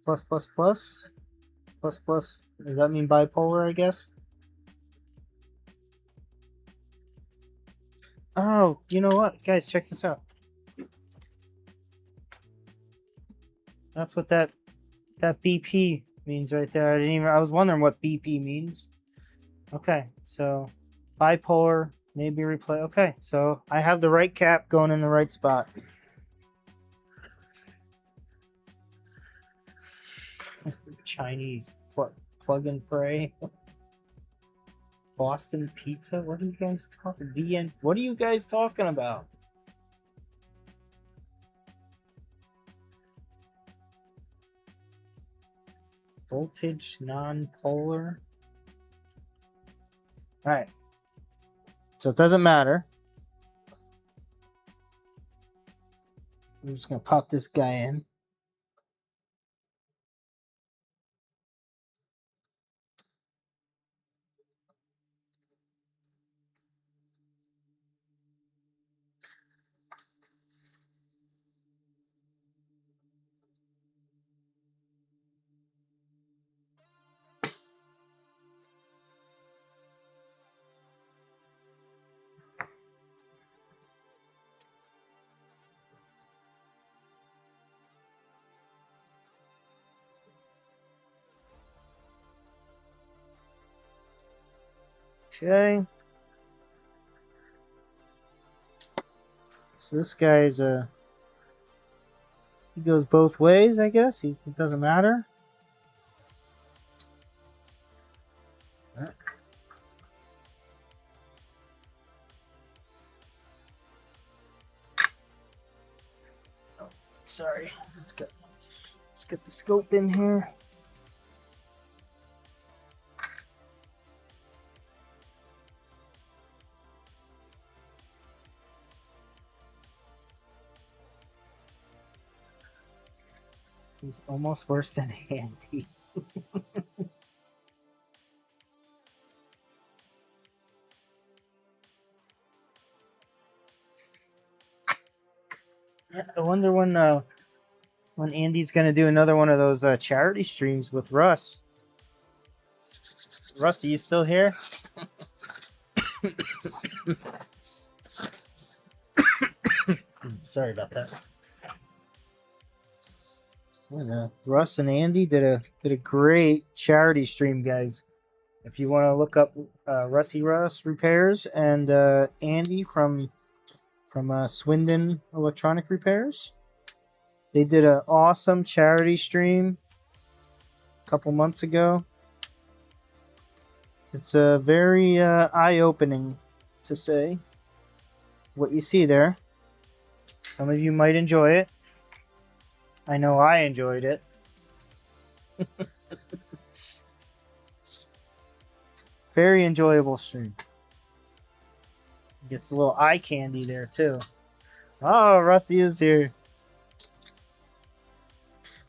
plus plus plus plus plus. Does that mean bipolar? I guess. Oh, you know what, guys? Check this out. That's what that BP means right there. I was wondering what BP means. Okay, so bipolar, maybe replay. Okay, so I have the right cap going in the right spot. Chinese plug and pray. Boston pizza. What are you guys talking? VN. What are you guys talking about? Voltage non-polar. All right. So it doesn't matter. I'm just gonna pop this guy in. Okay. So this guy's he goes both ways, I guess. It doesn't matter. Oh, sorry. Let's get the scope in here. He's almost worse than Andy. I wonder when Andy's gonna do another one of those charity streams with Russ. Russ, are you still here? Sorry about that. Yeah, Russ and Andy did a great charity stream, guys. If you want to look up Rusty Russ Repairs and Andy from Swindon Electronic Repairs, they did an awesome charity stream a couple months ago. It's very eye-opening to say what you see there. Some of you might enjoy it. I know I enjoyed it. Very enjoyable stream. Gets a little eye candy there too. Oh, Rusty is here.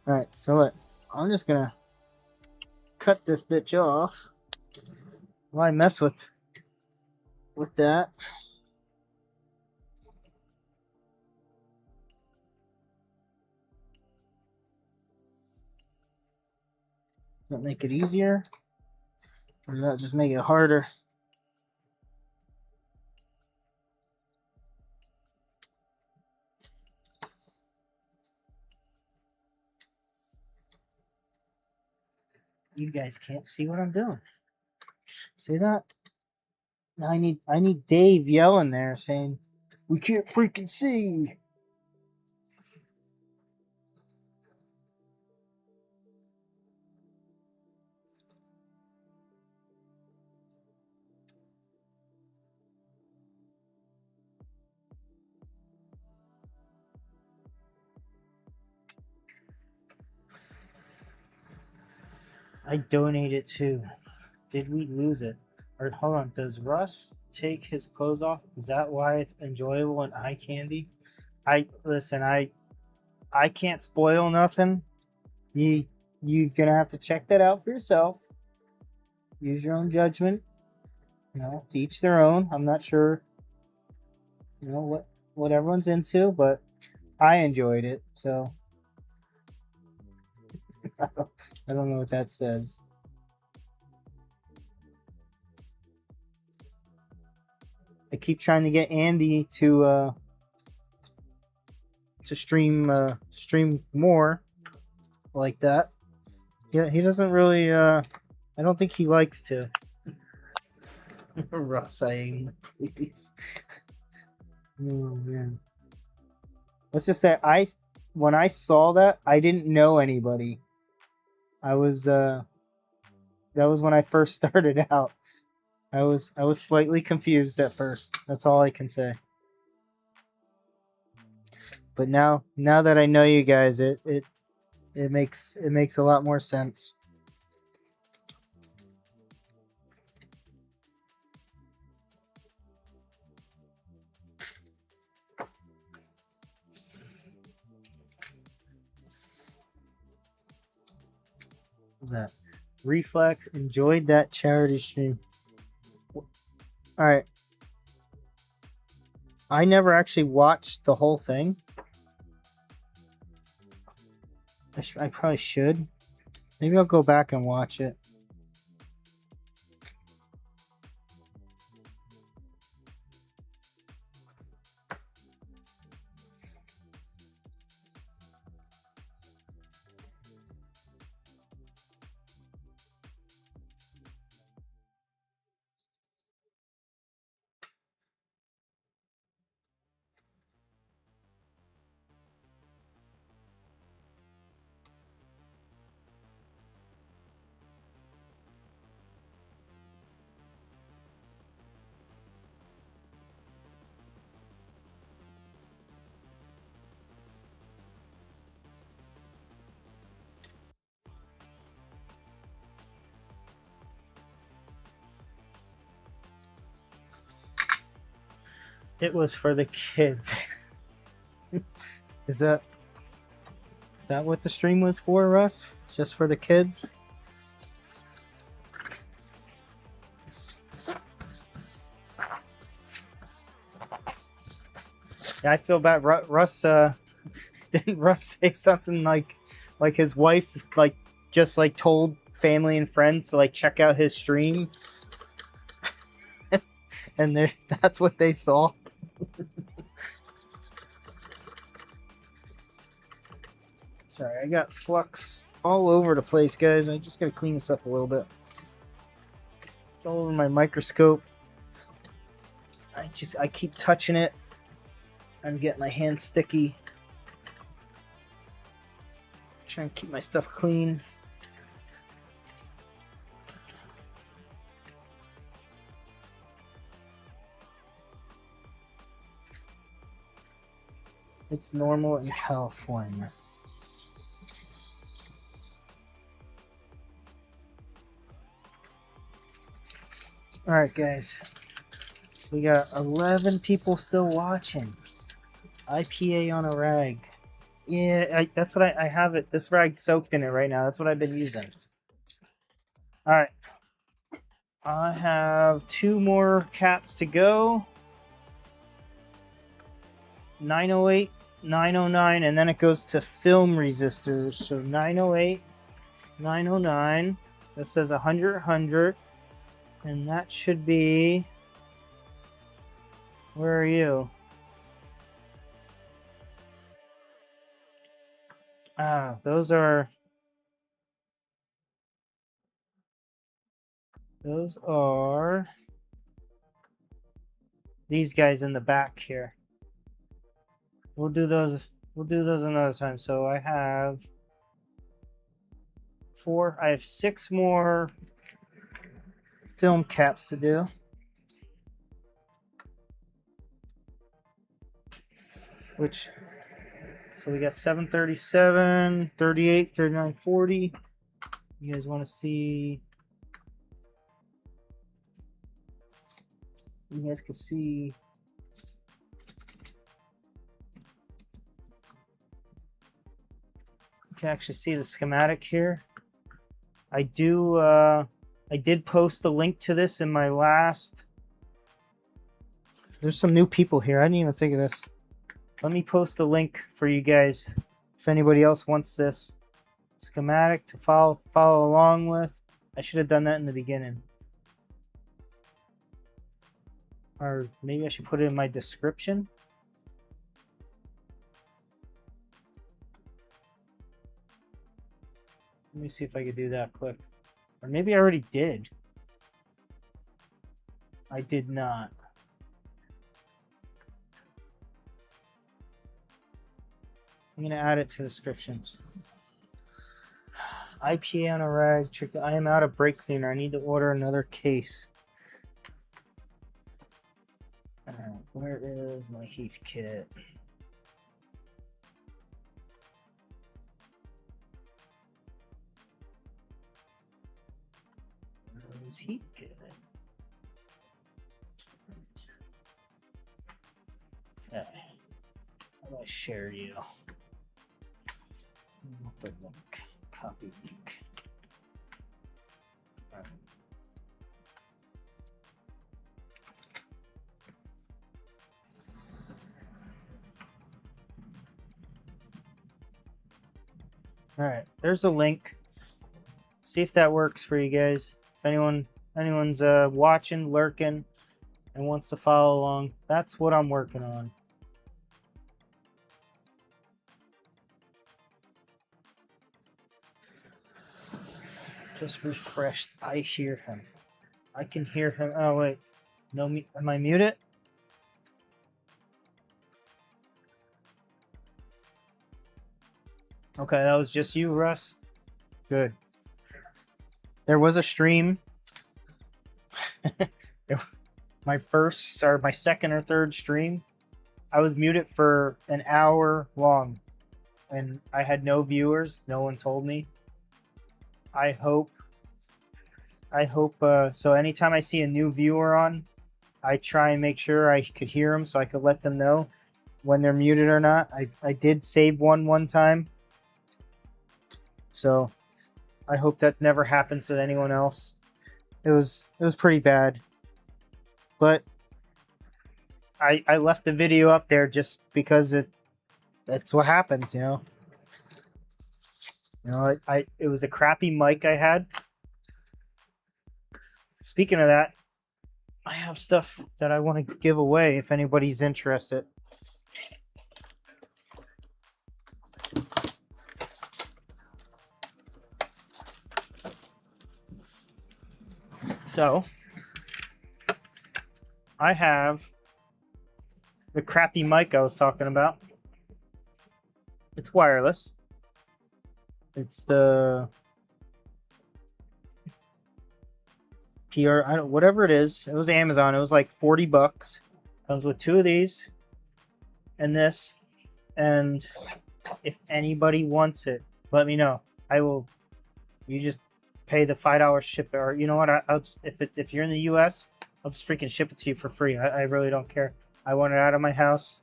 Alright, so look. I'm just gonna cut this bitch off. Why mess with that? Does that make it easier? Or does that just make it harder? You guys can't see what I'm doing. See that? Now I need Dave yelling there saying, "We can't freaking see." I donated too. Did we lose it? Or hold on, does Russ take his clothes off? Is that why it's enjoyable and eye candy? I can't spoil nothing. You're gonna have to check that out for yourself. Use your own judgment. You know, to each their own. I'm not sure, you know, what everyone's into, but I enjoyed it, so I don't know what that says. I keep trying to get Andy to stream more like that. Yeah, he doesn't really I don't think he likes to. Russ, please. Oh man. Let's just say when I saw that, I didn't know anybody. I was that was when I first started out. I was slightly confused at first. That's all I can say. But now that I know you guys, it makes a lot more sense. That Reflex enjoyed that charity stream. All right. I never actually watched the whole thing. I probably should. Maybe I'll go back and watch it. It was for the kids. Is that what the stream was for, Russ? Just for the kids? Yeah, I feel bad. Russ, didn't Russ say something like his wife just told family and friends to check out his stream, and that's what they saw. Sorry, I got flux all over the place, guys. I just gotta clean this up a little bit. It's all over my microscope. I keep touching it. I'm getting my hands sticky. Trying to keep my stuff clean. It's normal in California. Alright, guys. We got 11 people still watching. IPA on a rag. Yeah, that's what I have it. This rag soaked in it right now. That's what I've been using. Alright. I have 2 more caps to go. 908, 909, and then it goes to film resistors. So 908, 909. That says 100, 100. And that should be... Where are you? Ah, those are these guys in the back here. We'll do those another time. So I have 6 more film caps to do. So we got 737, 38, 39, 40. You guys want to see? You guys can see. You can actually see the schematic here. I did post the link to this in my last. There's some new people here. I didn't even think of this. Let me post the link for you guys if anybody else wants this schematic to follow along with. I should have done that in the beginning. Or maybe I should put it in my description. Let me see if I could do that quick. Or maybe I already did. I did not. I'm going to add it to descriptions. IPA on a rag. I am out of brake cleaner. I need to order another case. Where is my Heathkit? Where is Heathkit? Okay. How do I share you? The link. Copy link. All right. All right, there's a link. See if that works for you guys. If anyone's watching, lurking, and wants to follow along, that's what I'm working on. Just refreshed. I hear him. I can hear him. Oh wait, no, am I muted? Okay, that was just you, Russ. Good. There was a stream. My second or third stream. I was muted for an hour long, and I had no viewers. No one told me. I hope. So anytime I see a new viewer on, I try and make sure I could hear them so I could let them know when they're muted or not. I did save one time, so I hope that never happens to anyone else. It was pretty bad, but I left the video up there just because that's what happens, you know. You know, it was a crappy mic I had. Speaking of that, I have stuff that I want to give away if anybody's interested. So, I have the crappy mic I was talking about. It's wireless. It's the PR, whatever it is. It was Amazon. It was like $40. Comes with two of these and this. And if anybody wants it, let me know. I will. You just pay the $5 ship, or you know what? I'll just, if you're in the U.S., I'll just freaking ship it to you for free. I really don't care. I want it out of my house.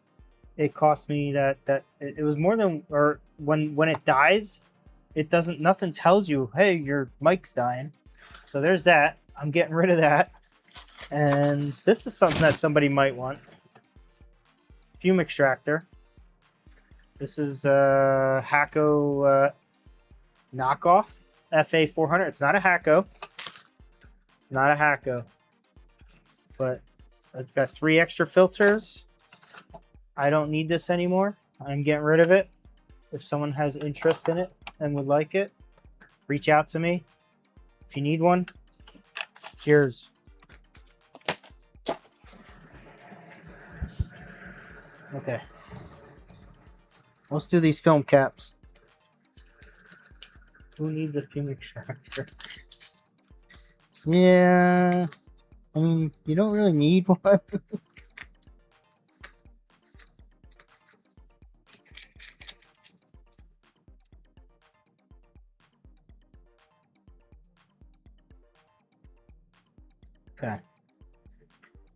It cost me that it was more than, or when it dies, it doesn't, nothing tells you, hey, your mic's dying. So there's that. I'm getting rid of that. And this is something that somebody might want. Fume extractor. This is a Hacko knockoff FA400. It's not a Hacko. It's not a Hacko. But it's got 3 extra filters. I don't need this anymore. I'm getting rid of it. If someone has interest in it and would like it, reach out to me. If you need one, cheers. Okay. Let's do these film caps. Who needs a fume extractor? Yeah. I mean, you don't really need one. Okay.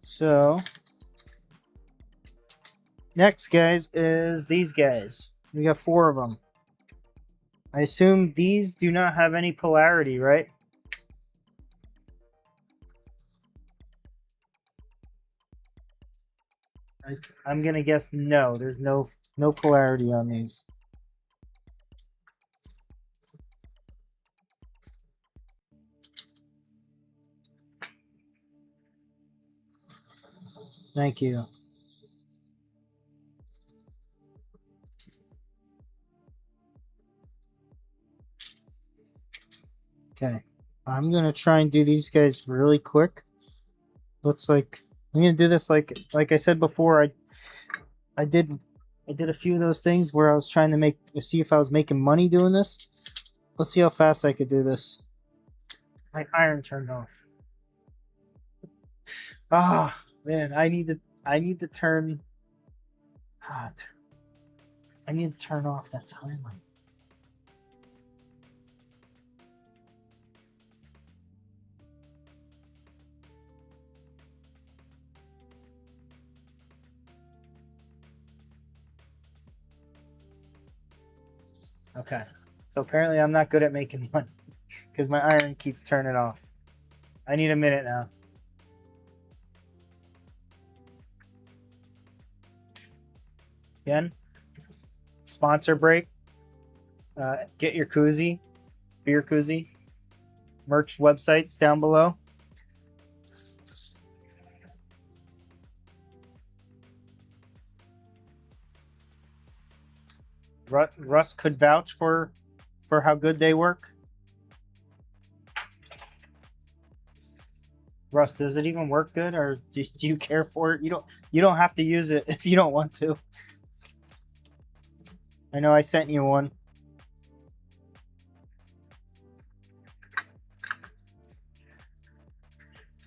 So, next, guys, is these guys. We got 4 of them. I assume these do not have any polarity, right? I'm gonna guess no. There's no polarity on these. Thank you. Okay. I'm gonna try and do these guys really quick. Looks like I'm gonna do this like I said before. I did a few of those things where I was trying to see if I was making money doing this. Let's see how fast I could do this. My iron turned off. Ah, man, I need to turn. I need to turn off that timer. Okay, so apparently I'm not good at making money because my iron keeps turning off. I need a minute now. Again, sponsor break. Get your koozie, beer koozie. Merch websites down below. Russ could vouch for how good they work. Russ, does it even work good, or do you care for it? You don't have to use it if you don't want to. I know I sent you one.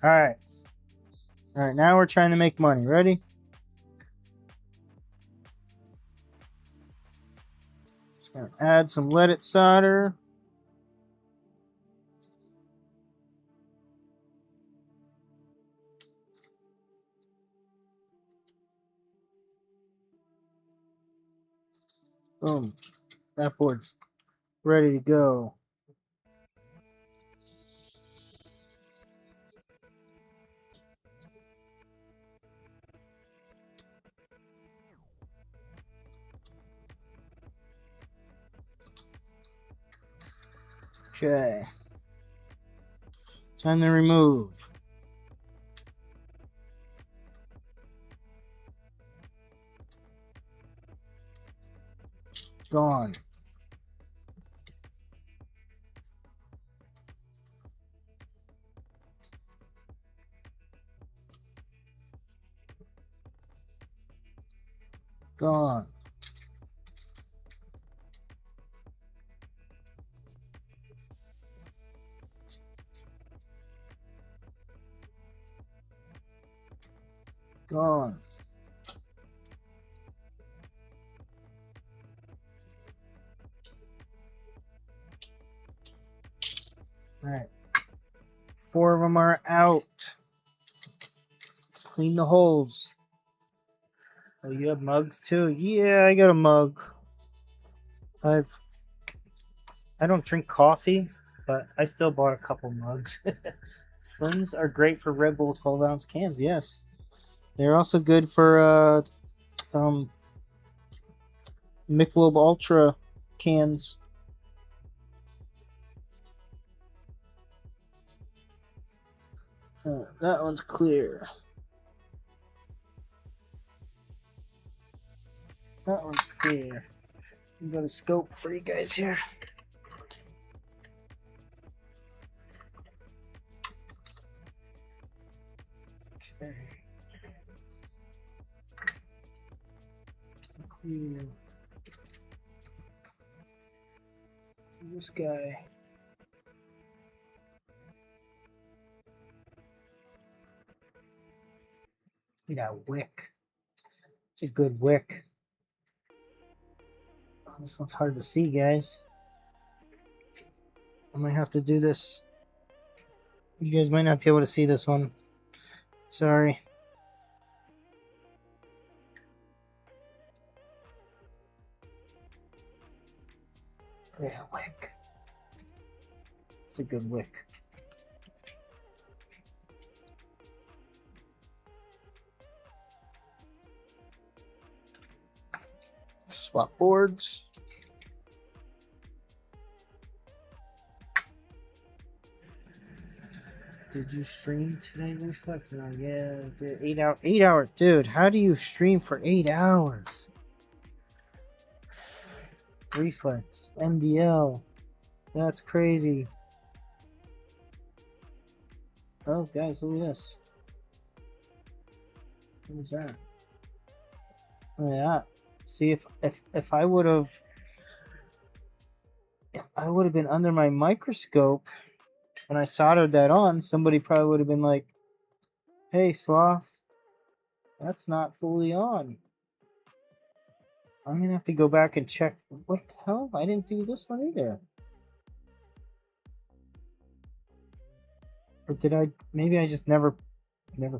All right. Now we're trying to make money. Ready? Just gonna add some leaded solder. Boom. That board's ready to go. Okay. Time to remove. Gone. Gone. Gone. Alright. 4 of them are out. Let's clean the holes. Oh, you have mugs too? Yeah, I got a mug. I don't drink coffee, but I still bought a couple mugs. Slims are great for Red Bull 12-ounce cans, yes. They're also good for Michelob Ultra cans. That one's clear. That one's clear. We got a scope for you guys here. Okay. Clear. This guy. Look at that wick. It's a good wick. Oh, this one's hard to see, guys. I might have to do this. You guys might not be able to see this one. Sorry. Look at that wick. It's a good wick. Swap boards. Did you stream today, Reflect? No, yeah, I did. 8 hour, dude. How do you stream for 8 hours? Reflex, MDL. That's crazy. Oh, guys, look at this. What was that? Look at that. See, if I would have been under my microscope when I soldered that on, somebody probably would have been like, "Hey, Sloth, that's not fully on." I'm gonna have to go back and check. What the hell? I didn't do this one either. Or did I? Maybe I just never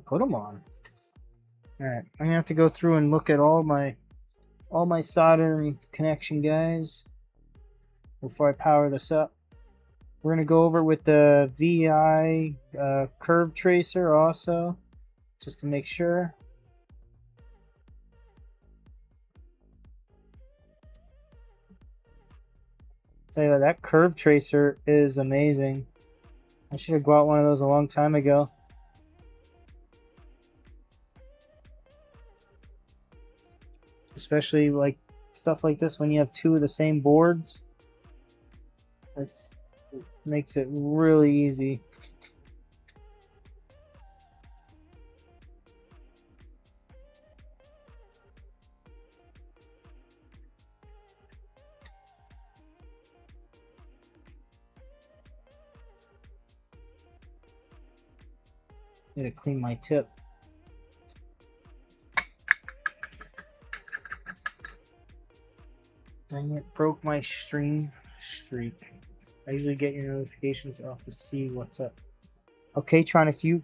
put them on. All right, I'm gonna have to go through and look at all my soldering connection, guys, before I power this up. We're gonna go over with the VI curve tracer also, just to make sure. Tell you what, that curve tracer is amazing. I should have bought one of those a long time ago. Especially like stuff like this when you have 2 of the same boards. It makes it really easy. Need to clean my tip. Dang it, broke my stream streak. I usually get your notifications off to see what's up. Okay, Tronic, you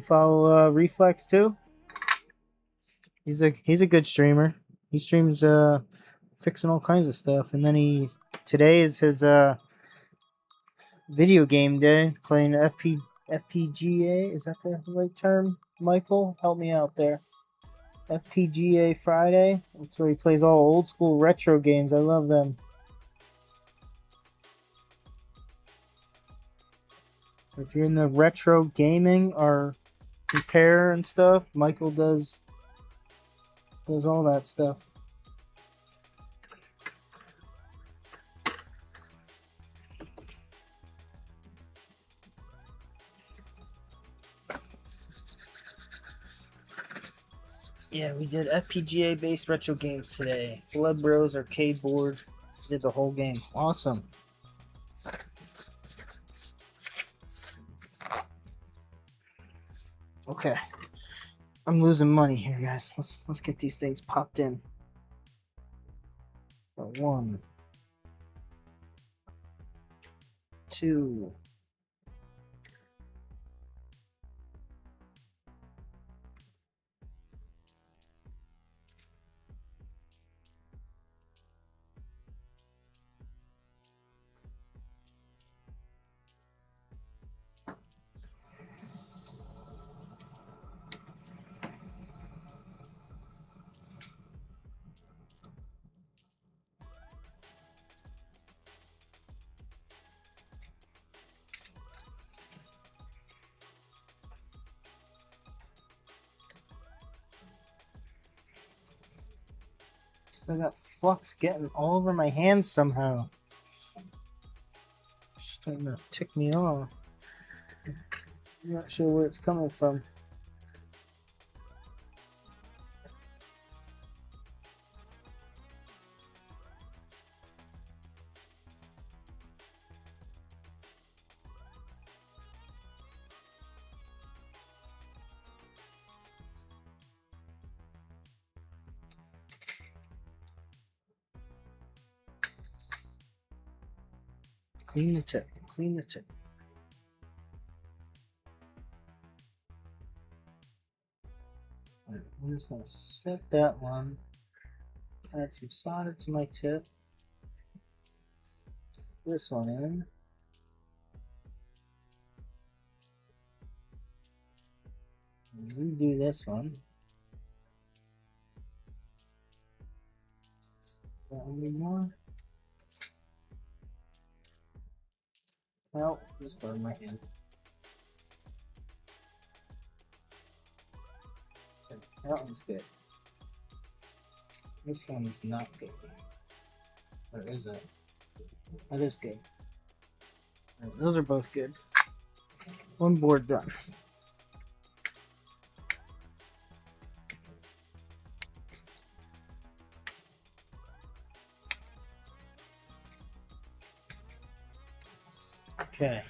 follow Reflex too? He's a good streamer. He streams fixing all kinds of stuff. And then today is his video game day, playing FPGA. Is that the right term? Michael, help me out there. FPGA Friday. That's where he plays all old school retro games. I love them. So if you're in the retro gaming or repair and stuff, Michael does all that stuff. Yeah, we did FPGA based retro games today. Blood Bros arcade board. Did the whole game. Awesome. Okay. I'm losing money here, guys. Let's get these things popped in. 1, 2. Still got flux getting all over my hands somehow. Starting to tick me off. I'm not sure where it's coming from. Clean the tip. Clean the tip. Alright, I'm just going to set that one. Add some solder to my tip. This one in. And redo this one. Got any more? Oh, just burned my hand. Okay, that one's good. This one is not good. Or is it? That is good. Right, those are both good. One board done. Okay.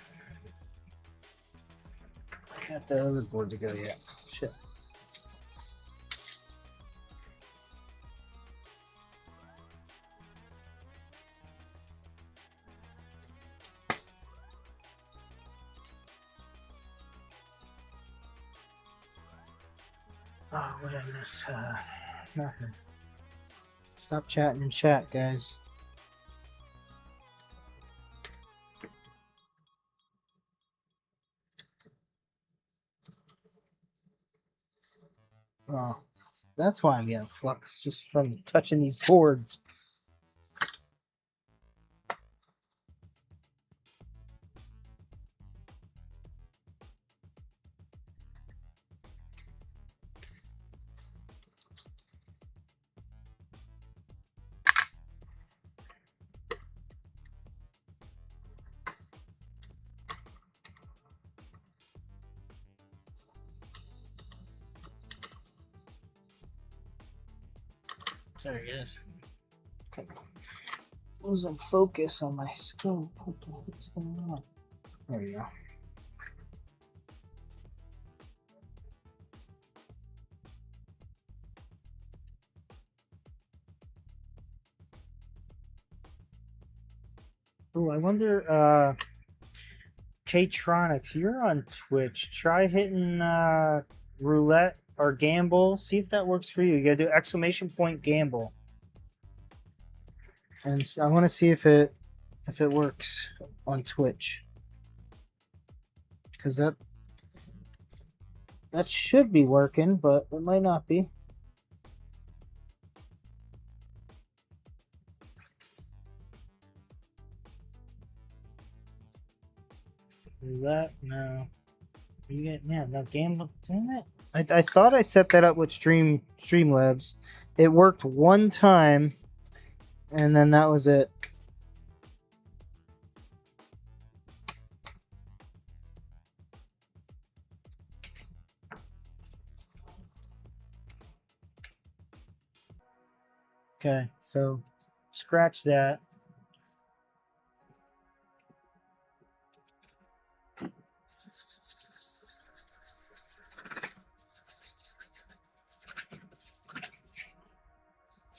I got the other board to go yet. Shit. Oh, what did I miss? Nothing. Stop chatting in chat, guys. Oh, that's why I'm getting flux, just from touching these boards. There it is. Okay. Losing focus on my scope. What the heck's going on? There you go. Oh, I wonder, K-Tronics, you're on Twitch. Try hitting roulette or gamble. See if that works for you. You gotta do exclamation point gamble. and I want to see if it works on Twitch, because that should be working, but it might not be. Is that no? You get no game. Damn it! I thought I set that up with Streamlabs. It worked one time, and then that was it. Okay, so scratch that.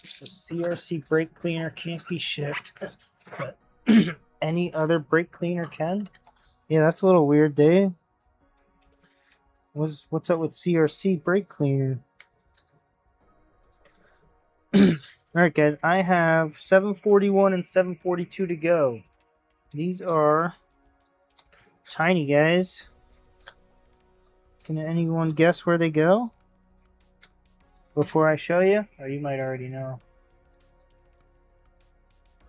So CRC brake cleaner can't be shipped, but any other brake cleaner can. Yeah, that's a little weird, Dave. What's up with CRC brake cleaner? All right, guys, I have 741 and 742 to go. These are tiny guys. Can anyone guess where they go before I show you? Or you might already know.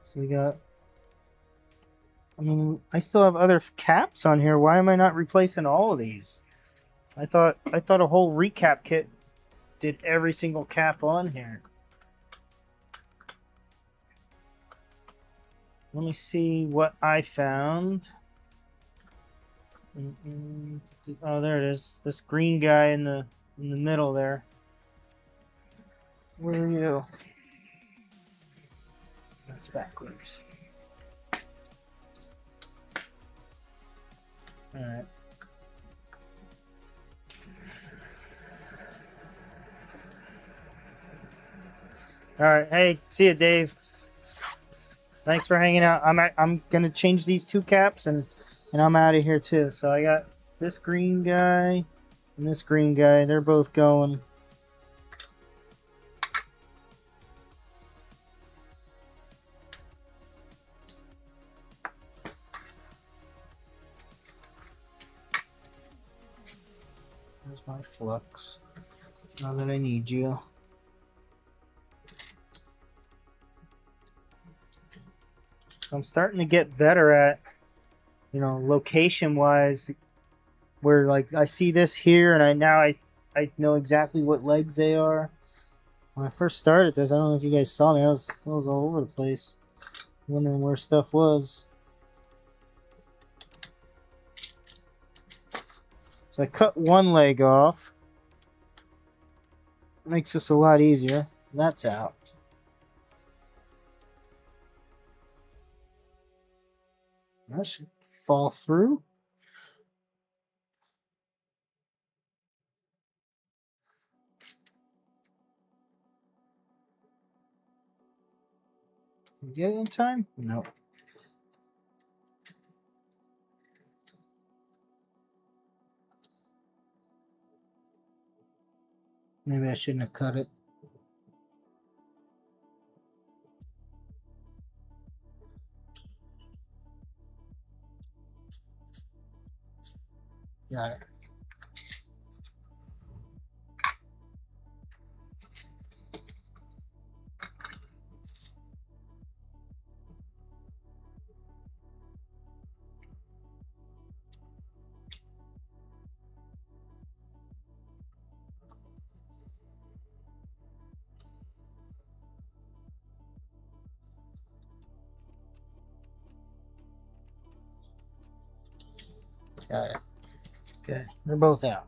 So we got, I mean, I still have other caps on here. Why am I not replacing all of these? I thought a whole recap kit did every single cap on here. Let me see what I found. Oh, there it is. This green guy in the middle there. Where are you? That's backwards. All right. All right. Hey, see you, Dave. Thanks for hanging out. I'm gonna change these two caps and I'm out of here too. So I got this green guy and this green guy. They're both going. There's my flux. Now that I need you. So I'm starting to get better at, location wise, where like I see this here and I know exactly what legs they are. When I first started this, I don't know if you guys saw me. I was all over the place, wondering where stuff was. So I cut one leg off. Makes this a lot easier. That's out. That should fall through. Get it in time? Nope. Maybe I shouldn't have cut it. Got it. Got it. Okay, they're both out.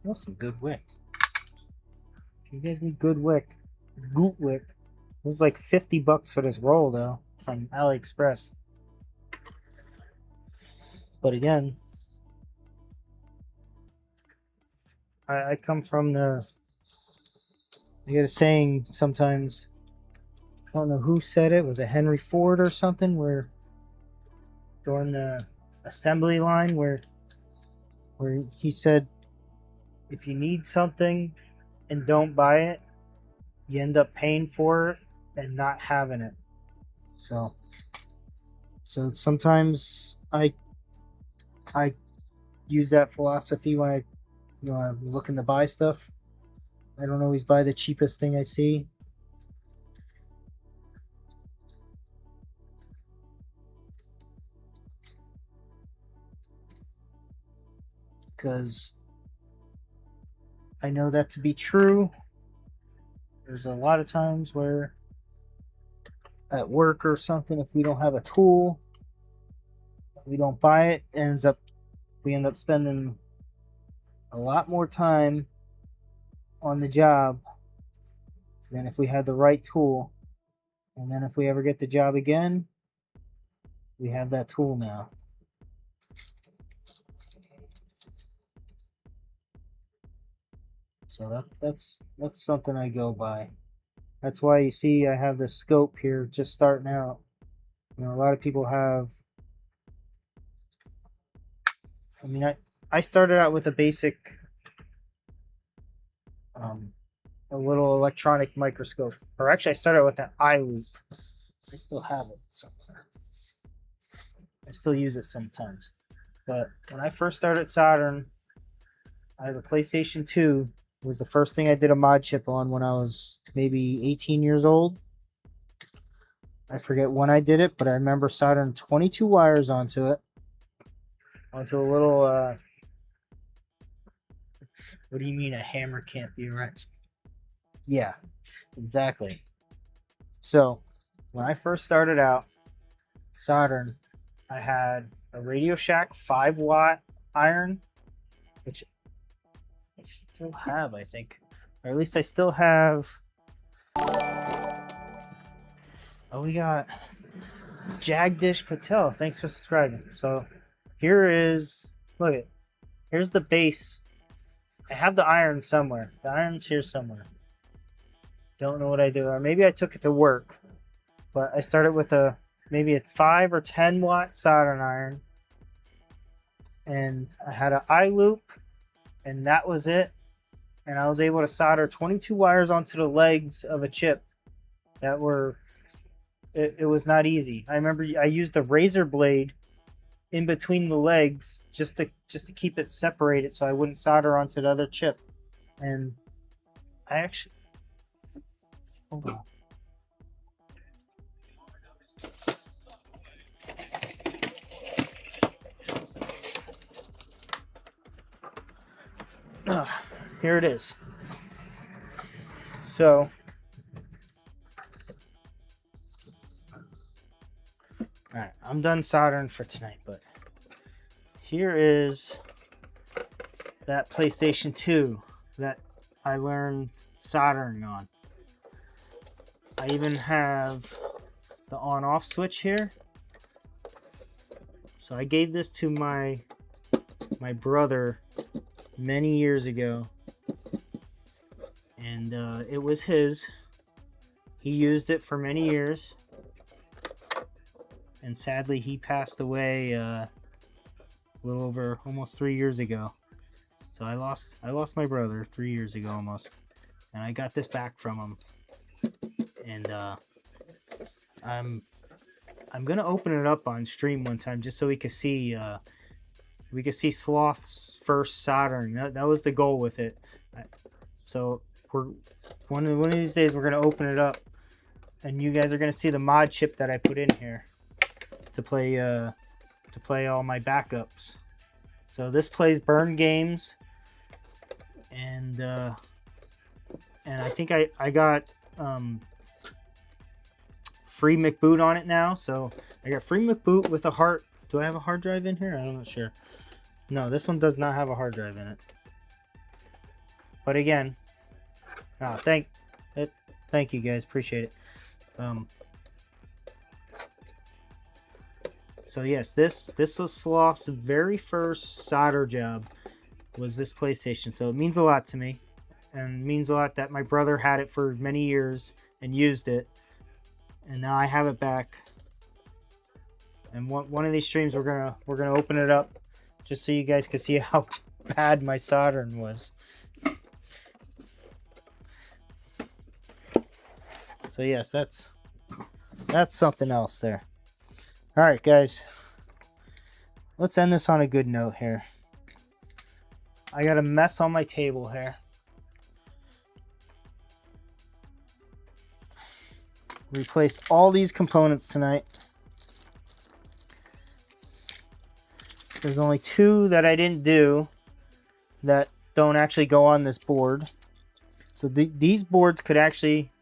That's some good wick. You guys need good wick. Goot wick. It was like $50 for this roll though from AliExpress. But again, I come from the. I get a saying sometimes. I don't know who said it. Was it Henry Ford or something? Where during the assembly line, where he said, if you need something and don't buy it, you end up paying for it and not having it. So sometimes I use that philosophy when I'm looking to buy stuff. I don't always buy the cheapest thing I see. Because I know that to be true. There's a lot of times where at work or something, if we don't have a tool, we don't buy it, we end up spending a lot more time on the job than if we had the right tool. And then if we ever get the job again, we have that tool now. So that's something I go by. That's why you see I have the scope here just starting out. You know, a lot of people have. I mean, I started out with a basic, a little electronic microscope. Or actually, I started with an eye loop. I still have it somewhere. I still use it sometimes. But when I first started soldering, I have a PlayStation 2. It was the first thing I did a mod chip on when I was maybe 18 years old. I forget when I did it, but I remember soldering 22 wires onto it. Onto a little, what do you mean a hammer can't be erect? Yeah, exactly. So, when I first started out soldering, I had a Radio Shack 5-watt iron, which I still have, I think. Or at least I still have. Oh, we got Jagdish Patel. Thanks for subscribing. So here is, look it. Here's the base. I have the iron somewhere. The iron's here somewhere. Don't know what I do. Or maybe I took it to work. But I started with maybe a 5 or 10 watt soldering iron. And I had an eye loop. And that was it. And I was able to solder 22 wires onto the legs of a chip that were, it was not easy. I remember I used the razor blade in between the legs just to keep it separated so I wouldn't solder onto the other chip. And I actually, hold on. Here it is. So, alright, I'm done soldering for tonight, but here is that PlayStation 2 that I learned soldering on. I even have the on-off switch here. So I gave this to my brother many years ago, and it was his. He used it for many years, and sadly he passed away a little over almost 3 years ago. So I lost my brother 3 years ago almost, and I got this back from him. And I'm gonna open it up on stream one time just so we could see Sloth's first soldering. That was the goal with it. So we're one of these days we're gonna open it up, and you guys are gonna see the mod chip that I put in here to play all my backups. So this plays burn games, and I think I got free McBoot on it now. So I got free McBoot with a hard. Do I have a hard drive in here? I'm not sure. No, this one does not have a hard drive in it. But again, thank you guys, appreciate it. So yes, this was Sloth's very first solder job, was this PlayStation. So it means a lot to me, and means a lot that my brother had it for many years and used it, and now I have it back. And one of these streams we're gonna open it up just so you guys can see how bad my soldering was. So yes, that's something else there. All right, guys, let's end this on a good note here. I got a mess on my table here. Replaced all these components tonight. There's only two that I didn't do that don't actually go on this board. So these boards could actually,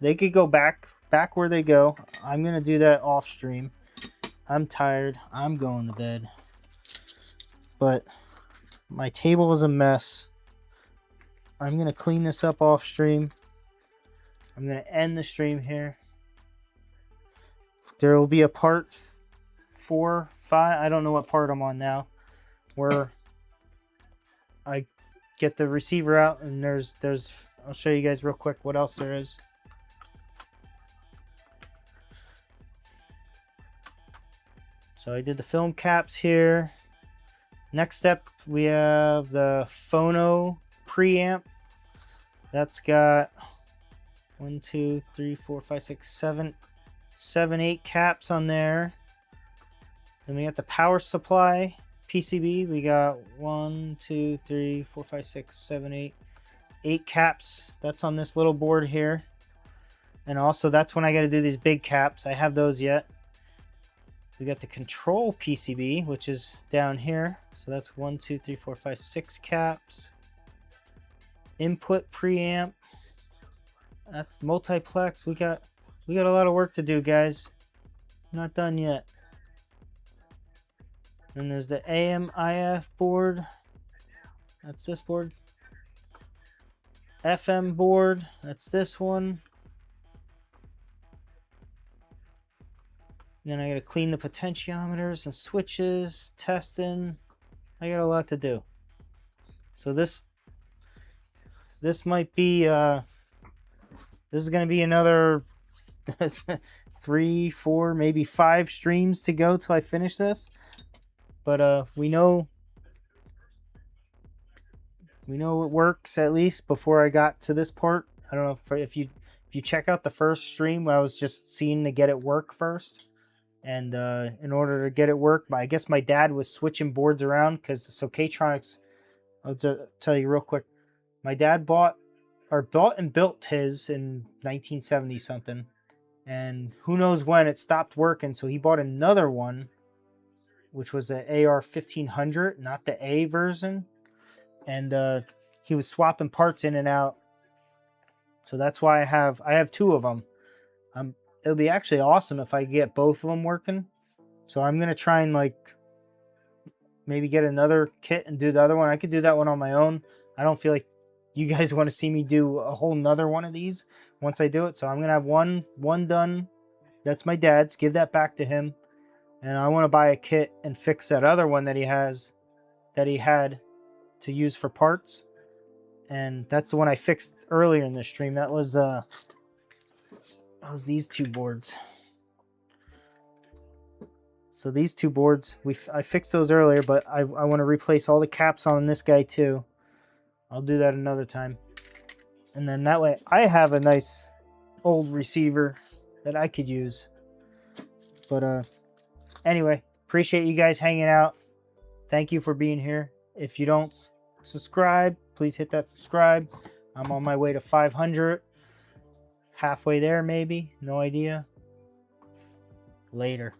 they could go back where they go. I'm gonna do that off stream. I'm tired. I'm going to bed. But my table is a mess. I'm gonna clean this up off stream. I'm gonna end the stream here. There will be a part 4, 5. I don't know what part I'm on now, where I get the receiver out, and there's. I'll show you guys real quick what else there is. So I did the film caps here. Next step, we have the phono preamp. That's got 1, 2, 3, 4, 5, 6, 7, 8 caps on there. Then we got the power supply PCB. We got 1, 2, 3, 4, 5, 6, 7, 8 caps. That's on this little board here. And also that's when I got to do these big caps. I have those yet. We got the control PCB, which is down here. So that's 1, 2, 3, 4, 5, 6 caps. Input preamp. That's multiplex. We got a lot of work to do, guys. Not done yet. And there's the AM/IF board. That's this board. FM board. That's this one. Then I gotta clean the potentiometers and switches, testing. I got a lot to do. So this might be this is gonna be another 3, 4, maybe 5 streams to go till I finish this. But we know it works, at least before I got to this part. I don't know if you check out the first stream, I was just seeing to get it work first. And in order to get it work, I guess my dad was switching boards around, because so K-Tronics, I'll just tell you real quick. My dad bought and built his in 1970 something, and who knows when it stopped working, so he bought another one, which was an AR-1500, not the A version, and he was swapping parts in and out. So that's why I have 2 of them. It'll be actually awesome if I get both of them working. So I'm gonna try and maybe get another kit and do the other one. I could do that one on my own. I don't feel like you guys want to see me do a whole nother one of these once I do it. So I'm gonna have one done. That's my dad's. Give that back to him. And I want to buy a kit and fix that other one that he had to use for parts. And that's the one I fixed earlier in the stream. That was these 2 boards. So these 2 boards, I fixed those earlier, but I want to replace all the caps on this guy too. I'll do that another time. And then that way I have a nice old receiver that I could use. But anyway, appreciate you guys hanging out. Thank you for being here. If you don't subscribe, please hit that subscribe. I'm on my way to 500. Halfway there, maybe. No idea. Later.